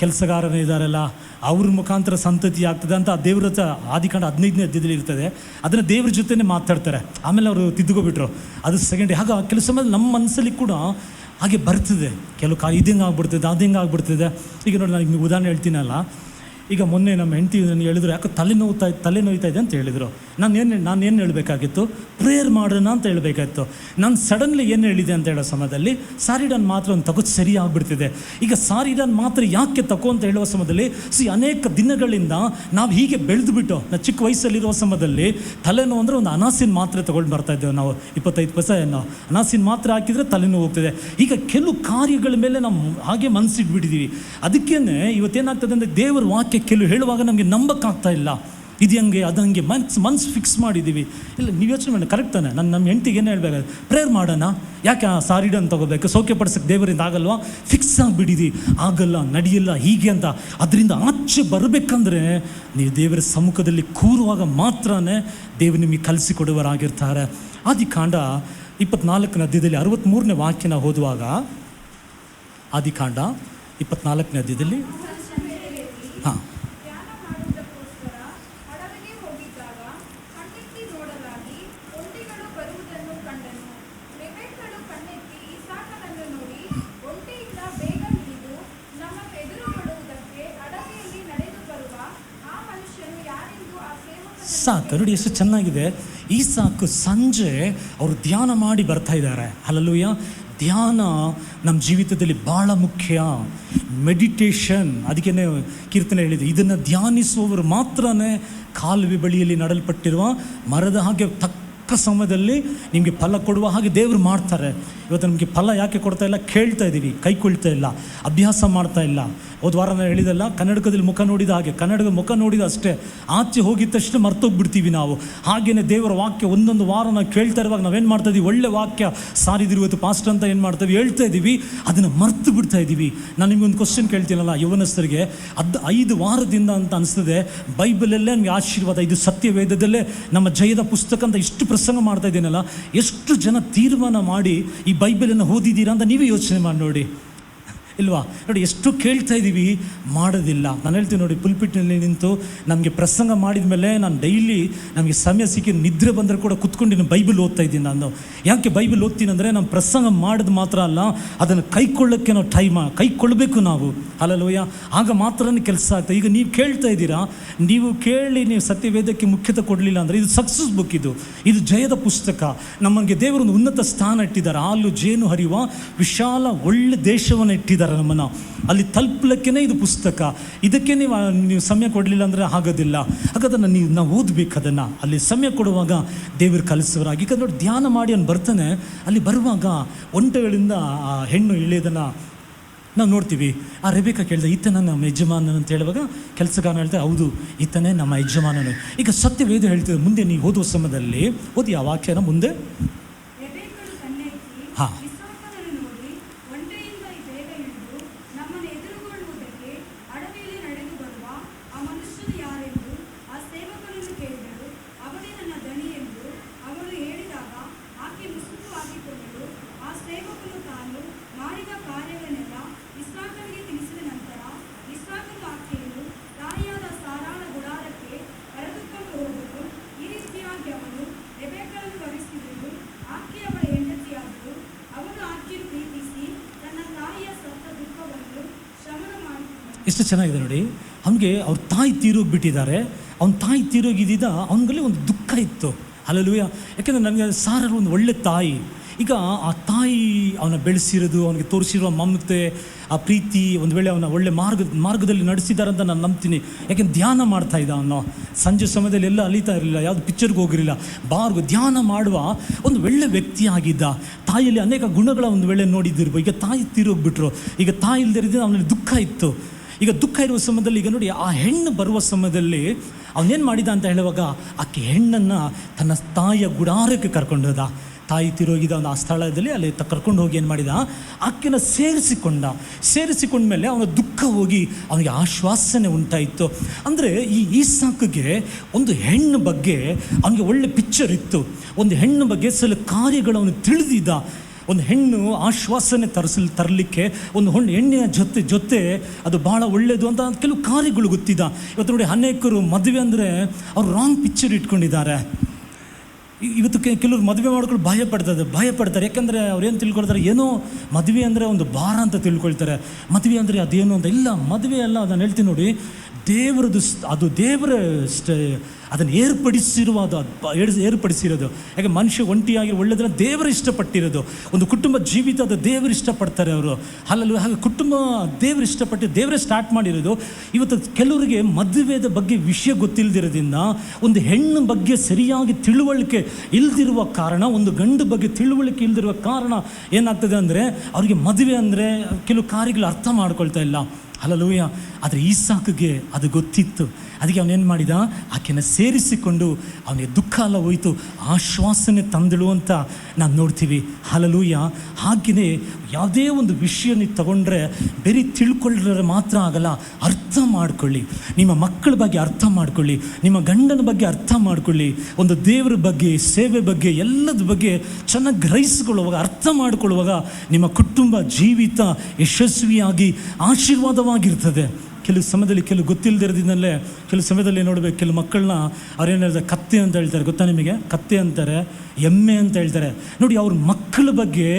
B: ಕೆಲಸಗಾರನೇ ಇದ್ದಾರಲ್ಲ, ಅವ್ರ ಮುಖಾಂತರ ಸಂತತಿ ಆಗ್ತದೆ ಅಂತ ದೇವ್ರ ಹತ್ರ ಆದಿಕಾಂಡ 15ನೇ ಅಧ್ಯಾಯದಲ್ಲಿ ಇರ್ತದೆ. ಅದನ್ನು ದೇವ್ರ ಜೊತೆನೇ ಮಾತಾಡ್ತಾರೆ. ಆಮೇಲೆ ಅವರು ತಿದ್ದುಕೊಬಿಟ್ರು, ಅದು ಸೆಕೆಂಡ್. ಆಗ ಕೆಲವು ಸಮಯದಲ್ಲಿ ನಮ್ಮ ಮನಸ್ಸಲ್ಲಿ ಕೂಡ ಹಾಗೆ ಬರ್ತದೆ. ಕೆಲವು ಇದಂಗೆ ಆಗ್ಬಿಡ್ತದೆ, ಅದು ಹಿಂಗೆ ಆಗ್ಬಿಡ್ತದೆ. ಈಗ ನೋಡಿ, ನಾನು ನಿಮ್ಗೆ ಉದಾಹರಣೆ ಹೇಳ್ತೀನಲ್ಲ, ಈಗ ಮೊನ್ನೆ ನಮ್ಮ ಹೆಂಡತಿ ನನಗೆ ಹೇಳಿದ್ರು, ಯಾಕೋ ತಲೆನೋಯ್ತಾ ಇದೆ ಅಂತ ಹೇಳಿದರು. ನಾನೇನು ಹೇಳಬೇಕಾಗಿತ್ತು? ಪ್ರೇಯರ್ ಮಾಡೋಣ ಅಂತ ಹೇಳಬೇಕಾಗಿತ್ತು. ನಾನು ಸಡನ್ಲಿ ಏನು ಹೇಳಿದೆ ಅಂತ ಹೇಳೋ ಸಮಯದಲ್ಲಿ ಸಾರಿಡನ್ ಮಾತ್ರ ಒಂದು ತಗೋ ಸರಿ ಆಗ್ಬಿಡ್ತಿದೆ. ಈಗ ಸಾರಿಡನ್ ಮಾತ್ರ ಯಾಕೆ ತಗೋ ಅಂತ ಹೇಳುವ ಸಮಯದಲ್ಲಿ ಅನೇಕ ದಿನಗಳಿಂದ ನಾವು ಹೀಗೆ ಬೆಳೆದುಬಿಟ್ಟು, ನಾವು ಚಿಕ್ಕ ವಯಸ್ಸಲ್ಲಿರುವ ಸಮಯದಲ್ಲಿ ತಲೆನೋವು ಅಂದರೆ ಒಂದು ಅನಾಸಿನ ಮಾತ್ರೆ ತೊಗೊಂಡು ಬರ್ತಾಯಿದ್ದೇವೆ ನಾವು. 25 ಪೈಸೆ ಅನಾಸಿನ ಮಾತ್ರೆ ಹಾಕಿದರೆ ತಲೆನೋವು ಹೋಗ್ತದೆ. ಈಗ ಕೆಲವು ಕಾರ್ಯಗಳ ಮೇಲೆ ನಾವು ಹಾಗೆ ಮನಸ್ಸಿಟ್ಬಿಟ್ಟಿದ್ದೀವಿ. ಅದಕ್ಕೇ ಇವತ್ತೇನಾಗ್ತದೆ ಅಂದರೆ, ದೇವರ ವಾಕ್ಯ ಕೆಲವು ಹೇಳುವಾಗ ನಮಗೆ ನಂಬಕ್ಕಾಗ್ತಾ ಇಲ್ಲ. ಇದು ಹಂಗೆ ಅದು ಹಂಗೆ ಮನ್ಸು ಫಿಕ್ಸ್ ಮಾಡಿದ್ದೀವಿ. ಇಲ್ಲ, ನೀವು ಯೋಚನೆ ಮಾಡಿ, ಕರೆಕ್ಟ್ ತಾನೆ? ನಮ್ಮ ಹೆಂಡ್ತಿಗೆ ಏನು ಹೇಳಬೇಕಾದ್ರೆ, ಪ್ರೇಯರ್ ಮಾಡೋಣ, ಯಾಕೆ ಸಾರಿಡನ್ ತೊಗೋಬೇಕು, ಸೌಖ್ಯ ಪಡಿಸೋಕ್ಕೆ ದೇವರಿಂದ ಆಗಲ್ವಾ? ಫಿಕ್ಸ್ ಆಗಿಬಿಟ್ಟಿದ್ದೀವಿ, ಆಗಲ್ಲ, ನಡೆಯಲ್ಲ, ಹೀಗೆ ಅಂತ. ಅದರಿಂದ ಆಚೆ ಬರಬೇಕಂದ್ರೆ ನೀವು ದೇವರ ಸಮ್ಮುಖದಲ್ಲಿ ಕೂರುವಾಗ ಮಾತ್ರ ದೇವರು ನಿಮಗೆ ಕಲಿಸಿಕೊಡುವರಾಗಿರ್ತಾರೆ. ಆದಿಕಾಂಡ 24ನೇ ಅಧ್ಯಾಯದಲ್ಲಿ 63ನೇ ವಾಕ್ಯನ ಓದುವಾಗ, ಆದಿಕಾಂಡ 24ನೇ ಅಧ್ಯಾಯದಲ್ಲಿ ಹಾಂ, ಸಾಕು ನೋಡಿ, ಎಷ್ಟು ಚೆನ್ನಾಗಿದೆ. ಈ ಸಾಕು ಸಂಜೆ ಅವರು ಧ್ಯಾನ ಮಾಡಿ ಬರ್ತಾ ಇದ್ದಾರೆ. ಹಲ್ಲೆಲೂಯಾ. ಧ್ಯಾನ ನಮ್ಮ ಜೀವಿತದಲ್ಲಿ ಭಾಳ ಮುಖ್ಯ. ಮೆಡಿಟೇಷನ್, ಅದಕ್ಕೇ ಕೀರ್ತನೆ ಹೇಳಿದೆ, ಇದನ್ನು ಧ್ಯಾನಿಸುವವರು ಮಾತ್ರ ಕಾಲುವೆ ಬಳಿಯಲ್ಲಿ ನಡಲ್ಪಟ್ಟಿರುವ ಮರದ ಹಾಗೆ ತಕ್ಕ ಸಮಯದಲ್ಲಿ ನಿಮಗೆ ಫಲ ಕೊಡುವ ಹಾಗೆ ದೇವರು ಮಾಡ್ತಾರೆ. ಇವತ್ತು ನಮಗೆ ಫಲ ಯಾಕೆ ಕೊಡ್ತಾ ಇಲ್ಲ? ಕೇಳ್ತಾ ಇದ್ದೀವಿ, ಕೈಕೊಳ್ತಾ ಇಲ್ಲ, ಅಭ್ಯಾಸ ಮಾಡ್ತಾ ಇಲ್ಲ. ಹೋದ ವಾರ ನಾನು ಹೇಳಿದಲ್ಲ, ಕನ್ನಡಕದಲ್ಲಿ ಮುಖ ನೋಡಿದ ಹಾಗೆ, ಕನ್ನಡದ ಮುಖ ನೋಡಿದ ಅಷ್ಟೇ, ಆಚೆ ಹೋಗಿದ ತಕ್ಷಣ ಮರ್ತೋಗ್ಬಿಡ್ತೀವಿ ನಾವು. ಹಾಗೆಯೇ ದೇವರ ವಾಕ್ಯ ಒಂದೊಂದು ವಾರ ನಾವು ಕೇಳ್ತಾ ಇರುವಾಗ ನಾವೇನು ಮಾಡ್ತಾ ಇದ್ದೀವಿ? ಒಳ್ಳೆ ವಾಕ್ಯ ಸಾರಿದಿರು ಇವತ್ತು ಪಾಸ್ಟ್ ಅಂತ ಏನು ಮಾಡ್ತೀವಿ, ಹೇಳ್ತಾ ಇದ್ದೀವಿ, ಅದನ್ನು ಮರ್ತು ಬಿಡ್ತಾ ಇದ್ದೀವಿ. ನಾನು ನಿಮಗೊಂದು ಕ್ವಶನ್ ಕೇಳ್ತೀನಲ್ಲ, ಯೌವನಸ್ಥರಿಗೆ, 5 ವಾರದಿಂದ ಅಂತ ಅನಿಸ್ತದೆ, ಬೈಬಲಲ್ಲೇ ನಮಗೆ ಆಶೀರ್ವಾದ, ಇದು ಸತ್ಯವೇದದಲ್ಲೇ ನಮ್ಮ ಜಯದ ಪುಸ್ತಕ ಅಂತ ಇಷ್ಟು ಪ್ರಸಂಗ ಮಾಡ್ತಾ ಇದ್ದೀನಲ್ಲ, ಎಷ್ಟು ಜನ ತೀರ್ಮಾನ ಮಾಡಿ ಈ ಬೈಬಲನ್ನು ಓದಿದ್ದೀರಾ ಅಂತ ನೀವೇ ಯೋಚನೆ ಮಾಡಿ ನೋಡಿ, ಇಲ್ವಾ? ನೋಡಿ, ಎಷ್ಟು ಕೇಳ್ತಾ ಇದ್ದೀವಿ, ಮಾಡೋದಿಲ್ಲ. ನಾನು ಹೇಳ್ತೀನಿ ನೋಡಿ, ಪುಲ್ಪಿಟ್ನಲ್ಲಿ ನಿಂತು ನಮಗೆ ಪ್ರಸಂಗ ಮಾಡಿದ ಮೇಲೆ ನಾನು ಡೈಲಿ ನಮಗೆ ಸಮಯ ಸಿಕ್ಕಿ ನಿದ್ರೆ ಬಂದರೆ ಕೂಡ ಕುತ್ಕೊಂಡು ಬೈಬಲ್ ಓದ್ತಾ ಇದ್ದೀನಿ. ನಾನು ಯಾಕೆ ಬೈಬಲ್ ಓದ್ತೀನಿ ಅಂದರೆ, ನಮ್ಮ ಪ್ರಸಂಗ ಮಾಡೋದು ಮಾತ್ರ ಅಲ್ಲ, ಅದನ್ನು ಕೈಕೊಳ್ಳೋಕ್ಕೆ ನಾವು ಕೈಕೊಳ್ಬೇಕು ನಾವು. ಹಲ್ಲೆಲೂಯಾ. ಆಗ ಮಾತ್ರ ಕೆಲಸ ಆಗ್ತದೆ. ಈಗ ನೀವು ಕೇಳ್ತಾ ಇದ್ದೀರಾ, ನೀವು ಕೇಳಿ ನೀವು ಸತ್ಯವೇದಕ್ಕೆ ಮುಖ್ಯತೆ ಕೊಡಲಿಲ್ಲ ಅಂದರೆ ಇದು ಸಕ್ಸಸ್ ಬುಕ್, ಇದು ಜಯದ ಪುಸ್ತಕ. ನಮಗೆ ದೇವರೊಂದು ಉನ್ನತ ಸ್ಥಾನ ಇಟ್ಟಿದ್ದಾರೆ, ಹಾಲು ಜೇನು ಹರಿಯುವ ವಿಶಾಲ ಒಳ್ಳೆ ದೇಶವನ್ನು ಇಟ್ಟಿದ್ದಾರೆ ನಮ್ಮನ್ನು. ಅಲ್ಲಿ ತಲುಪಲಿಕ್ಕೇ ಇದು ಪುಸ್ತಕ. ಇದಕ್ಕೆ ನೀವು ಸಮಯ ಕೊಡಲಿಲ್ಲ ಅಂದರೆ ಆಗೋದಿಲ್ಲ. ಹಾಗಾದ್ರೆ ನಾವು ಓದಬೇಕು ಅದನ್ನು. ಅಲ್ಲಿ ಸಮಯ ಕೊಡುವಾಗ ದೇವರು ಕಲಿಸುವರಾಗಿ. ಈಗ ನೋಡಿ, ಧ್ಯಾನ ಮಾಡಿ ಅವ್ನು ಬರ್ತಾನೆ. ಅಲ್ಲಿ ಬರುವಾಗ ಒಂಟೆಗಳಿಂದ ಆ ಹೆಣ್ಣು ಇಳಿಯೋದನ್ನು ನಾವು ನೋಡ್ತೀವಿ. ಆ ರೆಬೆಕ್ಕ ಕೇಳಿದೆ, ಈತನ ನಮ್ಮ ಯಜಮಾನನ ಅಂತ ಹೇಳುವಾಗ ಕೆಲಸಗಾರನ ಹೇಳ್ತಾರೆ, ಹೌದು, ಈತನೇ ನಮ್ಮ ಯಜಮಾನನು. ಈಗ ಸತ್ಯವೇದ ಹೇಳ್ತಿದ್ದೆ, ಮುಂದೆ ನೀವು ಓದುವ ಸಮಯದಲ್ಲಿ ಓದಿ ಆ ವಾಕ್ಯನ ಮುಂದೆ. ಹಾಂ, ಎಷ್ಟು ಚೆನ್ನಾಗಿದೆ ನೋಡಿ. ಅವನಿಗೆ ಅವ್ರ ತಾಯಿ ತೀರೋಗ್ಬಿಟ್ಟಿದ್ದಾರೆ. ಅವ್ನ ತಾಯಿ ತೀರೋಗಿದ್ದ ಅವನಿಗಲ್ಲಿ ಒಂದು ದುಃಖ ಇತ್ತು. ಹಲ್ಲೆಲೂಯಾ. ಯಾಕೆಂದರೆ ನನಗೆ ಸಾರರು ಒಂದು ಒಳ್ಳೆ ತಾಯಿ. ಈಗ ಆ ತಾಯಿ ಅವನ ಬೆಳೆಸಿರೋದು, ಅವನಿಗೆ ತೋರಿಸಿರೋ ಮಮತೆ, ಆ ಪ್ರೀತಿ, ಒಂದು ವೇಳೆ ಅವನ ಒಳ್ಳೆ ಮಾರ್ಗದಲ್ಲಿ ನಡೆಸಿದ್ದಾರೆ ಅಂತ ನಾನು ನಂಬ್ತೀನಿ. ಯಾಕೆಂದ್ರೆ ಧ್ಯಾನ ಮಾಡ್ತಾ ಇದ್ದ ಅವನು. ಸಂಜೆ ಸಮಯದಲ್ಲಿ ಎಲ್ಲ ಅಲಿತಾ ಇರಲಿಲ್ಲ, ಯಾವುದು ಪಿಕ್ಚರ್ಗೆ ಹೋಗಿರಲಿಲ್ಲ, ಧ್ಯಾನ ಮಾಡುವ ಒಂದು ಒಳ್ಳೆ ವ್ಯಕ್ತಿ ಆಗಿದ್ದ. ತಾಯಿಯಲ್ಲಿ ಅನೇಕ ಗುಣಗಳ ಒಂದು ವೇಳೆ ನೋಡಿದ್ದಿರ್ಬೋದು. ಈಗ ತಾಯಿ ತೀರೋಗ್ಬಿಟ್ರು. ಈಗ ತಾಯಿ ಇಲ್ಲದಿರಿದ್ರೆ ಅವನಲ್ಲಿ ದುಃಖ ಇತ್ತು. ಈಗ ದುಃಖ ಇರುವ ಸಮಯದಲ್ಲಿ, ಈಗ ನೋಡಿ, ಆ ಹೆಣ್ಣು ಬರುವ ಸಮಯದಲ್ಲಿ ಅವನೇನು ಮಾಡಿದ ಅಂತ ಹೇಳುವಾಗ, ಆಕೆ ಹೆಣ್ಣನ್ನು ತನ್ನ ತಾಯಿಯ ಗುಡಾರಕ್ಕೆ ಕರ್ಕೊಂಡು ಹೋದ. ತಾಯಿ ತಿರೋಗಿದ ಒಂದು ಆ ಸ್ಥಳದಲ್ಲಿ ಅಲ್ಲಿ ಕರ್ಕೊಂಡು ಹೋಗಿ ಏನು ಮಾಡಿದ, ಆಕೆನ ಸೇರಿಸಿಕೊಂಡ್ಮೇಲೆ ಅವನ ದುಃಖ ಹೋಗಿ ಅವನಿಗೆ ಆಶ್ವಾಸನೆ ಉಂಟಾಯಿತು. ಅಂದರೆ ಈ ಈಸಾಕಗೆ ಒಂದು ಹೆಣ್ಣು ಬಗ್ಗೆ ಅವನಿಗೆ ಒಳ್ಳೆ ಪಿಕ್ಚರ್ ಇತ್ತು. ಒಂದು ಹೆಣ್ಣು ಬಗ್ಗೆ ಸ್ವಲ್ಪ ಕಾರ್ಯಗಳು ಅವನು ತಿಳಿದಿದ್ದ. ಒಂದು ಹೆಣ್ಣು ಆಶ್ವಾಸನೆ ತರಲಿಕ್ಕೆ ಒಂದು ಹೆಣ್ಣಿನ ಜೊತೆ ಅದು ಭಾಳ ಒಳ್ಳೆಯದು ಅಂತ ಕೆಲವು ಕಾರ್ಯಗಳು ಗೊತ್ತಿದ್ದ. ಇವತ್ತು ನೋಡಿ, ಅನೇಕರು ಮದುವೆ ಅಂದರೆ ಅವ್ರು ರಾಂಗ್ ಪಿಕ್ಚರ್ ಇಟ್ಕೊಂಡಿದ್ದಾರೆ. ಇವತ್ತು ಕೆಲವರು ಮದುವೆ ಮಾಡ್ಕೊಂಡು ಭಯ ಪಡ್ತಾರೆ. ಯಾಕಂದರೆ ಅವ್ರೇನು ತಿಳ್ಕೊಳ್ತಾರೆ, ಏನೋ ಮದುವೆ ಅಂದರೆ ಒಂದು ಭಾರ ಅಂತ ತಿಳ್ಕೊಳ್ತಾರೆ. ಮದುವೆ ಅಂದರೆ ಅದೇನು ಅಂತ. ಇಲ್ಲ, ಮದುವೆ ಅಲ್ಲ. ಅದನ್ನು ಹೇಳ್ತೀನಿ ನೋಡಿ, ದೇವರದು, ಅದು ದೇವರ ಅದನ್ನು ಏರ್ಪಡಿಸಿರೋದು. ಯಾಕೆ ಮನುಷ್ಯ ಒಂಟಿಯಾಗಿ ಒಳ್ಳೆದನ್ನ ದೇವರು ಇಷ್ಟಪಟ್ಟಿರೋದು. ಒಂದು ಕುಟುಂಬ ಜೀವಿತ ಅದು ದೇವರು ಇಷ್ಟಪಡ್ತಾರೆ ಅವರು. ಹಾಗೆ ಕುಟುಂಬ ದೇವರು ಇಷ್ಟಪಟ್ಟು ದೇವರೇ ಸ್ಟಾರ್ಟ್ ಮಾಡಿರೋದು. ಇವತ್ತು ಕೆಲವರಿಗೆ ಮದುವೆದ ಬಗ್ಗೆ ವಿಷಯ ಗೊತ್ತಿಲ್ಲದಿರೋದ್ರಿಂದ, ಒಂದು ಹೆಣ್ಣು ಬಗ್ಗೆ ಸರಿಯಾಗಿ ತಿಳುವಳಿಕೆ ಇಲ್ದಿರುವ ಕಾರಣ, ಒಂದು ಗಂಡು ಬಗ್ಗೆ ತಿಳುವಳಿಕೆ ಇಲ್ದಿರುವ ಕಾರಣ ಏನಾಗ್ತದೆ ಅಂದರೆ, ಅವರಿಗೆ ಮದುವೆ ಅಂದರೆ ಕೆಲವು ಕಾರ್ಯಗಳು ಅರ್ಥ ಮಾಡ್ಕೊಳ್ತಾ ಇಲ್ಲ. ಹಲ್ಲೆಲೂಯಾ. ಆದರೆ ಈಸಾಕಗೆ ಅದು ಗೊತ್ತಿತ್ತು. ಅದಕ್ಕೆ ಅವನೇನು ಮಾಡಿದ, ಆಕೆನ ಸೇರಿಸಿಕೊಂಡು ಅವನಿಗೆ ದುಃಖ ಎಲ್ಲ ಹೋಯಿತು, ಆಶ್ವಾಸನೆ ತಂದಳು ಅಂತ ನಾವು ನೋಡ್ತೀವಿ. ಹಲ್ಲೆಲೂಯಾ. ಹಾಗೆಯೇ ಯಾವುದೇ ಒಂದು ವಿಷಯ ನೀವು ತಗೊಂಡ್ರೆ ಬರೀ ತಿಳ್ಕೊಳ್ಳೋದ್ರೆ ಮಾತ್ರ ಆಗಲ್ಲ, ಅರ್ಥ ಮಾಡ್ಕೊಳ್ಳಿ. ನಿಮ್ಮ ಮಕ್ಕಳ ಬಗ್ಗೆ ಅರ್ಥ ಮಾಡ್ಕೊಳ್ಳಿ, ನಿಮ್ಮ ಗಂಡನ ಬಗ್ಗೆ ಅರ್ಥ ಮಾಡ್ಕೊಳ್ಳಿ, ಒಂದು ದೇವರ ಬಗ್ಗೆ, ಸೇವೆ ಬಗ್ಗೆ, ಎಲ್ಲದ ಬಗ್ಗೆ ಚೆನ್ನಾಗಿ ಗ್ರಹಿಸಿಕೊಳ್ಳುವಾಗ, ಅರ್ಥ ಮಾಡಿಕೊಳ್ಳುವಾಗ ನಿಮ್ಮ ಕುಟುಂಬ ಜೀವಿತ ಯಶಸ್ವಿಯಾಗಿ ಆಶೀರ್ವಾದವಾಗಿರ್ತದೆ. ಕೆಲವು ಸಮಯದಲ್ಲಿ ಕೆಲವು ಗೊತ್ತಿಲ್ಲದಿರೋದ್ರಿಂದಲೇ ಕೆಲವು ಸಮಯದಲ್ಲಿ ನೋಡಬೇಕು, ಕೆಲವು ಮಕ್ಕಳನ್ನ ಅವ್ರೇನು ಹೇಳ್ತಾರೆ, ಕತ್ತೆ ಅಂತ ಹೇಳ್ತಾರೆ. ಗೊತ್ತಾ ನಿಮಗೆ? ಕತ್ತೆ ಅಂತಾರೆ, ಎಮ್ಮೆ ಅಂತ ಹೇಳ್ತಾರೆ. ನೋಡಿ, ಅವ್ರ ಮಕ್ಕಳ ಬಗ್ಗೆ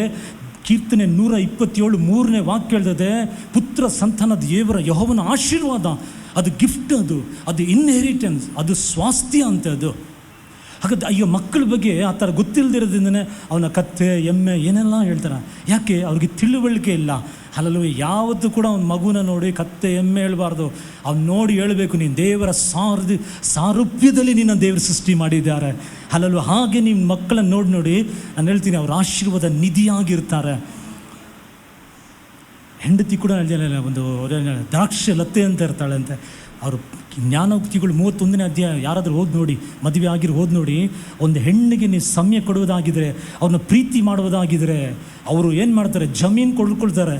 B: ಕೀರ್ತನೆ 127 3ನೇ ವಾಕ್ಯ ಹೇಳ್ತದೆ, ಪುತ್ರ ಸಂತಾನ ದೇವರ ಯೆಹೋವನ ಆಶೀರ್ವಾದ, ಅದು ಗಿಫ್ಟ್, ಅದು ಇನ್ಹೆರಿಟೆನ್ಸ್, ಅದು ಸ್ವಾಸ್ಥ್ಯ ಅಂತ. ಅದು ಹಾಗಾದ್ರೆ ಅಯ್ಯೋ, ಮಕ್ಕಳ ಬಗ್ಗೆ ಆ ಥರ ಗೊತ್ತಿಲ್ಲದಿರೋದ್ರಿಂದನೇ ಅವನ ಕತ್ತೆ ಎಮ್ಮೆ ಏನೆಲ್ಲ ಹೇಳ್ತಾರೆ. ಯಾಕೆ? ಅವ್ರಿಗೆ ತಿಳುವಳಿಕೆ ಇಲ್ಲ. ಹಲ್ಲೆಲೂಯಾ. ಯಾವತ್ತೂ ಕೂಡ ಅವ್ನ ಮಗುನ ನೋಡಿ ಕತ್ತೆ ಎಮ್ಮೆ ಹೇಳ್ಬಾರ್ದು. ಅವ್ನು ನೋಡಿ ಹೇಳಬೇಕು, ನೀನು ದೇವರ ಸಾರೂಪ್ಯದಲ್ಲಿ ನಿನ್ನ ದೇವರು ಸೃಷ್ಟಿ ಮಾಡಿದ್ದಾರೆ. ಹಲ್ಲೆಲೂಯಾ. ಹಾಗೆ ನಿಮ್ಮ ಮಕ್ಕಳನ್ನ ನೋಡಿ ನಾನು ಹೇಳ್ತೀನಿ, ಅವ್ರ ಆಶೀರ್ವಾದ ನಿಧಿಯಾಗಿರ್ತಾರೆ. ಹೆಂಡತಿ ಕೂಡ ಒಂದು ದ್ರಾಕ್ಷಿ ಲತ್ತೆ ಅಂತ ಇರ್ತಾಳೆ ಅಂತೆ. ಅವರು ಜ್ಞಾನೋಕ್ತಿಗಳು 31ನೇ ಅಧ್ಯಾಯ ಯಾರಾದರೂ ಓದಿ ನೋಡಿ, ಮದುವೆ ಓದಿ ನೋಡಿ. ಒಂದು ಹೆಣ್ಣಿಗೆ ನೀವು ಸಮಯ ಕೊಡುವುದಾಗಿದ್ದರೆ, ಅವ್ರನ್ನ ಪ್ರೀತಿ ಮಾಡುವುದಾಗಿದ್ದರೆ, ಅವರು ಏನು ಮಾಡ್ತಾರೆ, ಜಮೀನು ಕೊಡ್ಕೊಳ್ತಾರೆ.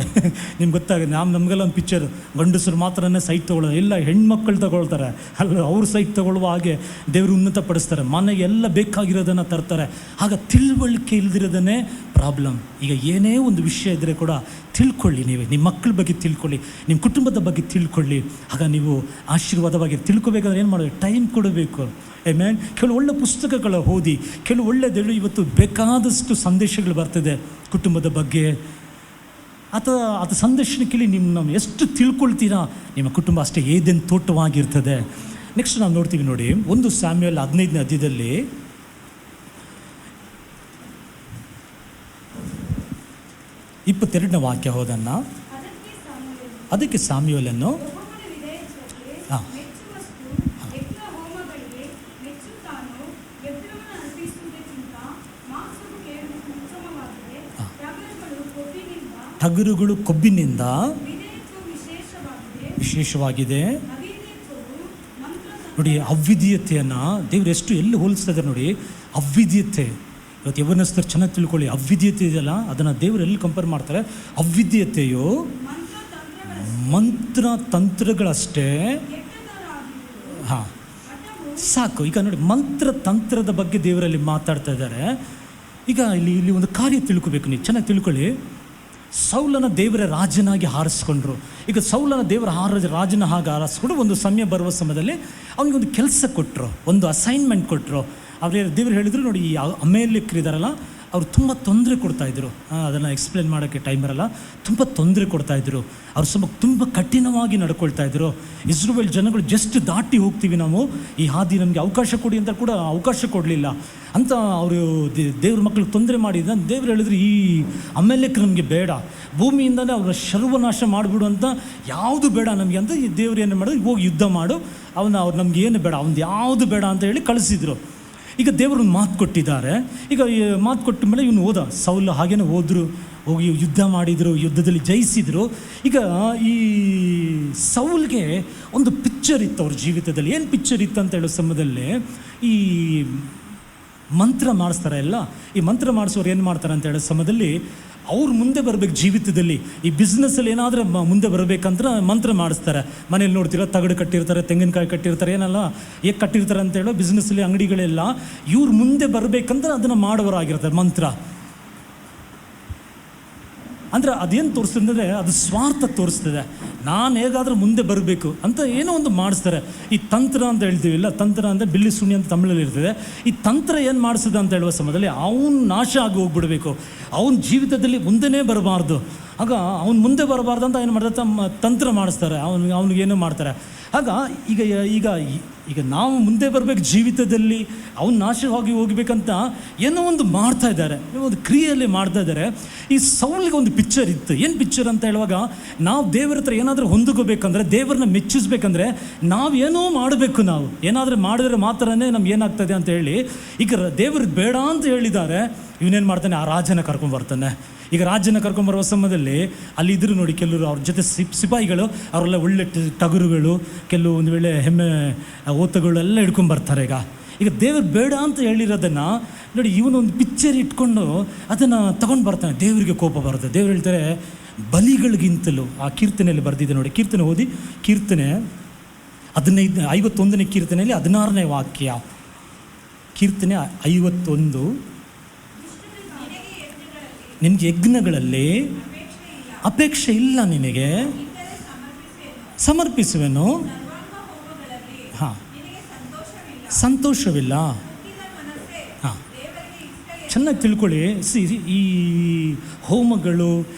B: ನಿಮ್ಗೆ ಗೊತ್ತಾಗುತ್ತೆ. ನಮಗೆಲ್ಲ ಒಂದು ಪಿಕ್ಚರ್, ಗಂಡಸರು ಮಾತ್ರನೇ ಸೈಟ್ ತೊಗೊಳ್ಳೋದು, ಇಲ್ಲ ಹೆಣ್ಮಕ್ಳು ತಗೊಳ್ತಾರೆ. ಅಲ್ಲ, ಅವ್ರು ಸೈಟ್ ತೊಗೊಳ್ಳುವ ಹಾಗೆ ದೇವರು ಉನ್ನತಪಡಿಸ್ತಾರೆ. ಮನೆಗೆ ಎಲ್ಲ ಬೇಕಾಗಿರೋದನ್ನು ತರ್ತಾರೆ. ಆಗ ತಿಳುವಳಿಕೆ ಇಲ್ದಿರೋದನ್ನೇ ಪ್ರಾಬ್ಲಮ್. ಈಗ ಏನೇ ಒಂದು ವಿಷಯ ಇದ್ದರೆ ಕೂಡ ತಿಳ್ಕೊಳ್ಳಿ. ನೀವೇ ನಿಮ್ಮ ಮಕ್ಕಳ ಬಗ್ಗೆ ತಿಳ್ಕೊಳ್ಳಿ, ನಿಮ್ಮ ಕುಟುಂಬದ ಬಗ್ಗೆ ತಿಳ್ಕೊಳ್ಳಿ. ಆಗ ನೀವು ಆಶೀರ್ವಾದವಾಗಿ ತಿಳ್ಕೊಬೇಕಾದ್ರೆ ಏನು ಮಾಡಬೇಕು? ಟೈಮ್ ಕೊಡಬೇಕು. ಆಮೇಲೆ ಕೆಲವು ಒಳ್ಳೆ ಪುಸ್ತಕಗಳ ಓದಿ, ಕೆಲವು ಒಳ್ಳೆಯದೇಳು. ಇವತ್ತು ಬೇಕಾದಷ್ಟು ಸಂದೇಶಗಳು ಬರ್ತಿದೆ ಕುಟುಂಬದ ಬಗ್ಗೆ. ಅದು ಸಂದೇಶನ ಕೇಳಿ ನಾವು ಎಷ್ಟು ತಿಳ್ಕೊಳ್ತೀರಾ, ನಿಮ್ಮ ಕುಟುಂಬ ಅಷ್ಟೇ ಏದೇನು ತೋಟವಾಗಿರ್ತದೆ. ನೆಕ್ಸ್ಟ್ ನಾವು ನೋಡ್ತೀವಿ ನೋಡಿ, 1 ಸ್ಯಾಮ್ಯುಯಲ್ 15ನೇ ಅಧ್ಯಾಯದಲ್ಲಿ 22ನೇ ವಾಕ್ಯ ಹೋದನ್ನ, ಅದಕ್ಕೆ ಸ್ಯಾಮ್ಯುಯಲನ್ನು ಟಗರುಗಳು ಕೊಬ್ಬಿನಿಂದ ವಿಶೇಷವಾಗಿದೆ. ನೋಡಿ, ಅವಿಧೇಯತೆಯನ್ನು ದೇವರು ಎಲ್ಲಿ ಹೋಲಿಸ್ತಾ ಇದ್ದಾರೆ ನೋಡಿ. ಅವಿಧೇಯತೆ, ಇವತ್ತು ಯವನಸ್ಥರು ಚೆನ್ನಾಗಿ ತಿಳ್ಕೊಳ್ಳಿ. ಅವಿಧೇಯತೆ ಇದೆಯಲ್ಲ, ಅದನ್ನು ದೇವರು ಎಲ್ಲಿ ಕಂಪೇರ್ ಮಾಡ್ತಾರೆ? ಅವಿಧೇಯತೆಯು ಮಂತ್ರ ತಂತ್ರಗಳಷ್ಟೇ. ಹಾಂ, ಸಾಕು. ಈಗ ನೋಡಿ, ಮಂತ್ರ ತಂತ್ರದ ಬಗ್ಗೆ ದೇವರಲ್ಲಿ ಮಾತಾಡ್ತಾ ಇದ್ದಾರೆ. ಈಗ ಇಲ್ಲಿ ಒಂದು ಕಾರ್ಯ ತಿಳ್ಕೊಬೇಕು, ನೀವು ಚೆನ್ನಾಗಿ ತಿಳ್ಕೊಳ್ಳಿ. ಸೌಲನ ದೇವರ ರಾಜನಾಗಿ ಹಾರಿಸ್ಕೊಂಡ್ರು. ಈಗ ಸೌಲನ ದೇವರ ರಾಜನ ಹಾಗೆ ಹಾರಿಸ್ಕೊಂಡು ಒಂದು ಸಮಯ ಬರುವ ಸಮಯದಲ್ಲಿ ಅವನಿಗೊಂದು ಕೆಲಸ ಕೊಟ್ಟರು, ಒಂದು ಅಸೈನ್ಮೆಂಟ್ ಕೊಟ್ಟರು. ದೇವರು ಹೇಳಿದರು ನೋಡಿ, ಈ ಅಮೇಲೆಕರಿದಾರಲ್ಲ, ಅವರು ತುಂಬ ತೊಂದರೆ ಕೊಡ್ತಾಯಿದ್ರು. ಅದನ್ನು ಎಕ್ಸ್ಪ್ಲೇನ್ ಮಾಡೋಕ್ಕೆ ಟೈಮ್ ಬರಲ್ಲ. ತುಂಬ ತೊಂದರೆ ಕೊಡ್ತಾಯಿದ್ರು. ಅವರು ತುಂಬ ಕಠಿಣವಾಗಿ ನಡ್ಕೊಳ್ತಾಯಿದ್ರು. ಇಸ್ರೇಲ್ ಜನಗಳು ಜಸ್ಟ್ ದಾಟಿ ಹೋಗ್ತೀವಿ ನಾವು, ಈ ಹಾದಿ ನಮಗೆ ಅವಕಾಶ ಕೊಡಿ ಅಂತ ಕೂಡ ಅವಕಾಶ ಕೊಡಲಿಲ್ಲ ಅಂತ ಅವರು ದೇವ್ರ ಮಕ್ಕಳಿಗೆ ತೊಂದರೆ ಮಾಡಿದ. ದೇವ್ರು ಹೇಳಿದ್ರು, ಈ ಅಮೇಲೆಕರು ನಮಗೆ ಬೇಡ, ಭೂಮಿಯಿಂದಲೇ ಅವರ ಸರ್ವನಾಶ ಮಾಡಿಬಿಡು ಅಂತ, ಯಾವುದು ಬೇಡ ನಮಗೆ ಅಂತ ಈ ದೇವ್ರು ಏನು ಮಾಡೋದು, ಹೋಗಿ ಯುದ್ಧ ಮಾಡು, ಅವ್ರು ನಮ್ಗೆ ಏನು ಬೇಡ, ಅವ್ನು ಯಾವುದು ಬೇಡ ಅಂತ ಹೇಳಿ ಕಳಿಸಿದ್ರು. ಈಗ ದೇವರು ಮಾತು ಕೊಟ್ಟಿದ್ದಾರೆ. ಈಗ ಮಾತು ಕೊಟ್ಟ ಮೇಲೆ ಇವನು ಹೋದ, ಸೌಲ ಹಾಗೇನೆ ಹೋದರು, ಹೋಗಿ ಯುದ್ಧ ಮಾಡಿದರು, ಯುದ್ಧದಲ್ಲಿ ಜಯಿಸಿದರು. ಈಗ ಈ ಸೌಲ್ಗೆ ಒಂದು ಪಿಕ್ಚರ್ ಇತ್ತು ಅವ್ರ ಜೀವಿತದಲ್ಲಿ. ಏನು ಪಿಕ್ಚರ್ ಇತ್ತು ಅಂತ ಹೇಳೋ ಸಮಯದಲ್ಲಿ, ಈ ಮಂತ್ರ ಮಾಡಿಸ್ತಾರೆ ಎಲ್ಲ. ಈ ಮಂತ್ರ ಮಾಡಿಸೋರು ಏನು ಮಾಡ್ತಾರೆ ಅಂತ ಹೇಳೋ ಸಮಯದಲ್ಲಿ, ಅವ್ರು ಮುಂದೆ ಬರಬೇಕು ಜೀವಿತದಲ್ಲಿ. ಈ ಬಿಸ್ನೆಸ್ಸಲ್ಲಿ ಏನಾದರೂ ಮುಂದೆ ಬರಬೇಕಂದ್ರೆ ಮಂತ್ರ ಮಾಡಿಸ್ತಾರೆ. ಮನೇಲಿ ನೋಡ್ತೀರ, ತಗಡು ಕಟ್ಟಿರ್ತಾರೆ, ತೆಂಗಿನಕಾಯಿ ಕಟ್ಟಿರ್ತಾರೆ, ಏನೆಲ್ಲ ಹೇಗೆ ಕಟ್ಟಿರ್ತಾರೆ ಅಂತ ಹೇಳೋ ಬಿಸ್ನೆಸ್ಸಲ್ಲಿ ಅಂಗಡಿಗಳೆಲ್ಲ. ಇವ್ರು ಮುಂದೆ ಬರಬೇಕಂದ್ರೆ ಅದನ್ನು ಮಾಡೋರಾಗಿರ್ತಾರೆ ಮಂತ್ರ. ಅಂದರೆ ಅದೇನು ತೋರಿಸ್ತದೆ ಅಂದರೆ ಅದು ಸ್ವಾರ್ಥ ತೋರಿಸ್ತದೆ. ನಾನು ಹೇಗಾದರೂ ಮುಂದೆ ಬರಬೇಕು ಅಂತ ಏನೋ ಒಂದು ಮಾಡಿಸ್ತಾರೆ. ಈ ತಂತ್ರ ಅಂತ ಹೇಳ್ತೀವಿಲ್ಲ, ತಂತ್ರ ಅಂದರೆ ಬಿಲ್ಲಿ ಸುಣ್ಣಿ ಅಂತ ತಮಿಳಲ್ಲಿ ಇರ್ತದೆ. ಈ ತಂತ್ರ ಏನು ಮಾಡಿಸ್ತದೆ ಅಂತ ಹೇಳುವ ಸಮಯದಲ್ಲಿ ಅವನು ನಾಶ ಆಗಿ ಹೋಗ್ಬಿಡಬೇಕು, ಅವನ ಜೀವಿತದಲ್ಲಿ ಮುಂದೆನೇ ಬರಬಾರ್ದು. ಆಗ ಅವ್ನು ಮುಂದೆ ಬರಬಾರ್ದು ಅಂತ ಏನು ಮಾಡ್ತಾರೆ, ತಮ್ಮ ತಂತ್ರ ಮಾಡಿಸ್ತಾರೆ, ಅವನಿಗೇನೋ ಮಾಡ್ತಾರೆ. ಆಗ ಈಗ ಈಗ ಈಗ ನಾವು ಮುಂದೆ ಬರಬೇಕು ಜೀವಿತದಲ್ಲಿ, ಅವನು ನಾಶವಾಗಿ ಹೋಗ್ಬೇಕಂತ ಏನೋ ಒಂದು ಮಾಡ್ತಾ ಇದ್ದಾರೆ, ಒಂದು ಕ್ರಿಯೆಯಲ್ಲಿ ಮಾಡ್ತಾ ಇದ್ದಾರೆ. ಈ ಸೌಲಿಗೆ ಒಂದು ಪಿಕ್ಚರ್ ಇತ್ತು. ಏನು ಪಿಕ್ಚರ್ ಅಂತ ಹೇಳುವಾಗ, ನಾವು ದೇವರ ಹತ್ರ ಏನಾದರೂ ಹೊಂದ್ಕೋಬೇಕಂದ್ರೆ, ದೇವರನ್ನ ಮೆಚ್ಚಿಸ್ಬೇಕಂದ್ರೆ ನಾವೇನೋ ಮಾಡಬೇಕು. ನಾವು ಏನಾದರೂ ಮಾಡಿದ್ರೆ ಮಾತ್ರನೇ ನಮ್ಗೆ ಏನಾಗ್ತದೆ ಅಂತ ಹೇಳಿ, ಈಗ ದೇವರು ಬೇಡ ಅಂತ ಹೇಳಿದ್ದಾರೆ. ಇವನೇನು ಮಾಡ್ತಾನೆ, ಆ ರಾಜನ ಕರ್ಕೊಂಡ್ಬರ್ತಾನೆ. ಈಗ ರಾಜ್ಯನ ಕರ್ಕೊಂಬರುವ ಸಮಯದಲ್ಲಿ ಅಲ್ಲಿ ಇದ್ರು ನೋಡಿ, ಕೆಲವರು ಅವ್ರ ಜೊತೆ ಸಿಪಾಯಿಗಳು, ಅವರೆಲ್ಲ ಒಳ್ಳೆ ಟಗರುಗಳು, ಕೆಲವು ಒಂದು ವೇಳೆ ಹೆಮ್ಮೆ ಓತಗಳು ಎಲ್ಲ ಹಿಡ್ಕೊಂಬರ್ತಾರೆ. ಈಗ ದೇವರು ಬೇಡ ಅಂತ ಹೇಳಿರೋದನ್ನು ನೋಡಿ, ಇವನೊಂದು ಪಿಕ್ಚರ್ ಇಟ್ಕೊಂಡು ಅದನ್ನು ತಗೊಂಡು ಬರ್ತಾನೆ. ದೇವರಿಗೆ ಕೋಪ ಬರುತ್ತೆ. ದೇವ್ರು ಹೇಳ್ತಾರೆ, ಬಲಿಗಳಿಗಿಂತಲೂ, ಆ ಕೀರ್ತನೆಯಲ್ಲಿ ಬರೆದಿದೆ ನೋಡಿ, ಕೀರ್ತನೆ ಓದಿ, ಕೀರ್ತನೆ 51ನೇ ಕೀರ್ತನೆಯಲ್ಲಿ 16ನೇ ವಾಕ್ಯ, ಕೀರ್ತನೆ 51. ನಿನಗೆ ಯಜ್ಞಗಳಲ್ಲಿ ಅಪೇಕ್ಷೆ ಇಲ್ಲ, ನಿನಗೆ ಸಮರ್ಪಿಸುವೆನು. ಹಾಂ, ಸಂತೋಷವಿಲ್ಲ. ಹಾಂ, ಚೆನ್ನಾಗಿ ತಿಳ್ಕೊಳ್ಳಿ. ಈ ಹೋಮಗಳು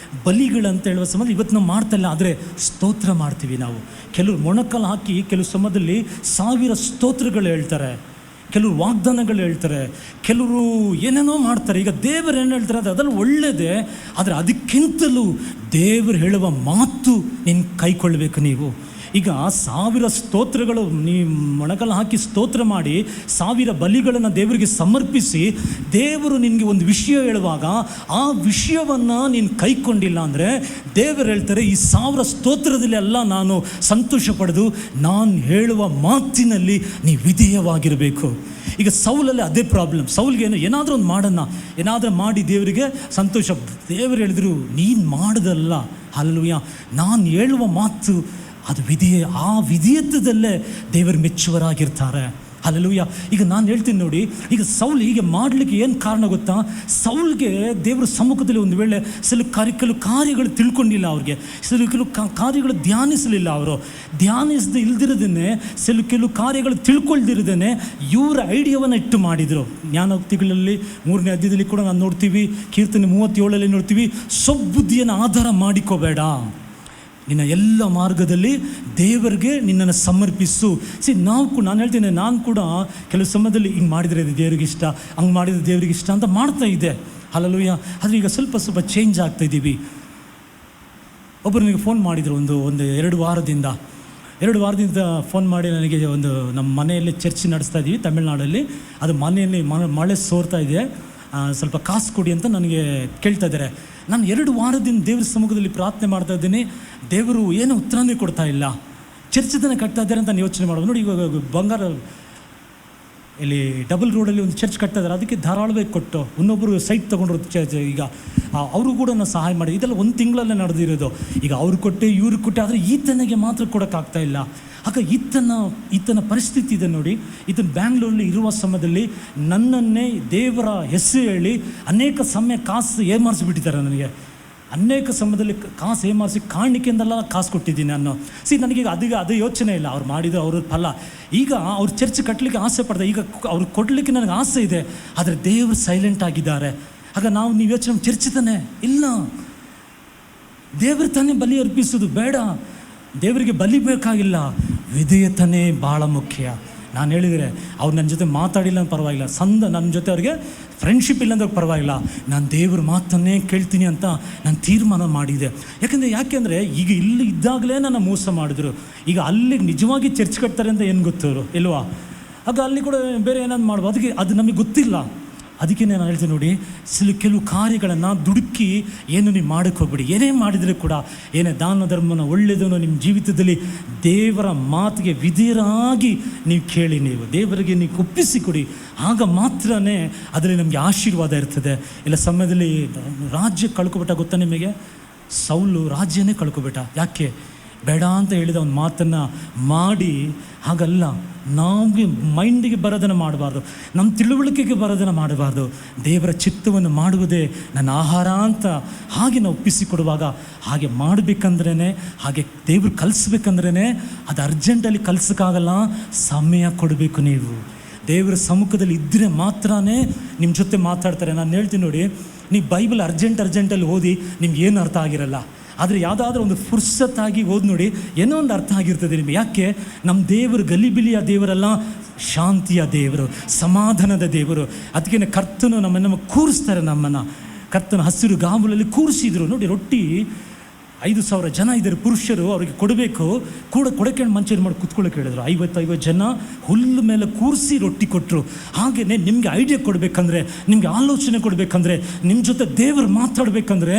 B: ಬಲಿಗಳಂತ ಹೇಳುವ ಸಮಯದಲ್ಲಿ ಇವತ್ತು ನಾವು ಮಾಡ್ತಾ ಇಲ್ಲ, ಆದರೆ ಸ್ತೋತ್ರ ಮಾಡ್ತೀವಿ ನಾವು. ಕೆಲವರು ಮೊಣಕಲ್ ಹಾಕಿ ಕೆಲವು ಸಮಯದಲ್ಲಿ 1000 ಸ್ತೋತ್ರಗಳು ಹೇಳ್ತಾರೆ, ಕೆಲವರು ವಾಗ್ದಾನಗಳು ಹೇಳ್ತಾರೆ, ಕೆಲವರು ಏನೇನೋ ಮಾಡ್ತಾರೆ. ಈಗ ದೇವರು ಏನು ಹೇಳ್ತಾರೆ ಅಂದರೆ ಅದೆಲ್ಲ ಒಳ್ಳೆಯದೇ, ಆದರೆ ಅದಕ್ಕಿಂತಲೂ ದೇವರು ಹೇಳುವ ಮಾತು ನೀನು ಕೈಗೊಳ್ಳಬೇಕು. ನೀವು ಈಗ 1000 ಸ್ತೋತ್ರಗಳು ನೀವು ಮೊಣಕಲು ಹಾಕಿ ಸ್ತೋತ್ರ ಮಾಡಿ 1000 ಬಲಿಗಳನ್ನು ದೇವರಿಗೆ ಸಮರ್ಪಿಸಿ, ದೇವರು ನಿನಗೆ ಒಂದು ವಿಷಯ ಹೇಳುವಾಗ ಆ ವಿಷಯವನ್ನು ನೀನು ಕೈಕೊಂಡಿಲ್ಲ ಅಂದರೆ ದೇವರು ಹೇಳ್ತಾರೆ, ಈ 1000 ಸ್ತೋತ್ರದಲ್ಲಿ ಎಲ್ಲ ನಾನು ಸಂತೋಷ ಪಡೆದು ನಾನು ಹೇಳುವ ಮಾತಿನಲ್ಲಿ ನೀವು ವಿಧೇಯವಾಗಿರಬೇಕು. ಈಗ ಸೌಲಲ್ಲಿ ಅದೇ ಪ್ರಾಬ್ಲಮ್. ಸೌಲ್ಗೆ ಏನಾದರೂ ಒಂದು ಮಾಡೋಣ, ಏನಾದರೂ ಮಾಡಿ ದೇವರಿಗೆ ಸಂತೋಷ. ದೇವರು ಹೇಳಿದ್ರು, ನೀನು ಮಾಡೋದಲ್ಲ, ಹಲ್ಲೆಲೂಯಾ, ನಾನು ಹೇಳುವ ಮಾತು ಅದು ಆ ವಿಧೇಯತ್ವದಲ್ಲೇ ದೇವರು ಮೆಚ್ಚುವರಾಗಿರ್ತಾರೆ. ಹಲ್ಲೆಲೂಯಾ. ಈಗ ನಾನು ಹೇಳ್ತೀನಿ ನೋಡಿ, ಈಗ ಸೌಲ್ ಹೀಗೆ ಮಾಡಲಿಕ್ಕೆ ಏನು ಕಾರಣ ಗೊತ್ತಾ? ಸೌಲ್ಗೆ ದೇವರ ಸಮ್ಮುಖದಲ್ಲಿ ಒಂದು ವೇಳೆ ಕೆಲವು ಕಾರ್ಯಗಳು ತಿಳ್ಕೊಂಡಿಲ್ಲ, ಅವ್ರಿಗೆ ಕೆಲವು ಕಾರ್ಯಗಳು ಧ್ಯಾನಿಸಲಿಲ್ಲ. ಅವರು ಧ್ಯಾನಿಸದೆ ಇಲ್ದಿರೋದನ್ನೇ ಕೆಲವು ಕಾರ್ಯಗಳು ತಿಳ್ಕೊಳ್ದಿರೋದನ್ನೇ ಇವರ ಐಡಿಯಾವನ್ನು ಇಟ್ಟು ಮಾಡಿದರು. ಜ್ಞಾನೋಕ್ತಿಗಳಲ್ಲಿ 3ನೇ ಅಧ್ಯಾಯದಲ್ಲಿ ಕೂಡ ನಾನು ನೋಡ್ತೀವಿ, ಕೀರ್ತನೆ 37 ನೋಡ್ತೀವಿ, ಸೊಬ್ಬುದ್ಧಿಯನ್ನು ಆಧಾರ ಮಾಡಿಕೋಬೇಡ, ನಿನ್ನ ಎಲ್ಲ ಮಾರ್ಗದಲ್ಲಿ ದೇವರಿಗೆ ನಿನ್ನನ್ನು ಸಮರ್ಪಿಸು. ನಾನು ಹೇಳ್ತೀನಿ, ನಾನು ಕೂಡ ಕೆಲವು ಸಮಯದಲ್ಲಿ ಹಿಂಗೆ ಮಾಡಿದರೆ ದೇವ್ರಿಗೆ ಇಷ್ಟ, ಹಂಗೆ ಮಾಡಿದರೆ ದೇವ್ರಿಗೆ ಇಷ್ಟ ಅಂತ ಮಾಡ್ತಾ ಇದ್ದೆ. ಹಲ್ಲೆಲೂಯಾ. ಆದರೆ ಈಗ ಸ್ವಲ್ಪ ಚೇಂಜ್ ಆಗ್ತಾ ಇದ್ದೀವಿ. ಒಬ್ಬರು ನನಗೆ ಫೋನ್ ಮಾಡಿದರು ಒಂದು 2 ವಾರದಿಂದ ಫೋನ್ ಮಾಡಿ ನನಗೆ, ನಮ್ಮ ಮನೆಯಲ್ಲಿ ಚರ್ಚ್ ನಡೆಸ್ತಾ ಇದ್ದೀವಿ ತಮಿಳ್ನಾಡಲ್ಲಿ, ಅದು ಮನೆಯಲ್ಲಿ ಮಳೆ ಸೋರ್ತಾ ಇದೆ, ಸ್ವಲ್ಪ ಕಾಸು ಕೊಡಿ ಅಂತ ನನಗೆ ಕೇಳ್ತಾ ಇದ್ದಾರೆ. ನಾನು 2 ವಾರದಿಂದ ದೇವ್ರ ಸಮ್ಮುಖದಲ್ಲಿ ಪ್ರಾರ್ಥನೆ ಮಾಡ್ತಾ ಇದ್ದೀನಿ, ದೇವರು ಏನೂ ಉತ್ತರನೇ ಕೊಡ್ತಾ ಇಲ್ಲ. ಚರ್ಚದನ್ನು ಕಟ್ತಾ ಇದ್ದಾರೆ ಅಂತ ನಾನು ಯೋಚನೆ ಮಾಡೋದು. ನೋಡಿ, ಇವಾಗ ಬಂಗಾರ ಇಲ್ಲಿ ಡಬಲ್ ರೋಡಲ್ಲಿ ಒಂದು ಚರ್ಚ್ ಕಟ್ತಾ ಇದ್ದಾರೆ, ಅದಕ್ಕೆ ಧಾರಾಳವಾಗಿ ಕೊಟ್ಟು ಇನ್ನೊಬ್ಬರು ಸೈಟ್ ತೊಗೊಂಡ್ರು ಚರ್ಚ್. ಈಗ ಅವರು ಕೂಡ ನಾನು ಸಹಾಯ ಮಾಡಿ, ಇದೆಲ್ಲ 1 ತಿಂಗಳಲ್ಲೇ ನಡೆದಿರೋದು. ಈಗ ಅವ್ರು ಕೊಟ್ಟೆ ಇವ್ರಿಗೆ ಕೊಟ್ಟೆ, ಆದರೆ ಈತನಿಗೆ ಮಾತ್ರ ಕೊಡೋಕ್ಕಾಗ್ತಾ ಇಲ್ಲ. ಆಗ ಈತನ ಪರಿಸ್ಥಿತಿ ಇದೆ ನೋಡಿ. ಈತನ ಬ್ಯಾಂಗ್ಳೂರಲ್ಲಿ ಇರುವ ಸಮಯದಲ್ಲಿ ನನ್ನನ್ನೇ ದೇವರ ಹೆಸರು ಹೇಳಿ ಅನೇಕ ಸಮಯ ಕಾಸು ಏಮಾರಿಸಿಬಿಟ್ಟಿದ್ದಾರೆ ನನಗೆ. ಅನೇಕ ಸಮಯದಲ್ಲಿ ಕಾಸು ಏಮಾರಿಸಿ ಕಾಣಿಕೆಯಿಂದೆಲ್ಲ ಕಾಸು ಕೊಟ್ಟಿದ್ದೀನಿ ನಾನು. ನನಗೀಗ ಅದು ಯೋಚನೆ ಇಲ್ಲ, ಅವ್ರು ಮಾಡಿದ್ರು ಅವ್ರ ಫಲ. ಈಗ ಅವ್ರು ಚರ್ಚ್ ಕಟ್ಟಲಿಕ್ಕೆ ಆಸೆ ಪಡ್ದೆ, ಈಗ ಅವ್ರು ಕೊಡಲಿಕ್ಕೆ ನನಗೆ ಆಸೆ ಇದೆ, ಆದರೆ ದೇವರು ಸೈಲೆಂಟ್ ಆಗಿದ್ದಾರೆ. ಆಗ ನೀವು ಯೋಚನೆ, ಚರ್ಚ್ ತಾನೇ ಇಲ್ಲ, ದೇವ್ರ ತಾನೇ ಬಲಿ ಅರ್ಪಿಸೋದು ಬೇಡ, ದೇವರಿಗೆ ಬಲಿ ಬೇಕಾಗಿಲ್ಲ, ವಿಧೇಯತನೇ ಭಾಳ ಮುಖ್ಯ. ನಾನು ಹೇಳಿದರೆ ಅವ್ರು ನನ್ನ ಜೊತೆ ಮಾತಾಡಿಲ್ಲ ಅಂತ ಪರವಾಗಿಲ್ಲ, ನನ್ನ ಜೊತೆ ಅವ್ರಿಗೆ ಫ್ರೆಂಡ್ಶಿಪ್ ಇಲ್ಲ ಅಂದ್ರೆ ಪರವಾಗಿಲ್ಲ, ನಾನು ದೇವ್ರ ಮಾತನ್ನೇ ಕೇಳ್ತೀನಿ ಅಂತ ನಾನು ತೀರ್ಮಾನ ಮಾಡಿದೆ. ಯಾಕೆಂದರೆ ಈಗ ಇಲ್ಲಿ ಇದ್ದಾಗಲೇ ನನ್ನ ಮೋಸ ಮಾಡಿದ್ರು. ಈಗ ಅಲ್ಲಿ ನಿಜವಾಗಿ ಚರ್ಚ್ ಕಟ್ತಾರೆ ಅಂತ ಏನು ಗೊತ್ತವರು ಇಲ್ವಾ? ಆಗ ಅಲ್ಲಿ ಕೂಡ ಬೇರೆ ಏನಾದ್ರು ಮಾಡ್ಬೋದು, ಅದು ನಮಗೆ ಗೊತ್ತಿಲ್ಲ. ಅದಕ್ಕೆ ನಾನು ಹೇಳ್ತೀನಿ ನೋಡಿ, ಕೆಲವು ಕಾರ್ಯಗಳನ್ನು ದುಡುಕಿ ಏನು ನೀವು ಮಾಡೋಕ್ಕೆ ಹೋಗ್ಬಿಡಿ. ಏನೇ ಮಾಡಿದರೆ ಕೂಡ, ಏನೇ ದಾನ ಧರ್ಮನ ಒಳ್ಳೆಯದನ್ನು ನಿಮ್ಮ ಜೀವಿತದಲ್ಲಿ ದೇವರ ಮಾತಿಗೆ ವಿಧೇಯರಾಗಿ ನೀವು ಕೇಳಿ, ನೀವು ದೇವರಿಗೆ ನೀವು ಒಪ್ಪಿಸಿಕೊಡಿ. ಆಗ ಮಾತ್ರನೇ ಅದರಲ್ಲಿ ನಮಗೆ ಆಶೀರ್ವಾದ ಇರ್ತದೆ. ಇಲ್ಲ ಸಮಯದಲ್ಲಿ ರಾಜ್ಯ ಕಳ್ಕೊಬಿಟ್ಟ ಗೊತ್ತಾ ನಿಮಗೆ? ಸೌಲು ರಾಜ್ಯನೇ ಕಳ್ಕೊಬಿಟ್ಟ. ಯಾಕೆ? ಬೇಡ ಅಂತ ಹೇಳಿದ ಒಂದು ಮಾತನ್ನು ಮಾಡಿ, ಹಾಗಲ್ಲ, ನಮಗೆ ಮೈಂಡಿಗೆ ಬರೋದನ್ನು ಮಾಡಬಾರ್ದು, ನಮ್ಮ ತಿಳುವಳಿಕೆಗೆ ಬರೋದನ್ನು ಮಾಡಬಾರ್ದು. ದೇವರ ಚಿತ್ತವನ್ನು ಮಾಡುವುದೇ ನನ್ನ ಆಹಾರ ಅಂತ ಹಾಗೆ ನಾವು ಒಪ್ಪಿಸಿಕೊಡುವಾಗ, ಹಾಗೆ ಮಾಡಬೇಕಂದ್ರೇ, ಹಾಗೆ ದೇವರು ಕಲಿಸ್ಬೇಕಂದ್ರೇ ಅದು ಅರ್ಜೆಂಟಲ್ಲಿ ಕಲಿಸೋಕ್ಕಾಗಲ್ಲ, ಸಮಯ ಕೊಡಬೇಕು. ನೀವು ದೇವರ ಸಮ್ಮುಖದಲ್ಲಿ ಇದ್ದರೆ ಮಾತ್ರ ನಿಮ್ಮ ಜೊತೆ ಮಾತಾಡ್ತಾರೆ. ನಾನು ಹೇಳ್ತೀನಿ ನೋಡಿ, ನೀವು ಬೈಬಲ್ ಅರ್ಜೆಂಟಲ್ಲಿ ಓದಿ ನಿಮ್ಗೆ ಏನು ಅರ್ಥ ಆಗಿರಲ್ಲ. ಆದರೆ ಯಾವುದಾದ್ರೂ ಒಂದು ಫುರ್ಸತ್ತಾಗಿ ಓದಿ ನೋಡಿ, ಏನೋ ಒಂದು ಅರ್ಥ ಆಗಿರ್ತದೆ ನಿಮಗೆ. ಯಾಕೆ? ನಮ್ಮ ದೇವರು ಗಲಿಬಿಲಿಯ ದೇವರಲ್ಲ, ಶಾಂತಿಯ ದೇವರು, ಸಮಾಧಾನದ ದೇವರು. ಅದಕ್ಕೆ ಕರ್ತನು ನಮ್ಮನ್ನು ಕೂರಿಸ್ತಾರೆ. ನಮ್ಮನ್ನು ಕರ್ತನ ಹಸಿರು ಗಾವಲಲ್ಲಿ ಕೂರಿಸಿದ್ರು ನೋಡಿ. ರೊಟ್ಟಿ 5,000 ಜನ ಇದ್ದಾರೆ ಪುರುಷರು, ಅವರಿಗೆ ಕೊಡಬೇಕು, ಕೊಡಕ್ಕೆ ಮಂಚೂರಿ ಮಾಡಿ ಕುತ್ಕೊಳ್ಳೋಕೆ ಹೇಳಿದ್ರು. 50 ಜನ ಹುಲ್ಲು ಮೇಲೆ ಕೂರಿಸಿ ರೊಟ್ಟಿ ಕೊಟ್ಟರು. ಹಾಗೆಯೇ ನಿಮಗೆ ಐಡಿಯಾ ಕೊಡಬೇಕಂದ್ರೆ, ನಿಮಗೆ ಆಲೋಚನೆ ಕೊಡಬೇಕಂದ್ರೆ, ನಿಮ್ಮ ಜೊತೆ ದೇವರು ಮಾತಾಡಬೇಕಂದ್ರೆ,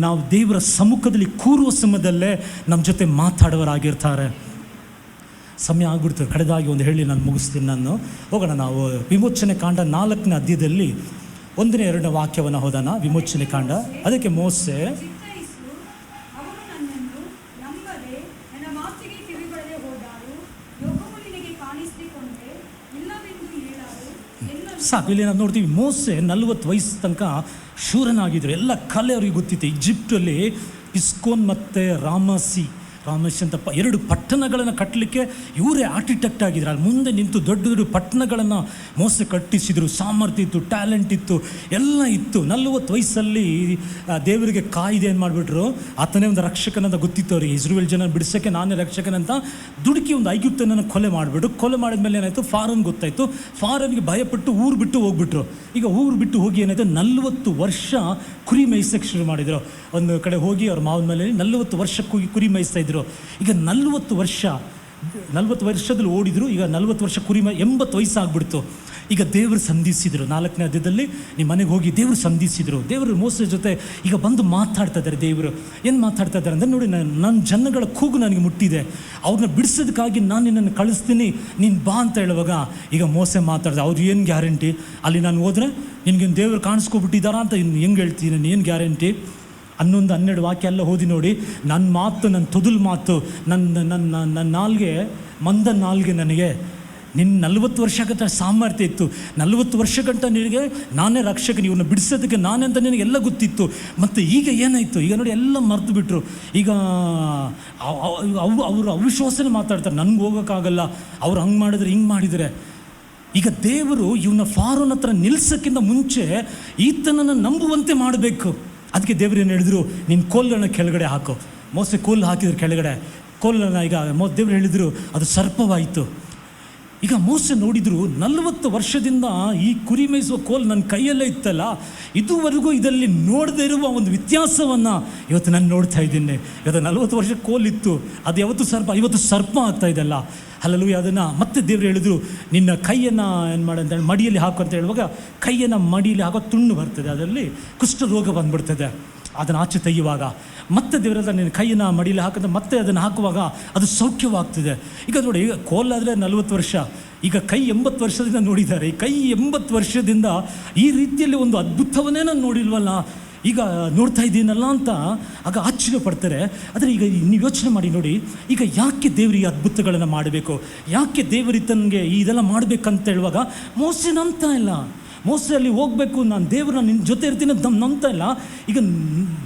B: ನಾವು ದೇವರ ಸಮ್ಮುಖದಲ್ಲಿ ಕೂರುವ ಸಮಯದಲ್ಲೇ ನಮ್ಮ ಜೊತೆ ಮಾತಾಡುವರಾಗಿರ್ತಾರೆ. ಸಮಯ ಆಗ್ಬಿಡ್ತದೆ. ಕಡೆದಾಗಿ ಒಂದು ಹೇಳಿ ನಾನು ಮುಗಿಸ್ತೀನಿ. ನಾನು ಹೋಗೋಣ. ನಾವು ವಿಮೋಚನೆ ಕಾಂಡ 4ನೇ ಅಧ್ಯಾಯದಲ್ಲಿ 1ನೇ 2ನೇ ವಾಕ್ಯವನ್ನು ಹೋದಾನ. ವಿಮೋಚನೆ ಕಾಂಡ. ಅದಕ್ಕೆ ಮೋಸೆ ಸಾಕು. ಇಲ್ಲಿ ನಾವು ನೋಡ್ತೀವಿ, ಮೋಸೆ 40 ವಯಸ್ಸು ತನಕ ಶೂರನಾಗಿದ್ದರು. ಎಲ್ಲ ಕಲೆ ಅವ್ರಿಗೆ ಗೊತ್ತಿತ್ತು. ಈಜಿಪ್ಟಲ್ಲಿ ಇಸ್ಕೋನ್ ಮತ್ತು ರಾಮಸಿ ಅಂತ 2 ಪಟ್ಟಣಗಳನ್ನು ಕಟ್ಟಲಿಕ್ಕೆ ಇವರೇ ಆರ್ಕಿಟೆಕ್ಟ್ ಆಗಿದ್ರು. ಅಲ್ಲಿ ಮುಂದೆ ನಿಂತು ದೊಡ್ಡ ದೊಡ್ಡ ಪಟ್ಟಣಗಳನ್ನು ಮೋಸೆ ಕಟ್ಟಿಸಿದರು. ಸಾಮರ್ಥ್ಯ ಇತ್ತು, ಟ್ಯಾಲೆಂಟ್ ಇತ್ತು, ಎಲ್ಲ ಇತ್ತು. 40 ವಯಸ್ಸಲ್ಲಿ ದೇವರಿಗೆ ಕಾಯ್ದೆ ಏನು ಮಾಡಿಬಿಟ್ರು, ಆತನೇ ಒಂದು ರಕ್ಷಕನಂತ ಗೊತ್ತಿತ್ತು ಅವರಿಗೆ. ಇಸ್ರಾಯೇಲ್ ಜನ ಬಿಡಿಸೋಕ್ಕೆ ನಾನೇ ರಕ್ಷಕನಂತ ದುಡುಕಿ ಒಂದು ಐಗುಪ್ತನನ್ನು ಕೊಲೆ ಮಾಡಿಬಿಟ್ಟು, ಕೊಲೆ ಮಾಡಿದ ಮೇಲೆ ಏನಾಯಿತು, ಫಾರೋನ್ ಗೊತ್ತಾಯಿತು. ಫಾರೋನ್ಗೆ ಭಯಪಟ್ಟು ಊರು ಬಿಟ್ಟು ಹೋಗ್ಬಿಟ್ರು. ಈಗ ಊರು ಬಿಟ್ಟು ಹೋಗಿ ಏನಾಯಿತು, 40 ವರ್ಷ ಕುರಿ ಮೇಯಿಸೋಕ್ಕೆ ಶುರು ಮಾಡಿದರು. ಒಂದು ಕಡೆ ಹೋಗಿ ಅವ್ರ ಮಾವನ ಮೇಲೆ 40 ವರ್ಷ ಕುರಿ ಮೇಯಿಸ್ತಾ ಇದ್ರು. ಈಗ 40 ವರ್ಷದಲ್ಲಿ ಓಡಿದ್ರು. ಈಗ 40 ವರ್ಷ ಕುರಿ 80 ವಯಸ್ಸಾಗ್ಬಿಡ್ತು. ಈಗ ದೇವರು ಸಂಧಿಸಿದರು. 4ನೇ ಅಧ್ಯಾಯದಲ್ಲಿ ನಿಮ್ಮ ಮನೆಗೆ ಹೋಗಿ ದೇವರು ಸಂಧಿಸಿದರು. ದೇವರು ಮೋಸೆ ಜೊತೆ ಈಗ ಬಂದು ಮಾತಾಡ್ತಾ ಇದ್ದಾರೆ. ದೇವರು ಏನು ಮಾತಾಡ್ತಾ ಇದ್ದಾರೆ ಅಂದರೆ, ನೋಡಿ, ನನ್ನ ಜನಗಳ ಕೂಗು ನನಗೆ ಮುಟ್ಟಿದೆ, ಅವ್ರನ್ನ ಬಿಡಿಸೋದಕ್ಕಾಗಿ ನಾನು ನಿನ್ನನ್ನು ಕಳಿಸ್ತೀನಿ, ನೀನು ಬಾ ಅಂತ ಹೇಳುವಾಗ ಈಗ ಮೋಸೆ ಮಾತಾಡಿದೆ. ಅವ್ರು ಏನು ಗ್ಯಾರಂಟಿ? ಅಲ್ಲಿ ನಾನು ಹೋದರೆ ನಿನಗೇನು ದೇವರು ಕಾಣಿಸ್ಕೊಬಿಟ್ಟಿದ್ದಾರಾ ಅಂತ ಹೆಂಗೆ ಹೇಳ್ತೀನಿ? ನಾನು ಏನು ಗ್ಯಾರಂಟಿ? 11, 12 ವಾಕ್ಯ ಎಲ್ಲ ಓದಿ ನೋಡಿ. ನನ್ನ ಮಾತು, ನನ್ನ ತೊದಲು ಮಾತು, ನನ್ನ ನಾಲ್ಗೆ, ಮಂದ ನಾಲ್ಗೆ ನನಗೆ ನಿನ್ನ 40 ವರ್ಷ ಗಂಟ ಸಾಮರ್ಥ್ಯ ಇತ್ತು. 40 ವರ್ಷ ಗಂಟ ನಿನಗೆ ನಾನೇ ರಕ್ಷಕ, ಇವನ್ನ ಬಿಡಿಸೋದಕ್ಕೆ ನಾನೇ ಅಂತ ನಿನಗೆಲ್ಲ ಗೊತ್ತಿತ್ತು. ಮತ್ತು ಈಗ ಏನಾಯಿತು? ಈಗ ನೋಡಿ, ಎಲ್ಲ ಮರೆತು ಬಿಟ್ಟರು. ಈಗ ಅವರು ಅವಿಶ್ವಾಸನೆ ಮಾತಾಡ್ತಾರೆ, ನನಗೆ ಹೋಗೋಕ್ಕಾಗಲ್ಲ, ಅವ್ರು ಹಂಗೆ ಮಾಡಿದ್ರೆ ಹಿಂಗೆ ಮಾಡಿದರೆ. ಈಗ ದೇವರು ಇವನ್ನ ಫಾರೋನ್ ಹತ್ರ ನಿಲ್ಲಿಸೋಕ್ಕಿಂತ ಮುಂಚೆ ಈತನನ್ನು ನಂಬುವಂತೆ ಮಾಡಬೇಕು. ಅದಕ್ಕೆ ದೇವರು ಏನು ಹೇಳಿದ್ರು, ನಿನ್ನ ಕೋಲನ್ನು ಕೆಳಗಡೆ ಹಾಕು. ಮೋಸೆ ಕೋಲು ಹಾಕಿದ್ರು ಕೆಳಗಡೆ. ಕೋಲನ್ನು ಈಗ ದೇವರು ಹೇಳಿದರು, ಅದು ಸರ್ಪವಾಯಿತು. ಈಗ ಮೋಸೆ ನೋಡಿದ್ರು, 40 ವರ್ಷದಿಂದ ಈ ಕುರಿ ಮೇಯಿಸುವ ಕೋಲು ನನ್ನ ಕೈಯಲ್ಲೇ ಇತ್ತಲ್ಲ, ಇದುವರೆಗೂ ಇದರಲ್ಲಿ ನೋಡದೇ ಇರುವ ಒಂದು ವ್ಯತ್ಯಾಸವನ್ನು ಇವತ್ತು ನಾನು ನೋಡ್ತಾ ಇದ್ದೀನಿ. ಇವತ್ತು 40 ವರ್ಷ ಕೋಲಿತ್ತು, ಅದು ಯಾವತ್ತು ಸರ್ಪ, ಇವತ್ತು ಸರ್ಪ ಆಗ್ತಾ ಇದೆಲ್ಲ. ಅಲ್ಲೂ ಅದನ್ನು ಮತ್ತೆ ದೇವರು ಹೇಳಿದ್ರು, ನಿನ್ನ ಕೈಯನ್ನು ಏನು ಮಾಡಂತ ಮಡಿಯಲ್ಲಿ ಹಾಕು ಅಂತ ಹೇಳುವಾಗ ಕೈಯನ್ನು ಮಡಿಯಲ್ಲಿ ಹಾಕೋ ತುಂಡು ಬರ್ತದೆ, ಅದರಲ್ಲಿ ಕುಷ್ಠರೋಗ ಬಂದ್ಬಿಡ್ತದೆ. ಅದನ್ನು ಆಚೆ ತೆಗೆಯುವಾಗ ಮತ್ತೆ ದೇವರೆಲ್ಲ ನಿನ್ನ ಕೈಯನ್ನು ಮಡಿಯಲ್ಲಿ ಹಾಕಿದ್ರೆ ಮತ್ತೆ ಅದನ್ನು ಹಾಕುವಾಗ ಅದು ಸೌಖ್ಯವಾಗ್ತದೆ. ಈಗ ನೋಡಿ, ಈಗ ಕೋಲಾದರೆ 40 ವರ್ಷ, ಈಗ ಕೈ 80 ವರ್ಷದಿಂದ ನೋಡಿದ್ದಾರೆ. ಈ ಕೈ 80 ವರ್ಷದಿಂದ ಈ ರೀತಿಯಲ್ಲಿ ಒಂದು ಅದ್ಭುತವನ್ನೇ ನಾನು ನೋಡಿಲ್ವಲ್ಲ, ಈಗ ನೋಡ್ತಾ ಇದ್ದೀನಲ್ಲ ಅಂತ ಆಗ ಆಶ್ಚರ್ಯ ಪಡ್ತಾರೆ. ಆದರೆ ಈಗ ನೀವು ಯೋಚನೆ ಮಾಡಿ ನೋಡಿ, ಈಗ ಯಾಕೆ ದೇವರು ಈ ಅದ್ಭುತಗಳನ್ನು ಮಾಡಬೇಕು, ಯಾಕೆ ದೇವರು ತನಗೆ ಇದೆಲ್ಲ ಮಾಡಬೇಕಂತ ಹೇಳುವಾಗ ಮೋಸೆ ನಂಬ್ತಾ ಇಲ್ಲ. ಮೋಸೆ ಅಲ್ಲಿ ಹೋಗಬೇಕು, ನಾನು ದೇವ್ರನ್ನ ನಿನ್ನ ಜೊತೆ ಇರ್ತೀನಿ ಅಂತ ನಂಬ್ತಾ ಇಲ್ಲ. ಈಗ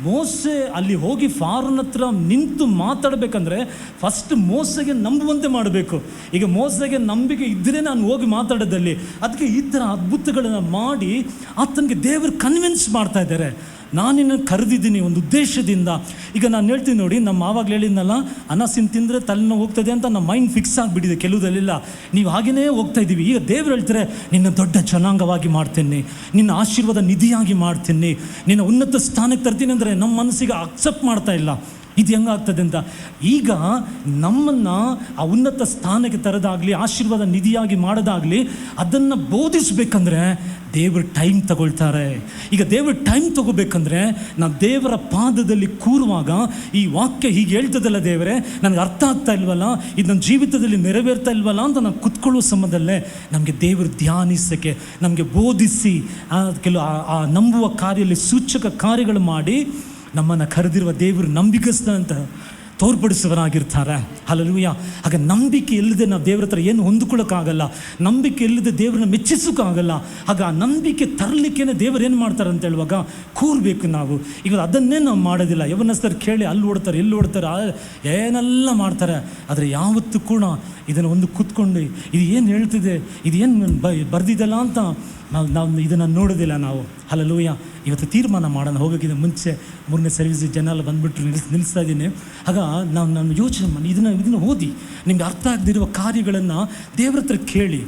B: ಮೋಸೆ ಅಲ್ಲಿ ಹೋಗಿ ಫಾರೋನ್ ಹತ್ರ ನಿಂತು ಮಾತಾಡಬೇಕಂದ್ರೆ ಫಸ್ಟ್ ಮೋಸೆಗೆ ನಂಬುವಂತೆ ಮಾಡಬೇಕು. ಈಗ ಮೋಸೆಗೆ ನಂಬಿಕೆ ಇದ್ದರೆ ನಾನು ಹೋಗಿ ಮಾತಾಡೋದಲ್ಲಿ, ಅದಕ್ಕೆ ಈ ಥರ ಅದ್ಭುತಗಳನ್ನು ಮಾಡಿ ಆತನಿಗೆ ದೇವರು ಕನ್ವಿನ್ಸ್ ಮಾಡ್ತಾ ಇದ್ದಾರೆ. ನಾನಿನ್ನು ಕರೆದಿದ್ದೀನಿ ಒಂದು ಉದ್ದೇಶದಿಂದ. ಈಗ ನಾನು ಹೇಳ್ತೀನಿ ನೋಡಿ, ನಮ್ಮ ಆವಾಗಲೇ ಹೇಳಿದ್ನಲ್ಲ, ಅನ್ನ ತಿಂದರೆ ತಲೆನೋವು ಹೋಗ್ತದೆ ಅಂತ ನಮ್ಮ ಮೈಂಡ್ ಫಿಕ್ಸ್ ಆಗಿಬಿಟ್ಟಿದೆ ಕೆಲವುದಲ್ಲೆಲ್ಲ. ನೀವು ಹಾಗೆಯೇ ಹೋಗ್ತಾ ಇದ್ದೀವಿ. ಈಗ ದೇವರು ಹೇಳ್ತಾರೆ, ನಿನ್ನ ದೊಡ್ಡ ಜನಾಂಗವಾಗಿ ಮಾಡ್ತೀನಿ, ನಿನ್ನ ಆಶೀರ್ವಾದ ನಿಧಿಯಾಗಿ ಮಾಡ್ತೀನಿ, ನಿನ್ನ ಉನ್ನತ ಸ್ಥಾನಕ್ಕೆ ತರ್ತೀನಿ ಅಂದರೆ ನಮ್ಮ ಮನಸ್ಸಿಗೆ ಅಕ್ಸೆಪ್ಟ್ ಮಾಡ್ತಾ ಇಲ್ಲ. ಇದು ಹೆಂಗಾಗ್ತದೆ ಅಂತ. ಈಗ ನಮ್ಮನ್ನು ಆ ಉನ್ನತ ಸ್ಥಾನಕ್ಕೆ ತರೋದಾಗಲಿ, ಆಶೀರ್ವಾದ ನಿಧಿಯಾಗಿ ಮಾಡೋದಾಗಲಿ, ಅದನ್ನು ಬೋಧಿಸಬೇಕಂದ್ರೆ ದೇವರು ಟೈಮ್ ತಗೊಳ್ತಾರೆ. ಈಗ ದೇವರು ಟೈಮ್ ತಗೋಬೇಕಂದ್ರೆ ನಾವು ದೇವರ ಪಾದದಲ್ಲಿ ಕೂರುವಾಗ ಈ ವಾಕ್ಯ ಹೀಗೆ ಹೇಳ್ತದಲ್ಲ, ದೇವರೇ ನನಗೆ ಅರ್ಥ ಆಗ್ತಾ ಇಲ್ವಲ್ಲ, ಇದು ನನ್ನ ಜೀವಿತದಲ್ಲಿ ನೆರವೇರ್ತಾ ಇಲ್ವಲ್ಲ ಅಂತ ನಾವು ಕುತ್ಕೊಳ್ಳೋ ಸಮಯದಲ್ಲೇ ನಮಗೆ ದೇವರು ಧ್ಯಾನಿಸೋಕ್ಕೆ, ನಮಗೆ ಬೋಧಿಸಿ ಕೆಲವು ಆ ನಂಬುವ ಕಾರ್ಯದಲ್ಲಿ ಸೂಚಕ ಕಾರ್ಯಗಳು ಮಾಡಿ ನಮ್ಮನ್ನು ಕರೆದಿರುವ ದೇವರು ನಂಬಿಕಸ್ತ ಅಂತ ತೋರ್ಪಡಿಸುವರಾಗಿರ್ತಾರೆ. ಹಲ್ಲೆಲೂಯಾ. ಆಗ ನಂಬಿಕೆ ಇಲ್ಲದೆ ನಾವು ದೇವರ ಹತ್ರ ಏನು ಹೊಂದ್ಕೊಳ್ಳೋಕ್ಕಾಗಲ್ಲ, ನಂಬಿಕೆ ಇಲ್ಲದೆ ದೇವರನ್ನ ಮೆಚ್ಚಿಸೋಕ್ಕಾಗಲ್ಲ. ಆಗ ಆ ನಂಬಿಕೆ ತರಲಿಕ್ಕೇನೆ ದೇವರು ಏನು ಮಾಡ್ತಾರೆ ಅಂತ ಹೇಳುವಾಗ ಕೂರಬೇಕು ನಾವು. ಈಗ ಅದನ್ನೇ ನಾವು ಮಾಡೋದಿಲ್ಲ. ಯವನಸ್ಥರು ಕೇಳಿ ಅಲ್ಲಿ ಓಡ್ತಾರೆ, ಎಲ್ಲಿ ಓಡ್ತಾರೆ, ಏನೆಲ್ಲ ಮಾಡ್ತಾರೆ. ಆದರೆ ಯಾವತ್ತೂ ಕೂಡ ಇದನ್ನು ಒಂದು ಕೂತ್ಕೊಂಡು ಇದು ಏನು ಹೇಳ್ತಿದೆ, ಇದು ಏನು ಬರ್ದಿದ್ದಲ್ಲ ಅಂತ ನಾವು ಇದನ್ನು ನೋಡೋದಿಲ್ಲ ನಾವು. ಹಲ್ಲೆಲೂಯಾ. ಇವತ್ತು ತೀರ್ಮಾನ ಮಾಡೋಣ. ಹೋಗೋಕ್ಕಿಂತ ಮುಂಚೆ 3ನೇ ಸರ್ವಿಸ್ ಜನ ಎಲ್ಲ ಬಂದುಬಿಟ್ರು, ನಿಲ್ಲಿಸ್ತಾ ಇದ್ದೀನಿ. ಆಗ ನಾನು ಯೋಚನೆ ಮಾಡಿ ಇದನ್ನು ಓದಿ ನಿಮಗೆ ಅರ್ಥ ಆಗದಿರುವ ಕಾರ್ಯಗಳನ್ನು ದೇವ್ರ ಹತ್ರ ಕೇಳಿ.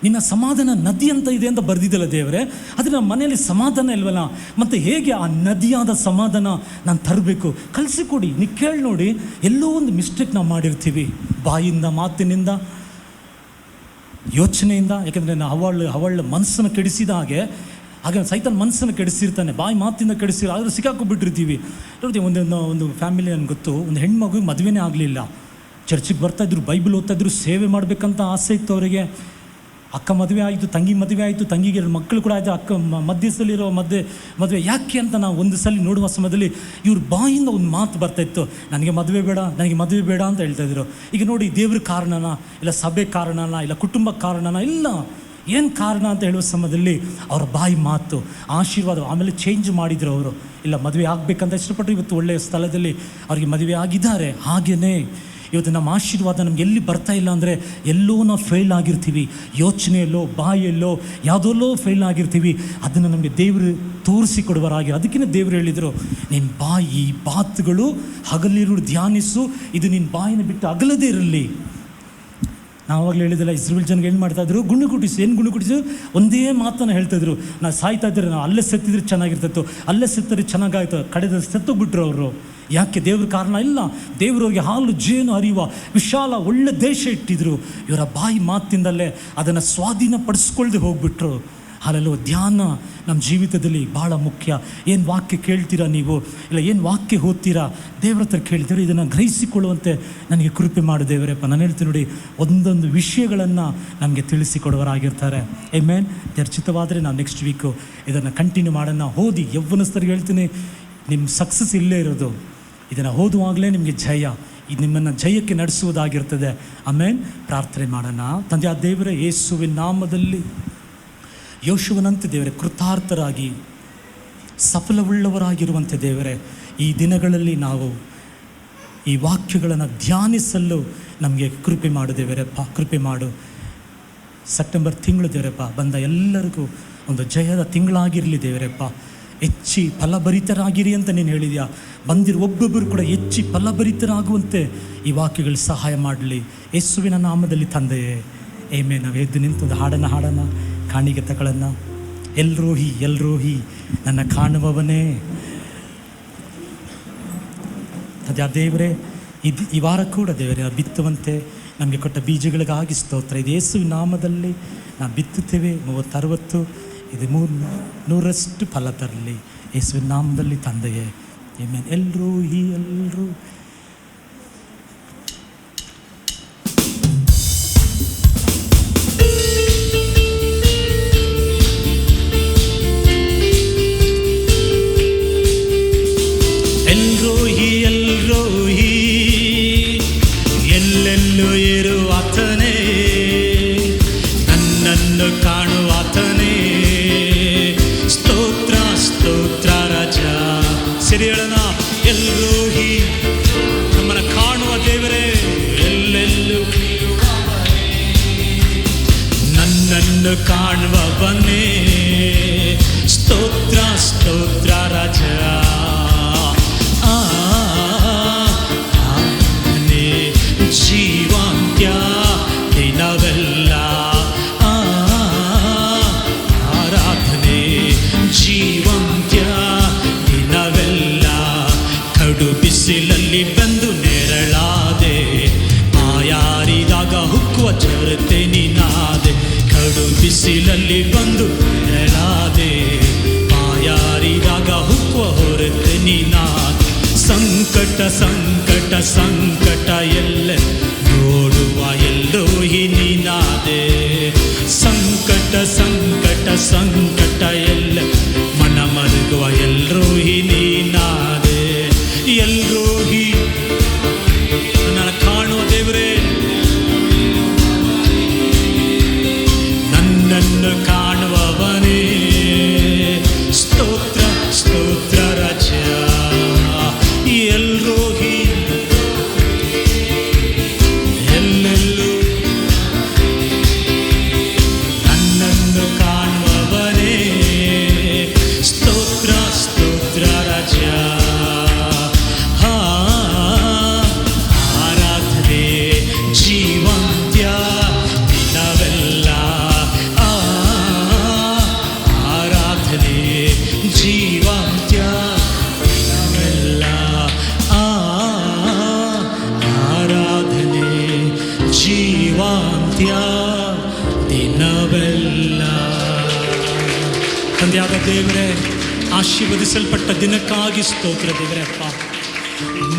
B: ನಿನ್ನ ಸಮಾಧಾನ ನದಿ ಅಂತ ಇದೆ ಅಂತ ಬರ್ದಿದ್ದಲ್ಲ ದೇವರೇ, ಆದರೆ ನಮ್ಮ ಮನೆಯಲ್ಲಿ ಸಮಾಧಾನ ಇಲ್ವಲ್ಲ, ಮತ್ತು ಹೇಗೆ ಆ ನದಿಯಾದ ಸಮಾಧಾನ ನಾನು ತರಬೇಕು, ಕಲಿಸಿಕೊಡಿ. ನೀವು ಕೇಳಿ ನೋಡಿ, ಎಲ್ಲೋ ಒಂದು ಮಿಸ್ಟೇಕ್ ನಾವು ಮಾಡಿರ್ತೀವಿ, ಬಾಯಿಂದ, ಮಾತಿನಿಂದ, ಯೋಚನೆಯಿಂದ. ಯಾಕೆಂದರೆ ಅವಳ ಮನಸ್ಸನ್ನು ಕೆಡಿಸಿದ ಹಾಗೆ ಸೈತಾನ್ ಮನಸ್ಸನ್ನು ಕೆಡಿಸಿರ್ತಾನೆ, ಬಾಯಿ ಮಾತಿಂದ ಕೆಡಿಸಿರೋ. ಆದರೆ ಸಿಕ್ಕಾಕೊಬಿಟ್ಟಿರ್ತೀವಿ. ನೋಡಿ, ಒಂದು ಫ್ಯಾಮಿಲಿ ನನಗೆ ಗೊತ್ತು, ಒಂದು ಹೆಣ್ಮಗು ಮದುವೆನೇ ಆಗಲಿಲ್ಲ. ಚರ್ಚಿಗೆ ಬರ್ತಾಯಿದ್ರು, ಬೈಬಲ್ ಓದ್ತಾಯಿದ್ರು, ಸೇವೆ ಮಾಡಬೇಕಂತ ಆಸೆ ಇತ್ತು ಅವರಿಗೆ. ಅಕ್ಕ ಮದುವೆ ಆಯಿತು, ತಂಗಿ ಮದುವೆ ಆಯಿತು, ತಂಗಿಗೆ 2 ಮಕ್ಕಳು ಕೂಡ ಆಯಿತು. ಅಕ್ಕ ಮಧ್ಯಸ್ಥಲ್ಲಿರೋ ಮದುವೆ ಯಾಕೆ ಅಂತ ನಾವು ಒಂದು ಸಲ ನೋಡುವ ಸಮಯದಲ್ಲಿ ಇವ್ರ ಬಾಯಿಂದ ಒಂದು ಮಾತು ಬರ್ತಾಯಿತ್ತು, ನನಗೆ ಮದುವೆ ಬೇಡ ಅಂತ ಹೇಳ್ತಾಯಿದ್ರು. ಈಗ ನೋಡಿ, ದೇವ್ರ ಕಾರಣನ, ಇಲ್ಲ ಸಭೆ ಕಾರಣನ, ಇಲ್ಲ ಕುಟುಂಬ ಕಾರಣನ, ಇಲ್ಲ ಏನು ಕಾರಣ ಅಂತ ಹೇಳುವ ಸಮಯದಲ್ಲಿ ಅವರ ಬಾಯಿ ಮಾತು ಆಶೀರ್ವಾದ. ಆಮೇಲೆ ಚೇಂಜ್ ಮಾಡಿದ್ರು ಅವರು, ಇಲ್ಲ ಮದುವೆ ಆಗಬೇಕಂತ ಇಷ್ಟಪಟ್ಟರು. ಇವತ್ತು ಒಳ್ಳೆಯ ಸ್ಥಳದಲ್ಲಿ ಅವರಿಗೆ ಮದುವೆ ಆಗಿದ್ದಾರೆ. ಹಾಗೆಯೇ ಇವತ್ತು ನಮ್ಮ ಆಶೀರ್ವಾದ ನಮ್ಗೆ ಎಲ್ಲಿ ಬರ್ತಾ ಇಲ್ಲ ಅಂದರೆ ಎಲ್ಲೋ ನಾವು ಫೇಲ್ ಆಗಿರ್ತೀವಿ, ಯೋಚನೆಯಲ್ಲೋ, ಬಾಯಲ್ಲೋ, ಯಾವುದಲ್ಲೋ ಫೇಲ್ ಆಗಿರ್ತೀವಿ. ಅದನ್ನು ನಮಗೆ ದೇವರು ತೋರಿಸಿಕೊಡುವರಾಗಿ. ಅದಕ್ಕಿಂತ ದೇವರು ಹೇಳಿದರು, ನಿನ್ನ ಬಾಯಿ ಮಾತುಗಳು ಹಗಲಿರುಳು ಧ್ಯಾನಿಸು, ಇದು ನಿನ್ನ ಬಾಯಿನ ಬಿಟ್ಟು ಅಗಲದೇ ಇರಲಿ. ನಾವಾಗಲೇ ಹೇಳಿದಿಲ್ಲ, ಇಸ್ರೇಲ್ ಜನಗೆ ಏನು ಮಾಡ್ತಾಯಿದ್ರು, ಗುಂಡು ಕುಟಿಸು ಒಂದೇ ಮಾತನ್ನು ಹೇಳ್ತಾಯಿದ್ರು. ನಾನು ಸಾಯ್ತಾ ಇದ್ದರೆ, ನಾವು ಅಲ್ಲೇ ಸತ್ತಿದ್ರೆ ಚೆನ್ನಾಗಿರ್ತಿತ್ತು, ಅಲ್ಲೇ ಸತ್ತರೆ ಚೆನ್ನಾಗಾಯ್ತು, ಕಡೆದ ಸತ್ತೋಗ್ಬಿಟ್ರು ಅವರು. ಯಾಕೆ? ದೇವ್ರ ಕಾರಣ ಇಲ್ಲ. ದೇವರವ್ರಿಗೆ ಹಾಲು ಜೇನು ಹರಿಯುವ ವಿಶಾಲ ಒಳ್ಳೆ ದೇಶ ಇಟ್ಟಿದ್ರು. ಇವರ ಬಾಯಿ ಮಾತಿಂದಲೇ ಅದನ್ನು ಸ್ವಾಧೀನಪಡಿಸ್ಕೊಳ್ದೆ ಹೋಗ್ಬಿಟ್ರು. ಅಲ್ಲೂ ಧ್ಯಾನ ನಮ್ಮ ಜೀವಿತದಲ್ಲಿ ಭಾಳ ಮುಖ್ಯ. ಏನು ವಾಕ್ಯ ಕೇಳ್ತೀರಾ ನೀವು, ಇಲ್ಲ ಏನು ವಾಕ್ಯ ಓದ್ತೀರಾ, ದೇವ್ರ ಹತ್ರ ಕೇಳಿದರೆ ಇದನ್ನು ಗ್ರಹಿಸಿಕೊಳ್ಳುವಂತೆ ನನಗೆ ಕೃಪೆ ಮಾಡು ದೇವರಪ್ಪ. ನಾನು ಹೇಳ್ತೀನಿ ನೋಡಿ, ಒಂದೊಂದು ವಿಷಯಗಳನ್ನು ನಮಗೆ ತಿಳಿಸಿಕೊಡುವರಾಗಿರ್ತಾರೆ. ಆಮೆನ್. ಚರ್ಚಿತವಾದರೆ ನಾವು ನೆಕ್ಸ್ಟ್ ವೀಕು ಇದನ್ನು ಕಂಟಿನ್ಯೂ ಮಾಡೋಣ. ಓದಿ. ಯವ್ವನಸ್ಥರಿಗೆ ಹೇಳ್ತೀನಿ, ನಿಮ್ಮ ಸಕ್ಸಸ್ ಇಲ್ಲೇ ಇರೋದು, ಇದನ್ನು ಓದುವಾಗಲೇ ನಿಮಗೆ ಜಯ, ಇದು ನಿಮ್ಮನ್ನು ಜಯಕ್ಕೆ ನಡೆಸುವುದಾಗಿರ್ತದೆ. ಆಮೇನ್. ಪ್ರಾರ್ಥನೆ ಮಾಡೋಣ. ತಂದೆ ಆ ದೇವರೇ, ಯೇಸುವಿನ ನಾಮದಲ್ಲಿ ಯೋಶುವನಂತೆ ದೇವರೇ ಕೃತಾರ್ಥರಾಗಿ ಸಫಲವುಳ್ಳವರಾಗಿರುವಂತೆ ದೇವರೇ, ಈ ದಿನಗಳಲ್ಲಿ ನಾವು ಈ ವಾಕ್ಯಗಳನ್ನು ಧ್ಯಾನಿಸಲು ನಮಗೆ ಕೃಪೆ ಮಾಡು ದೇವರಪ್ಪ, ಕೃಪೆ ಮಾಡು. ಸೆಪ್ಟೆಂಬರ್ ತಿಂಗಳು ದೇವರಪ್ಪ ಬಂದ ಎಲ್ಲರಿಗೂ ಒಂದು ಜಯದ ತಿಂಗಳಾಗಿರಲಿ ದೇವರಪ್ಪ. ಹೆಚ್ಚಿ ಫಲಭರಿತರಾಗಿರಿ ಅಂತ ನೀನು ಹೇಳಿದ್ಯಾ. ಬಂದಿರೋ ಒಬ್ಬೊಬ್ಬರು ಕೂಡ ಹೆಚ್ಚಿ ಫಲಭರಿತರಾಗುವಂತೆ ಈ ವಾಕ್ಯಗಳು ಸಹಾಯ ಮಾಡಲಿ ಯೇಸುವಿನ ನಾಮದಲ್ಲಿ ತಂದೆಯೇ. ಏಮೇ. ನಾವು ಎದ್ದು ನಿಂತು ಒಂದು ಹಾಡೋಣ. ಕಾಣಿಗೆ ತಗೊಳ್ಳೋಣ. ಎಲ್ರೋಹಿ ನನ್ನ ಕಾಣುವವನೇ. ಅದೇ ದೇವರೇ, ಈ ವಾರ ಕೂಡ ದೇವರೇ ಬಿತ್ತುವಂತೆ ನಮಗೆ ಕೊಟ್ಟ ಬೀಜಗಳಿಗಾಗಿ ಸ್ತೋತ್ರ. ಇದು ಯೇಸುವಿನ ನಾಮದಲ್ಲಿ ನಾವು ಬಿತ್ತುತ್ತೇವೆ. 30-60 ಇದು 100ರಷ್ಟು ಫಲ ತರಲಿ ಯೇಸುವಿನ ನಾಮದಲ್ಲಿ ತಂದೆಯೇ. ಆಮೆನ್. ಎಲ್ಲರೂ
A: ಎಲ್ಲೆಲ್ಲೂ ಇರುವಾತನೇ, ನನ್ನನ್ನು ಕಾಣುವಾತನೇ. ಸ್ತೋತ್ರ ಸ್ತೋತ್ರ ರಾಜ. ಸರಿ ಹೇಳೋಣ. ಎಲ್ರೋಹಿ, ನಮ್ಮನ್ನು ಕಾಣುವ ದೇವರೇ. ಎಲ್ಲೆಲ್ಲೂ ನನ್ನನ್ನು ಕಾಣುವವನೇ. ಸ್ತೋತ್ರ ಸ್ತೋತ್ರ ರಾಜ. ಜೀವಾಂತ್ಯ ದಿನವೆಲ್ಲ ಆರಾಧನೆ. ಜೀವಂತ್ಯ ದಿನವೆಲ್ಲ ಕಡು ಬಿಸಿಲಲ್ಲಿ ಬಂದು ನೆರಳಾದೆ. ಆಯಾರಿದಾಗ ಹುಕ್ಕುವ ಚರತೆ ನೀನಾದೆ. ಕಡು ಬಿಸಿಲಲ್ಲಿ ಬಂದು ನೆರಳಾದೆ. ಆಯಾರಿದಾಗ ಹುಕ್ಕುವ ಹೊರತೆ ನೀನಾದೆ. ಸಂಕಟ ಸಂಕಟ ಸಂಕಟ ಎಲ್ಲ ನೋಡುವ ಎಲ್ಲೋಹಿ ನೀನಾದೆ. ಸಂಕಟ ಸಂಕಟ ಸಂಕಟ ಎಲ್ಲ ಮನ ಮರುಗುವ ಎಲ್ಲೋಹಿ ನೀನಾದೆ. ಎಲ್ಲೋಹಿ ಅಂತ್ಯ ದಿನವೆಲ್ಲ. ತಂದೆಯಾದ ದೇವರೇ, ಆಶೀರ್ವದಿಸಲ್ಪಟ್ಟ ದಿನಕ್ಕಾಗಿ ಸ್ತೋತ್ರ ದೇವರೇ. ಅಪ್ಪ,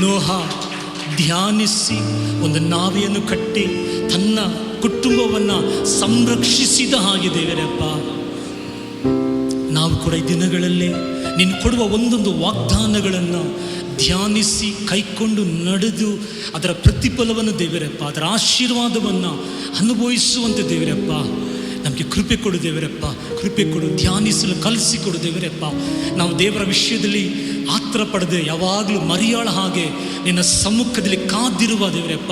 A: ನೋಹ ಧ್ಯಾನಿಸಿ ಒಂದು ನಾವೆಯನ್ನು ಕಟ್ಟಿ ತನ್ನ ಕುಟುಂಬವನ್ನು ಸಂರಕ್ಷಿಸಿದ ಹಾಗೆ ದೇವರೇ ಅಪ್ಪ, ನಾವು ಕೂಡ ಈ ದಿನಗಳಲ್ಲಿ ನೀನು ಕೊಡುವ ಒಂದೊಂದು ವಾಗ್ದಾನಗಳನ್ನು ಧ್ಯಾನಿಸಿ ಕೈಕೊಂಡು ನಡೆದು ಅದರ ಪ್ರತಿಫಲವನ್ನು ದೇವರಪ್ಪ, ಅದರ ಆಶೀರ್ವಾದವನ್ನು ಅನುಭವಿಸುವಂತೆ ದೇವರಪ್ಪ ನಮಗೆ ಕೃಪೆ ಕೊಡು ದೇವರಪ್ಪ, ಕೃಪೆ ಕೊಡು. ಧ್ಯಾನಿಸಲು ಕಲಿಸಿಕೊಡು ದೇವರಪ್ಪ. ನಾವು ದೇವರ ವಿಷಯದಲ್ಲಿ ಆತ್ರ ಪಡೆದೆ ಯಾವಾಗಲೂ ಮರಿಯಾಳ ಹಾಗೆ ನಿನ್ನ ಸಮ್ಮುಖದಲ್ಲಿ ಕಾದಿರುವ ದೇವರಪ್ಪ,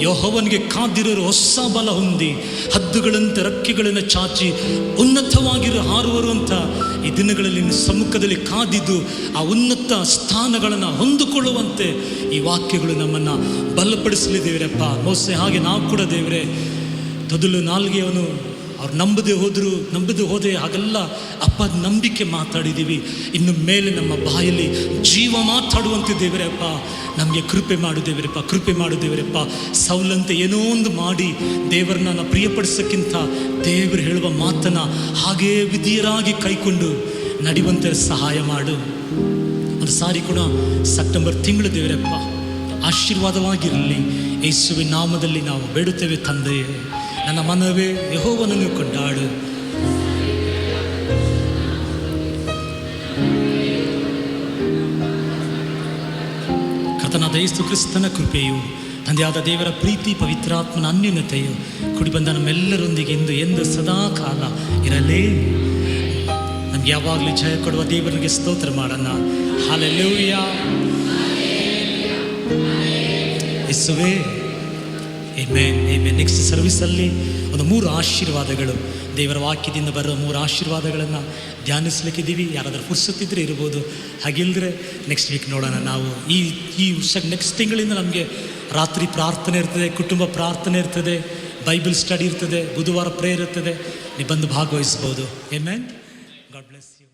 A: ಯೆಹೋವನಿಗೆ ಕಾದಿರೋರು ಹೊಸ ಬಲ ಹೊಂದಿ ಹದ್ದುಗಳಂತೆ ರೆಕ್ಕೆಗಳನ್ನು ಚಾಚಿ ಉನ್ನತವಾಗಿರೋ ಹಾರುವರು ಅಂತ ಈ ದಿನಗಳಲ್ಲಿ ನಿನ್ನ ಸಮ್ಮುಖದಲ್ಲಿ ಕಾದಿದ್ದು ಆ ಉನ್ನತ ಸ್ಥಾನಗಳನ್ನು ಹೊಂದಿಕೊಳ್ಳುವಂತೆ ಈ ವಾಕ್ಯಗಳು ನಮ್ಮನ್ನು ಬಲಪಡಿಸಲಿ ದೇವರಪ್ಪ. ಮೋಸೆ ಹಾಗೆ ನಾವು ಕೂಡ ದೇವರೇ ತೊದಲು ನಾಲ್ಗೆಯವನು ಅವ್ರು ನಂಬದೆ ಹೋದೆ ಹಾಗೆಲ್ಲ ಅಪ್ಪ ನಂಬಿಕೆ ಮಾತಾಡಿದ್ದೀವಿ. ಇನ್ನು ಮೇಲೆ ನಮ್ಮ ಬಾಯಲ್ಲಿ ಜೀವ ಮಾತಾಡುವಂತೆ ದೇವರಪ್ಪ ನಮಗೆ ಕೃಪೆ ಮಾಡು ದೇವರಪ್ಪ, ಕೃಪೆ ಮಾಡು ದೇವರಪ್ಪ. ಸೌಲಂತೆ ಏನೋ ಒಂದು ಮಾಡಿ ದೇವರನ್ನ ಪ್ರಿಯಪಡಿಸೋಕ್ಕಿಂತ ದೇವರು ಹೇಳುವ ಮಾತನ್ನು ಹಾಗೇ ವಿಧಿಯರಾಗಿ ಕೈಕೊಂಡು ನಡೆಯುವಂತೆ ಸಹಾಯ ಮಾಡು. ಒಂದು ಸಾರಿ ಕೂಡ ಸೆಪ್ಟೆಂಬರ್ ತಿಂಗಳು ದೇವರಪ್ಪ ಆಶೀರ್ವಾದವಾಗಿರಲಿ. ಯೇಸುವಿನ ನಾಮದಲ್ಲಿ ನಾವು ಬೇಡುತ್ತೇವೆ ತಂದೆಯೇ. ನನ್ನ ಮನವೇ ಯೆಹೋವನನ್ನು ಕೊಂಡಾಡು. ಕರ್ತನಾದ ಯೇಸು ಕ್ರಿಸ್ತನ ಕೃಪೆಯು, ತಂದೆಯಾದ ದೇವರ ಪ್ರೀತಿ, ಪವಿತ್ರಾತ್ಮನ ಅನ್ಯೋನ್ಯತೆಯು ಕೂಡಿ ಬಂದ ನಮ್ಮೆಲ್ಲರೊಂದಿಗೆ ಎಂದು ಸದಾ ಕಾಲ ಇರಲೇ. ನಮ್ಗೆ ಯಾವಾಗಲೂ ಜಯ ಕೊಡುವ ದೇವರಿಗೆ ಸ್ತೋತ್ರ ಮಾಡೋಣ. ಹಲ್ಲೆಲೂಯಾ. ಯೇಸುವೇ, ಆಮೆನ್, ಆಮೆನ್. ನೆಕ್ಸ್ಟ್ ಸರ್ವಿಸಲ್ಲಿ ಒಂದು 3 ಆಶೀರ್ವಾದಗಳು, ದೇವರ ವಾಕ್ಯದಿಂದ ಬರೋ 3 ಆಶೀರ್ವಾದಗಳನ್ನು ಧ್ಯಾನಿಸ್ಲಿಕ್ಕಿದ್ದೀವಿ. ಯಾರಾದರೂ ಪುರ್ಸೊತ್ತಿದ್ರೆ ಇರ್ಬೋದು, ಹಾಗಿಲ್ಲದ್ರೆ ನೆಕ್ಸ್ಟ್ ವೀಕ್ ನೋಡೋಣ. ನಾವು ಈ ನೆಕ್ಸ್ಟ್ ತಿಂಗಳಿಂದ ನಮಗೆ ರಾತ್ರಿ ಪ್ರಾರ್ಥನೆ ಇರ್ತದೆ, ಕುಟುಂಬ ಪ್ರಾರ್ಥನೆ ಇರ್ತದೆ, ಬೈಬಲ್ ಸ್ಟಡಿ ಇರ್ತದೆ, ಬುಧವಾರ ಪ್ರೇಯರ್ ಇರ್ತದೆ. ನೀವು ಬಂದು ಭಾಗವಹಿಸ್ಬೋದು. ಆಮೆನ್. God bless you.